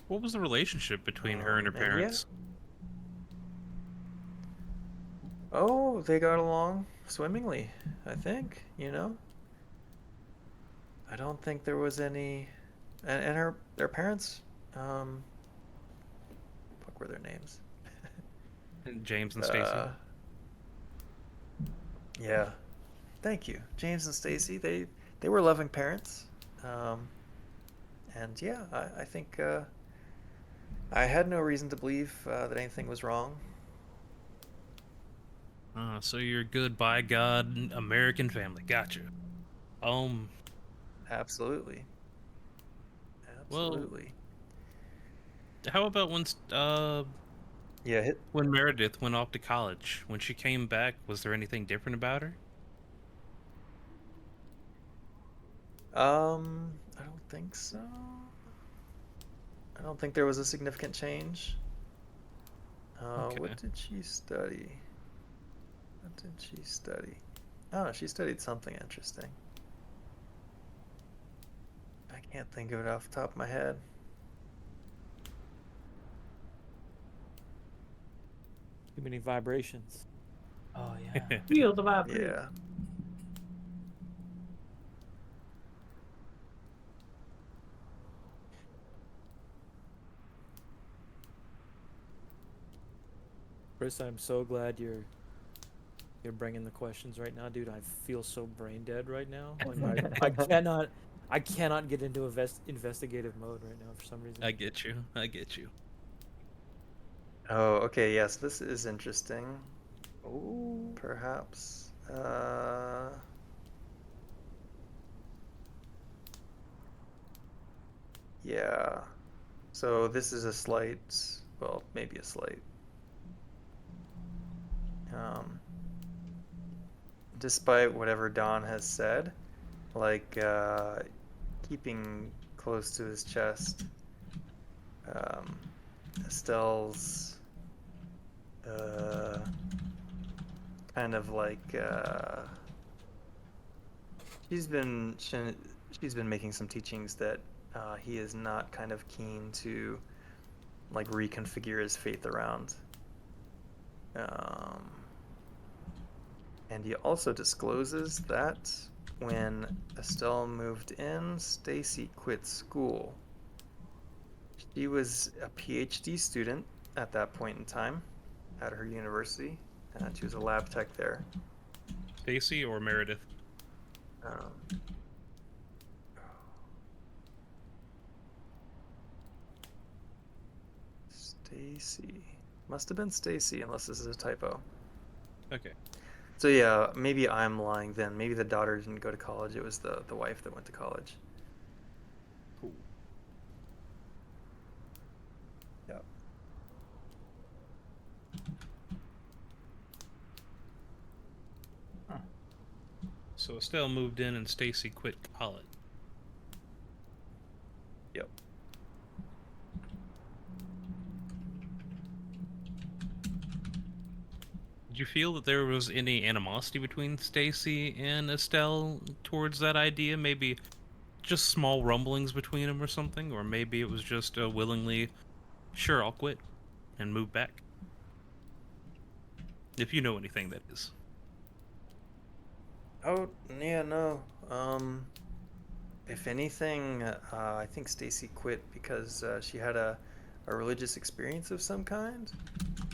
what was the relationship between her and her And yeah. parents? Oh, they got along swimmingly, I think. I don't think there was any, and their parents, um, what were their names? James and Stacy. Yeah, thank you, James and Stacy. They were loving parents, um, and yeah, I think I had no reason to believe that anything was wrong. So you're a good, by God, American family. Gotcha. Um. Absolutely, Well, absolutely. how about Yeah, when Meredith went off to college? When she came back, was there anything different about her? I don't think so. I don't think there was a significant change. Okay. What did she study? What did she study? Oh, she studied something interesting. I can't think of it off the top of my head. Too many vibrations. Oh yeah. Feel the vibration. Yeah. Chris, I'm so glad you're bringing the questions right now, dude. I feel so brain dead right now. Like I cannot get into investigative mode right now for some reason. I get you. I get you. Oh, okay. Yes, this is interesting. Oh, Perhaps. Yeah. So this is a slight, well, maybe a slight. Um, Despite whatever Don has said, like keeping close to his chest, um, Estelle's kind of like she's been making some teachings that he is not kind of keen to like reconfigure his faith around. And he also discloses that when Estelle moved in, Stacy quit school. She was a PhD student at that point in time at her university, and she was a lab tech there. Stacy or Meredith? Stacy. Must have been Stacy, unless this is a typo. Okay. So yeah, maybe I'm lying then. Maybe the daughter didn't go to college. It was the wife that went to college. Cool. Yep. So Estelle moved in and Stacy quit college. Yep. Did you feel that there was any animosity between Stacy and Estelle towards that idea? Maybe just small rumblings between them or something? Or maybe it was just a willingly, sure, I'll quit and move back? If you know anything, that is. Oh, yeah, no. If anything, I think Stacy quit because she had a religious experience of some kind.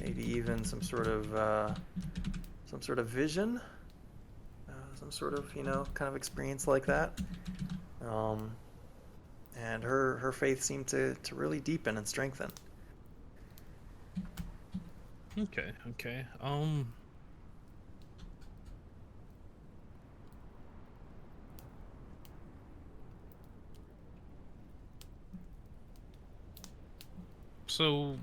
Maybe even some sort of vision. Some sort of, kind of experience like that. And her faith seemed to really deepen and strengthen. Okay, okay. So,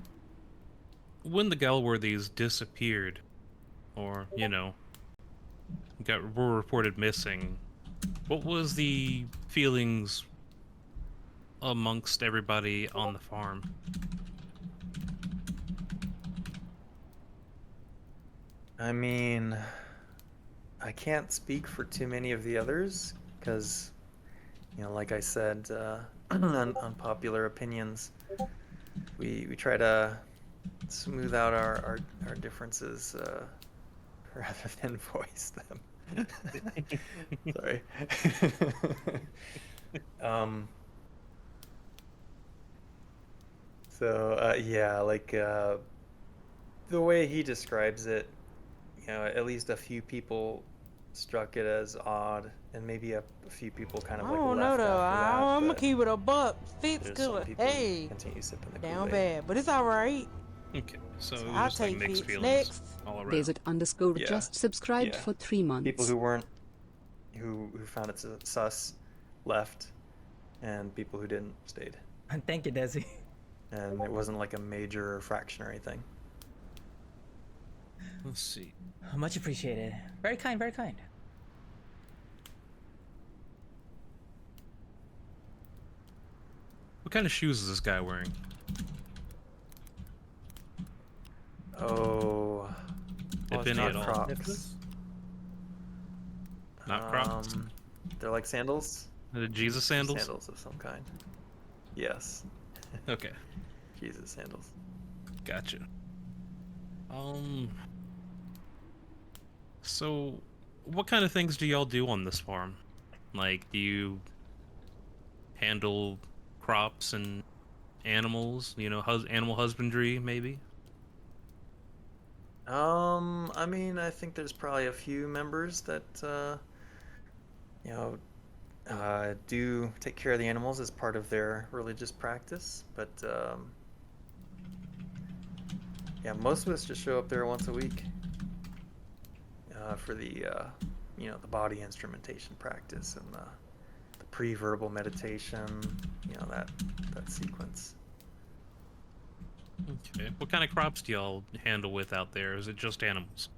when the Galworthies disappeared, or, were reported missing, what was the feelings amongst everybody on the farm? I mean, I can't speak for too many of the others, because, like I said, unpopular opinions. We try to smooth out our differences rather than voice them. Sorry. Yeah, like the way he describes it, at least a few people struck it as odd, and maybe a few people kind of I like don't know left though. after that. I'm gonna But keep it a buck. Fitz there's some good. people who Hey, continue sipping the down Kool-Aid. bad, but it's all right. Okay, so it was I'll just like take mixed Fitz feelings next. all around. Desert underscore Yeah. just subscribed Yeah. for 3 months. People who weren't, who found it sus, left, and people who didn't stayed. Thank you, Desi. And it wasn't like a major fraction or anything. Let's see. Much appreciated. Very kind, very kind. What kind of shoes is this guy wearing? Oh, If it's any not at all. Crocs. Nicholas? Not Crocs? They're like sandals. The Jesus sandals? Sandals of some kind. Yes. Okay, Jesus sandals. gotcha. So, what kind of things do y'all do on this farm? Like, do you handle crops and animals? Animal husbandry, maybe? I mean, I think there's probably a few members that, do take care of the animals as part of their religious practice, but, yeah, most of us just show up there once a week, for the, the body instrumentation practice and the pre-verbal meditation, that sequence. Okay. What kind of crops do y'all handle with out there? Is it just animals?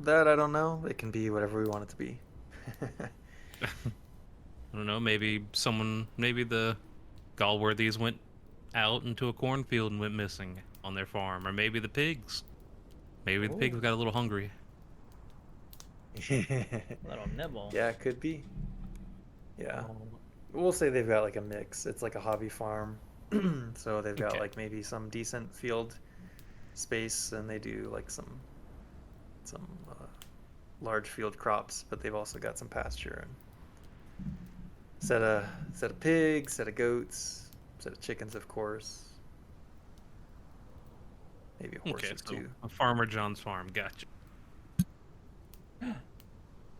That I don't know. It can be whatever we want it to be. I don't know, maybe the Galworthies went out into a cornfield and went missing on their farm, or maybe the pigs. Maybe the pigs got a little hungry. Little nibble. Yeah, it could be. Yeah. Oh, We'll say they've got like a mix. It's like a hobby farm. So they've got Okay. like maybe some decent field space and they do like some large field crops, but they've also got some pasture and set of pigs, set of goats, set of chickens, of course. Maybe Okay, horses so too. a Farmer John's farm. Gotcha.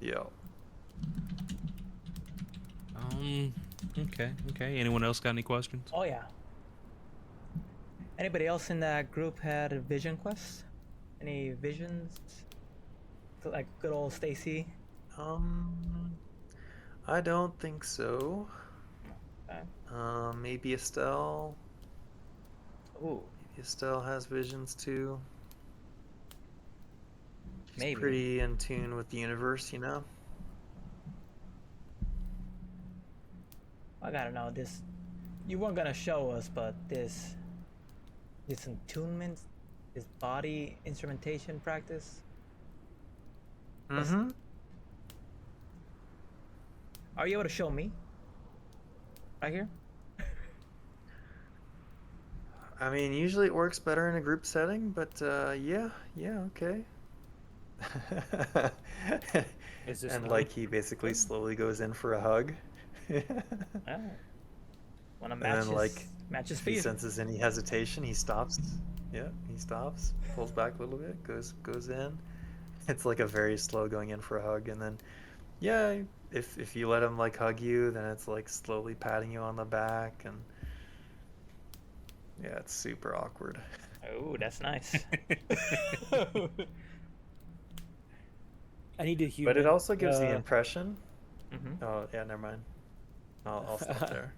Yeah. Okay. Anyone else got any questions? Oh yeah. Anybody else in that group had a vision quest? Any visions? Like good old Stacy. I don't think so. Okay. Maybe Estelle. Ooh, Maybe Estelle has visions too. She's maybe. pretty in tune with the universe, you know? I gotta know this. You weren't gonna show us, but this attunement, this body instrumentation practice. Mm-hmm. Are you able to show me? Right here? I mean, usually it works better in a group setting, but yeah, okay. Is this And not- like he basically slowly goes in for a hug. Oh. Wanna And match then, like, match his If he speed. senses any hesitation, he stops. Yeah, he stops, pulls back a little bit, goes in. It's like a very slow going in for a hug, and then yeah, if you let him like hug you, then it's like slowly patting you on the back, and yeah, it's super awkward. Oh, that's nice. I need to human. But it also gives the impression. Mm-hmm. Oh yeah, never mind. I'll stop there.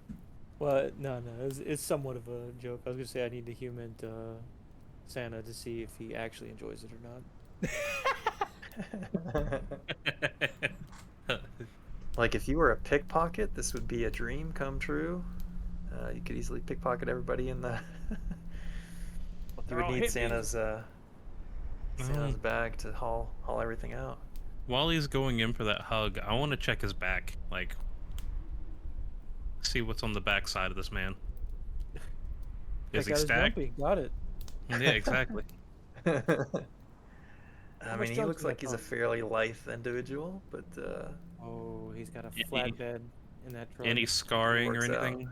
Well, no, it's somewhat of a joke. I was gonna say I need to human Santa to see if he actually enjoys it or not. Like if you were a pickpocket, this would be a dream come true. You could easily pickpocket everybody in the. You they're would all need hippies. Santa's bag to haul everything out. While he's going in for that hug, I want to check his back. Like, see what's on the back side of this man. Is Check he out his stacked? dumpy. Got it. Yeah, exactly. I How mean, much he drugs looks do like that he's a pump? fairly lithe individual, but Oh, he's got a Yeah, flatbed in that truck. Any scarring or works out. anything?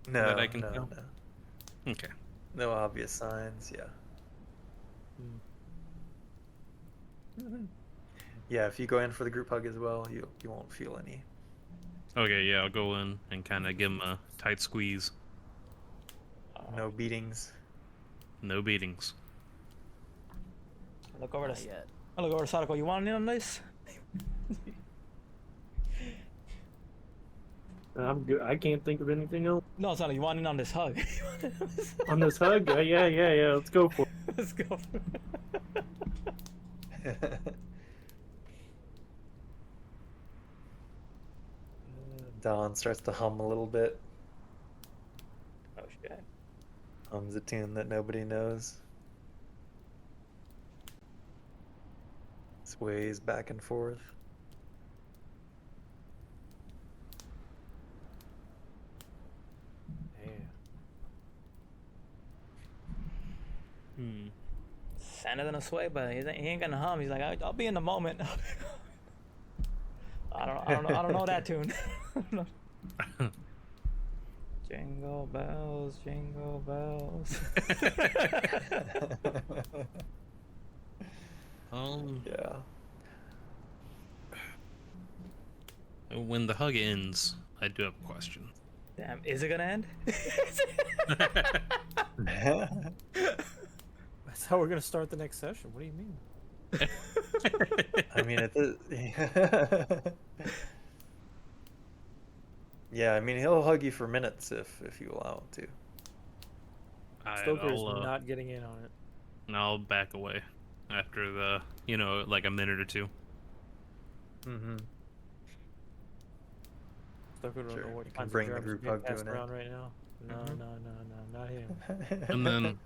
no, That I can no, tell? no, Okay. no obvious signs. Yeah, yeah. If you go in for the group hug as well, you won't feel any. Okay, yeah, I'll go in and kind of give him a tight squeeze. No beatings. No beatings. Look over Not to yet. I look over to Sadako. You want in on this? I'm good. I can't think of anything else. No, Sadako. You want in on this hug? On this hug? Yeah. Let's go for it. Let's go. Don starts to hum a little bit. Oh shit. Hums a tune that nobody knows. Sways back and forth. Hmm. Santa's gonna sway, but he ain't gonna hum. He's like, I'll be in the moment. I don't know that tune. Jingle bells, jingle bells. Yeah. When the hug ends, I do have a question. Damn, is it gonna end? That's how we're gonna start the next session. What do you mean? I mean, yeah, I mean, he'll hug you for minutes if you allow him to. Stoker is I'll, not getting in on it. I'll back away after the, like a minute or two. Mm-hmm. Stuck in Sure, what you can kinds of bring the germs are group being hug to passed an end. around right now? No, Mhm. no, not him. And then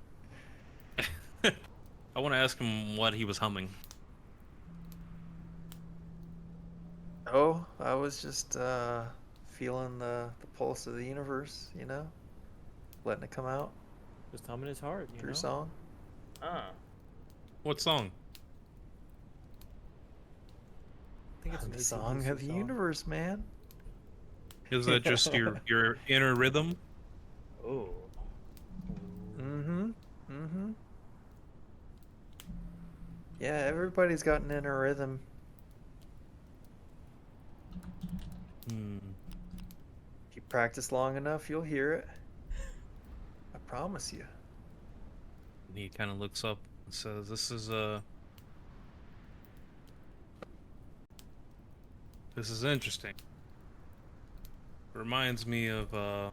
I want to ask him what he was humming. Oh, I was just feeling the pulse of the universe, you know, letting it come out Just humming his heart, you through know. song. Ah. What song? I think it's an The song AC/DC of the song. universe, man. Is that just your inner rhythm? Oh. Mm-hmm. Mm-hmm. Yeah, everybody's got an inner rhythm. Hmm. If you practice long enough, you'll hear it. I promise you. And he kind of looks up and says, this is interesting. Reminds me of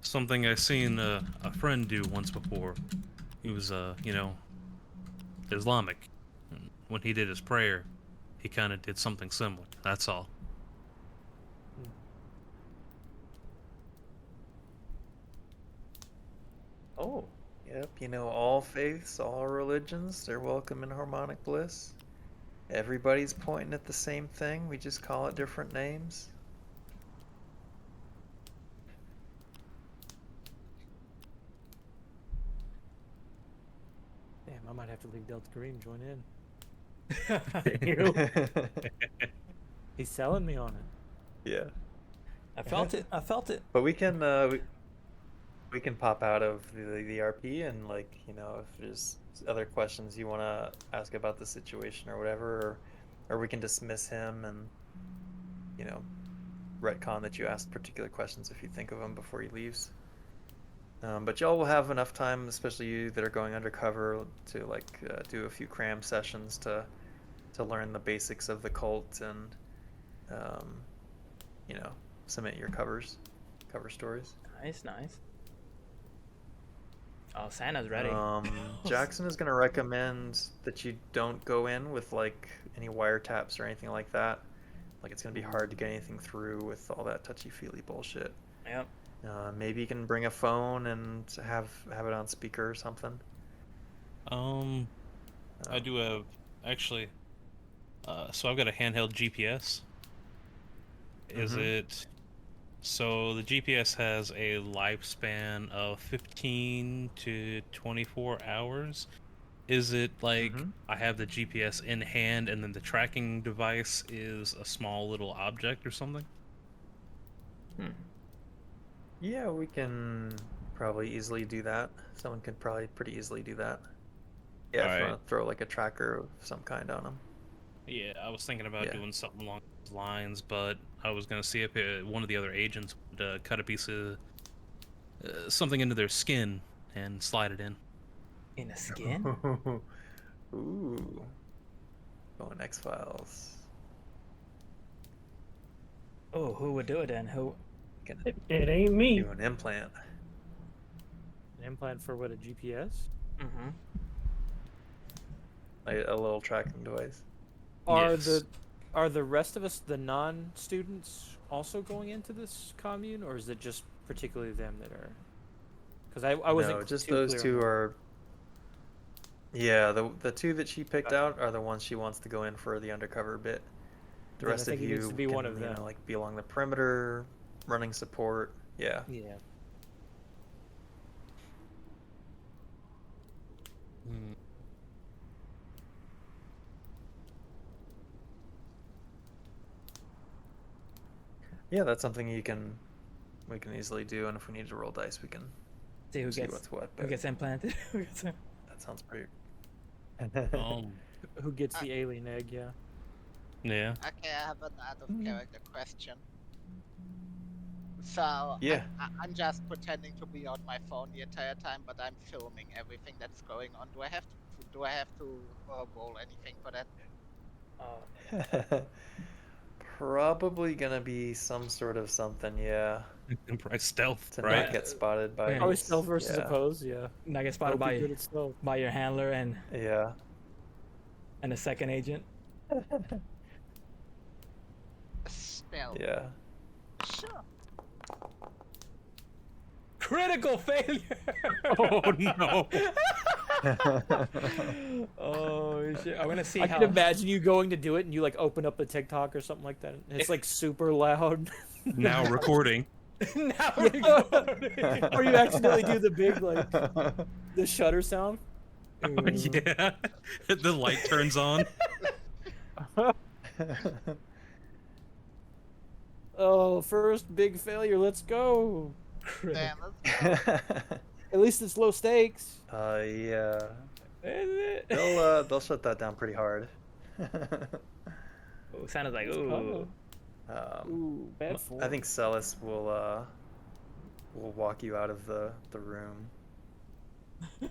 something I seen a friend do once before. He was Islamic. And when he did his prayer, he kind of did something similar. That's all. Oh, yep. You know, all faiths, all religions, they're welcome in harmonic bliss. Everybody's pointing at the same thing. We just call it different names. Damn, I might have to leave Delta Green and join in. He's selling me on it. Yeah. I felt it. I felt it. But we can pop out of the RP and, like, you know, if there's other questions you want to ask about the situation or whatever, or we can dismiss him and, you know, retcon that you asked particular questions if you think of them before he leaves. But y'all will have enough time, especially you that are going undercover, to like do a few cram sessions to learn the basics of the cult and, um, you know, submit your cover stories. Nice, nice. Oh, Santa's ready. Jackson is going to recommend that you don't go in with like any wiretaps or anything like that. Like, it's going to be hard to get anything through with all that touchy-feely bullshit. Yep. Maybe you can bring a phone and have it on speaker or something. I do have actually. So I've got a handheld GPS. Is Mhm. it? So the GPS has a lifespan of 15 to 24 hours. Is it like Mhm. I have the GPS in hand and then the tracking device is a small little object or something? Yeah, we can probably easily do that. Someone could probably pretty easily do that. Yeah, if you Alright. want to throw like a tracker of some kind on them. Yeah, I was thinking about Yeah. doing something along those lines, but I was gonna see if one of the other agents would cut a piece of something into their skin and slide it in. In a skin? Ooh. Going X-Files. Oh, who would do it then? Who? Gonna It ain't me. do an implant. An implant for what, a GPS? Mm-hmm. Like a little tracking device. Are Yes. the rest of us, the non-students, also going into this commune, or is it just particularly them that are? Because I wasn't No, just too those clear on two that. are. Yeah, the two that she picked out are the ones she wants to go in for the undercover bit. The Then I rest think of it needs you to be can, one of you know, them. like be along the perimeter, running support. Yeah. Yeah. Hmm. Yeah, that's something we can easily do, and if we need to roll dice, we can See who see gets what's what. who But gets implanted. Who gets im- that sounds pretty. Who gets the alien egg? Yeah. Yeah. Okay, I have an out of character question. So Yeah. I'm just pretending to be on my phone the entire time, but I'm filming everything that's going on. Do I have to roll anything for that? Probably gonna be some sort of something, yeah, Probably stealth, to right? not get spotted by. Right. Probably stealth versus yeah. oppose. Yeah. Not get I spotted hope you're good at stealth. by your handler Yeah. and a second agent. Stealth. Yeah. Critical failure. Oh no! Oh shit! I'm gonna see I how. can imagine you going to do it and you like open up the TikTok or something like that. And it's like super loud. Now recording. Now Yeah. recording. Or you accidentally do the big like the shutter sound. Yeah. The light turns on. Oh, first big failure. Let's go. Damn, let's go. At least it's low stakes. Yeah. Is it? They'll shut that down pretty hard. Ooh, sounded like ooh. Ooh, bad form. I think Celis will walk you out of the room. You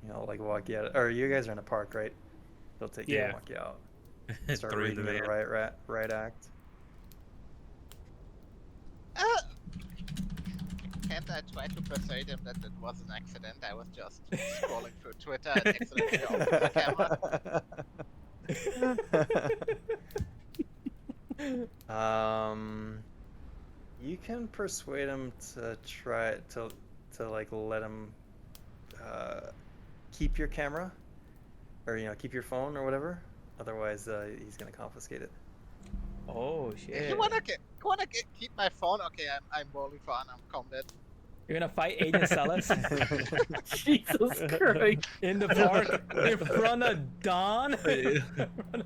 know, like walk you out. Or you guys are in a park, right? They'll take you Yeah. and walk you out. Start Through the reading the van. right act. Can't I try to persuade him that it was an accident? I was just scrolling through Twitter and accidentally opened the camera. You can persuade him to try to like let him keep your camera, or keep your phone or whatever. Otherwise, he's gonna confiscate it. Oh If shit! you wanna keep my phone? Okay, I'm rolling for unarmed combat. You're gonna fight Agent Celis Jesus Christ. in the park in front of Don?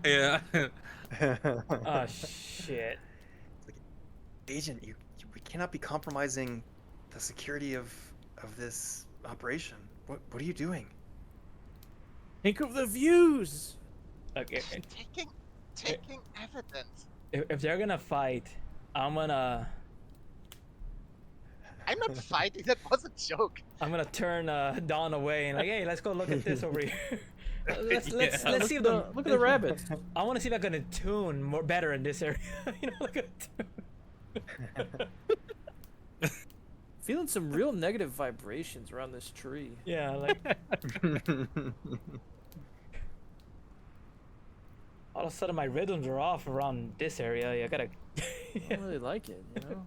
Yeah. Oh shit! Agent, we cannot be compromising the security of this operation. What are you doing? Think of the views. Okay, Taking evidence. if they're gonna fight, I'm gonna I'm not fighting. That was a joke. turn Don away and like, hey, let's go look at this over here. Let's Yeah. see if Look at the rabbits. I want to see if I can tune more better in this area. Look at Feeling some real negative vibrations around this tree. yeah, like all of a sudden my rhythms are off around this area. I gotta. I don't really like it, you know?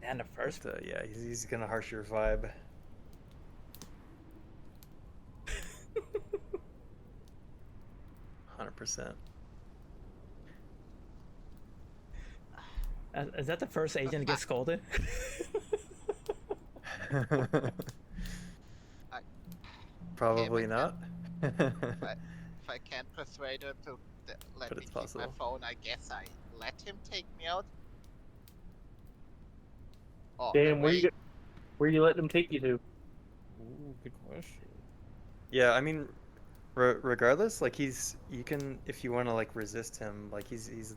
And the first. But, yeah, he's gonna harsh your vibe. %. Is that the first agent to get scolded? Probably not. If I can't persuade him to let But me it's keep my possible. phone, I guess I let him take me out. Oh, Damn, wait. where you let them take you to? Ooh, good question. Yeah, I mean, regardless, like you can, if you want to like resist him, like he's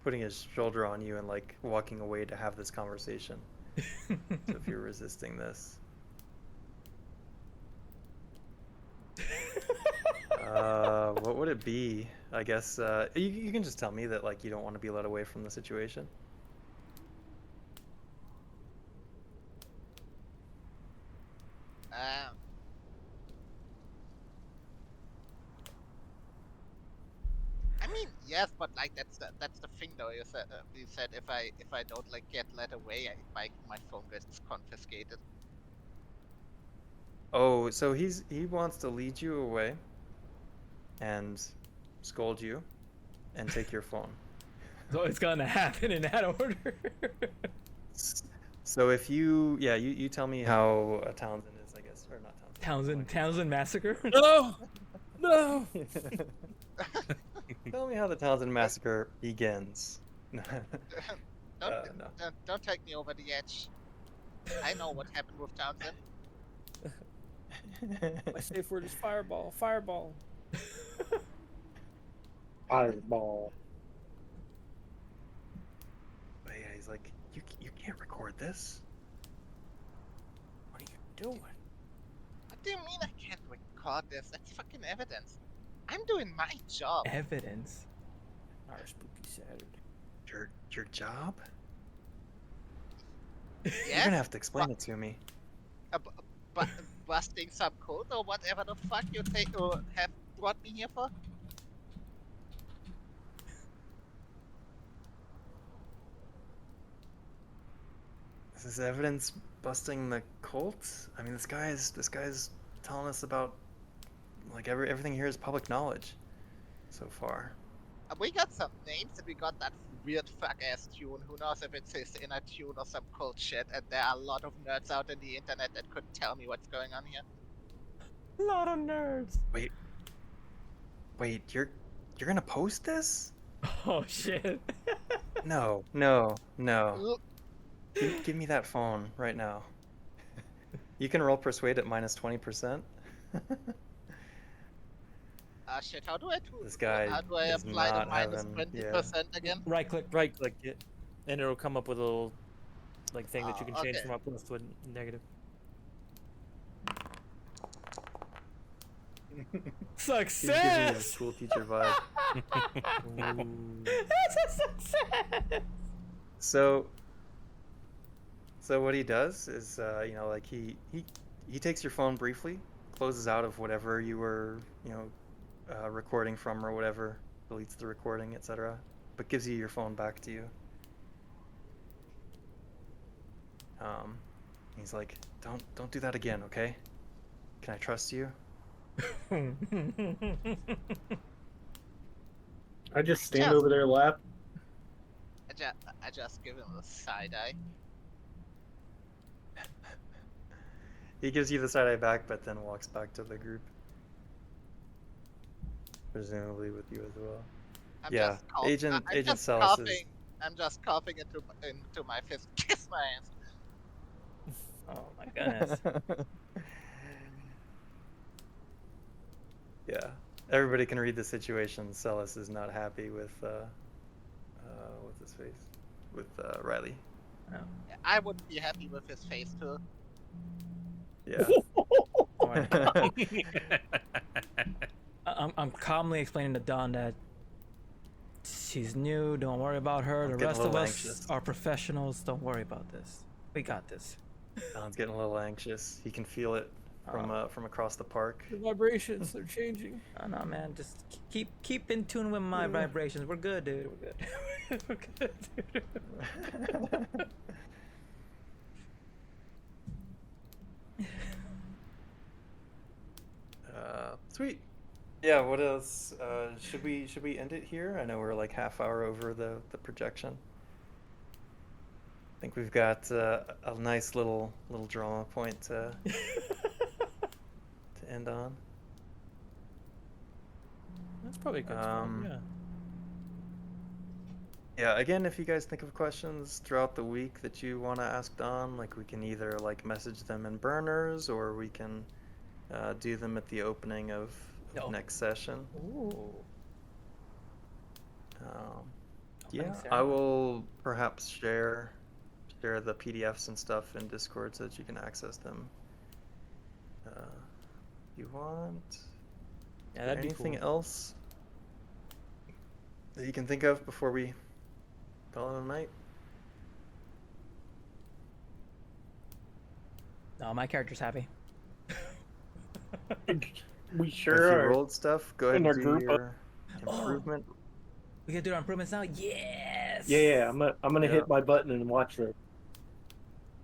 putting his shoulder on you and like walking away to have this conversation. So if you're resisting this, what would it be? I guess you can just tell me that like you don't want to be led away from the situation. I mean, yes, but like that's the thing though. You said if I don't like get led away, my phone gets confiscated. Oh, so he wants to lead you away and scold you and take your phone. So it's gonna happen in that order. So if you tell me how Townsend is, I guess, or not Townsend massacre. No! No! Tell me how the Townsend massacre begins. Don't take me over the edge. I know what happened with Townsend. My safe word is fireball. Fireball. Fireball. But yeah, he's like, you can't record this. What are you doing? What do you mean I can't record this? That's fucking evidence. I'm doing my job. Evidence. Our spooky Saturday. Your job? Yes, You're gonna have to explain it to me. but busting some code or whatever the fuck you have brought me here for. Is this evidence busting the cult? I mean, this guy's telling us about like everything here is public knowledge so far. We got some names and we got that weird fuck ass tune. Who knows if it's his inner tune or some cult shit? And there are a lot of nerds out in the internet that could tell me what's going on here. Lot of nerds. Wait, you're gonna post this? Oh shit. No. Give me that phone right now. You can roll persuade at -20%. Ah shit, how do I do This guy How do I is apply the not minus having- 20% again? Right click it, and it'll come up with a little like thing that you can change okay. from a plus to a negative. He's giving me a Success. school teacher vibe. That's a success. So what he does is, like he takes your phone briefly, closes out of whatever you were, recording from or whatever, deletes the recording, etc., but gives you your phone back to you. He's like, don't do that again, okay? Can I trust you? I just stand Just- over their lap. I just give him a side eye. He gives you the side eye back, but then walks back to the group. Presumably with you as well. I'm Yeah, just cough- Agent I'm just Celis coughing. is- I'm just coughing into my fist. Kiss my ass. Oh my goodness. Yeah, everybody can read the situation. Celis is not happy with what's his face, with Riley. I wouldn't be happy with his face too. Yeah. Oh my God. I'm calmly explaining to Dawn that she's new. Don't worry about her. I'm The getting a rest of little us anxious. are professionals. Don't worry about this. We got this. Don's getting a little anxious. He can feel it from across the park. The vibrations, they're changing. Oh no, man. Just keep in tune with my vibrations. We're good, dude. We're good. We're good, dude. Sweet. Yeah. What else? Should we end it here? I know we're like half hour over the projection. I think we've got a nice little drama point to end on. That's probably a good spot, yeah. Yeah, again, if you guys think of questions throughout the week that you want to ask Don, like we can either like message them in burners or we can do them at the opening of next session. Ooh. Yeah, Thanks, I Aaron. will perhaps share the PDFs and stuff in Discord so that you can access them. If you want. Yeah, that'd be Anything cool. else that you can think of before we call it a night? No, my character's happy. We If sure you are. rolled stuff, go ahead In and our do group your improvement. We can do our improvements now. Yes. Yeah, I'm gonna Yeah. hit my button and watch the.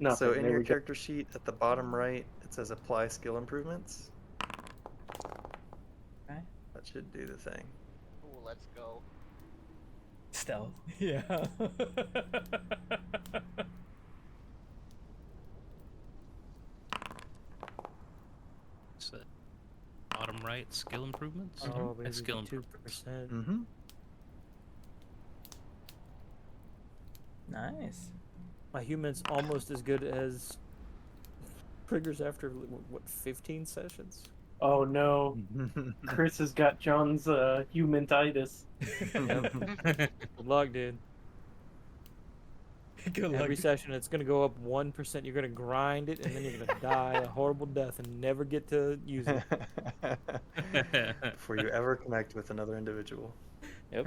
Nothing. So in there your we go. character sheet at the bottom right, it says apply skill improvements. Okay. That should do the thing. Ooh, let's go. Stealth. Yeah. So, bottom right, skill improvements. Oh, baby, Skill improvements. 2%. Mm-hmm. Nice. My human's almost as good as Trigger's after, what, 15 sessions? Oh no, Chris has got John's humanitis. Good luck, dude. Good luck. Every session, it's going to go up 1%. You're going to grind it, and then you're going to die a horrible death and never get to use it. Before you ever connect with another individual. Yep.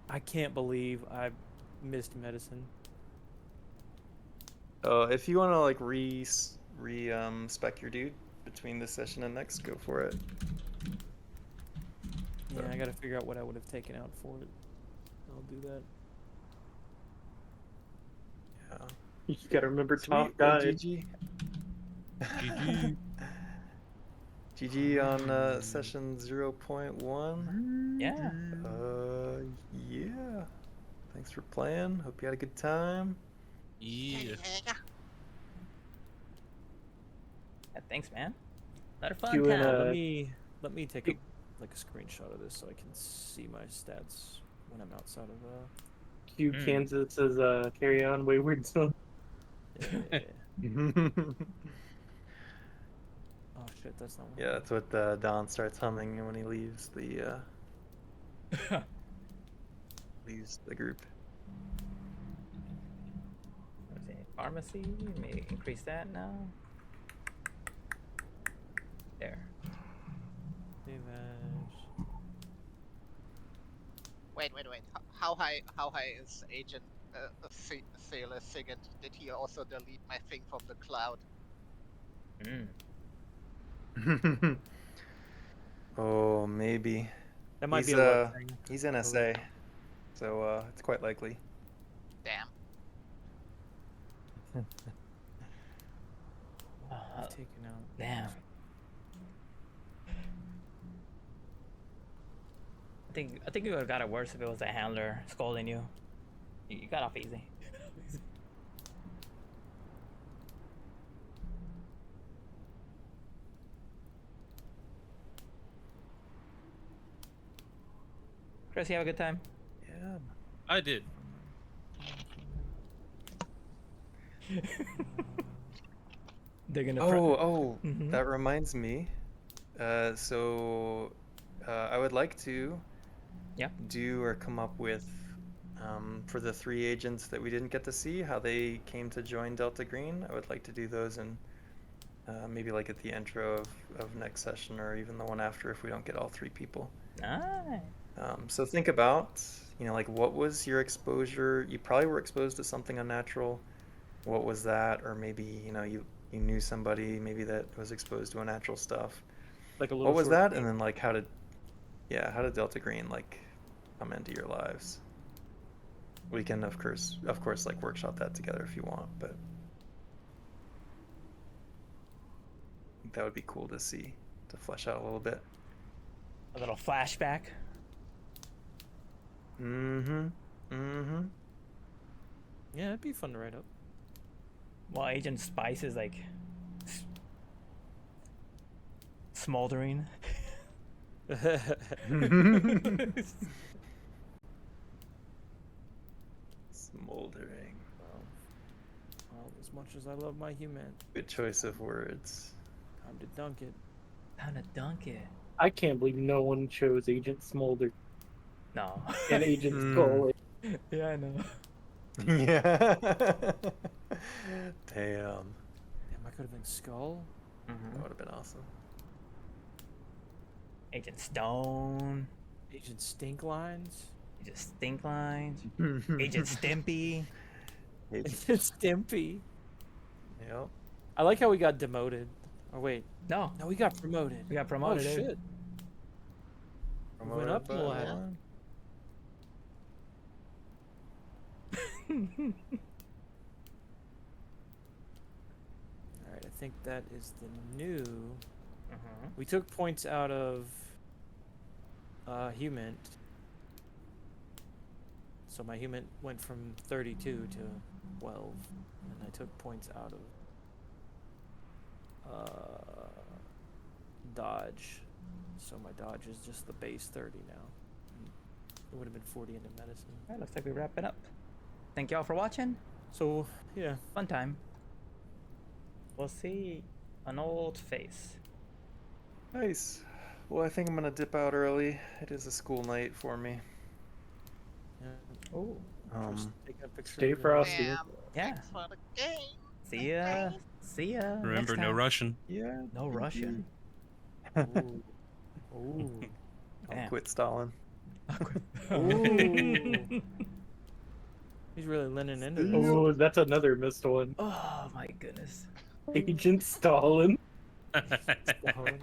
I can't believe I missed medicine. If you want to like spec your dude between this session and next, go for it. Yeah, I got to figure out what I would have taken out for it. I'll do that. Yeah. You gotta remember Top Sweet. Well, died. GG. GG. GG on session 0.1. Yeah. Yeah. Thanks for playing. Hope you had a good time. Yeah. Yeah. Yeah, thanks, man. Another fun You and, time. Let me take a screenshot of this so I can see my stats when I'm outside of Q Kansas says, carry on, Wayward Son. Oh shit, that's not one. Yeah, that's what Don starts humming when he leaves the group. Let's see. Pharmacy. Maybe increase that now. There. Save as. Wait. How high is Agent Sailor Sigurd? Did he also delete my thing from the cloud? Oh, maybe. That might He's be a luck thing. he's NSA, so it's quite likely. Damn. I've taken out. Damn. I think you would have got it worse if it was a handler scolding you. You got off easy. Chris, you have a good time? Yeah. I did. They're gonna. That reminds me. I would like to do or come up with for the 3 agents that we didn't get to see, how they came to join Delta Green. I would like to do those in maybe like at the intro of next session, or even the one after if we don't get all 3 people. Nice. So think about, like, what was your exposure? You probably were exposed to something unnatural. What was that? Or maybe, you knew somebody maybe that was exposed to unnatural stuff. Like a little. What was short that? game. And then, like, how did Delta Green, like, come into your lives? We can, of course, like, workshop that together if you want, but I think that would be cool to see, to flesh out a little bit. A little flashback. Yeah, it'd be fun to write up. Well, Agent Spice is like smoldering. Smoldering. Well, as much as I love my human, Good choice of words. time to dunk it. Time to dunk it. I can't believe no one chose Agent Smolder No. and Agent Skull. Yeah, I know. Yeah. Damn. Damn, I could have been Skull. That would have been awesome. Agent Stone. Agent Stink Lines. Agent Stink Lines. Agent Stimpy. Agent- Stimpy. Yep. I like how we got demoted. Or wait, No, no, we got promoted. we got Oh promoted. dude. shit. We went up a Promoted little by ahead. one. Alright, I think that is the new. Mhm. We took points out of Humint. So my Humint went from 32 to 12. And I took points out of Dodge. So my Dodge is just the base 30 now. It would have been 40 into medicine. Alright, looks like we wrap it up. Thank y'all for watching. So, yeah. Fun time. We'll see an old face. Nice. Well, I think I'm gonna dip out early. It is a school night for me. Yeah. Oh, Just taking a picture Stay of the- frosty. Damn. yeah. Thanks for the game. See ya. See ya. next Remember, no time. Russian. Yeah. No Russian. Ooh. Ooh. I'll Damn. quit Stalin. Ooh. He's really leaning into this. Oh, that's another missed one. Oh my goodness. Agent Stalin. Stalin.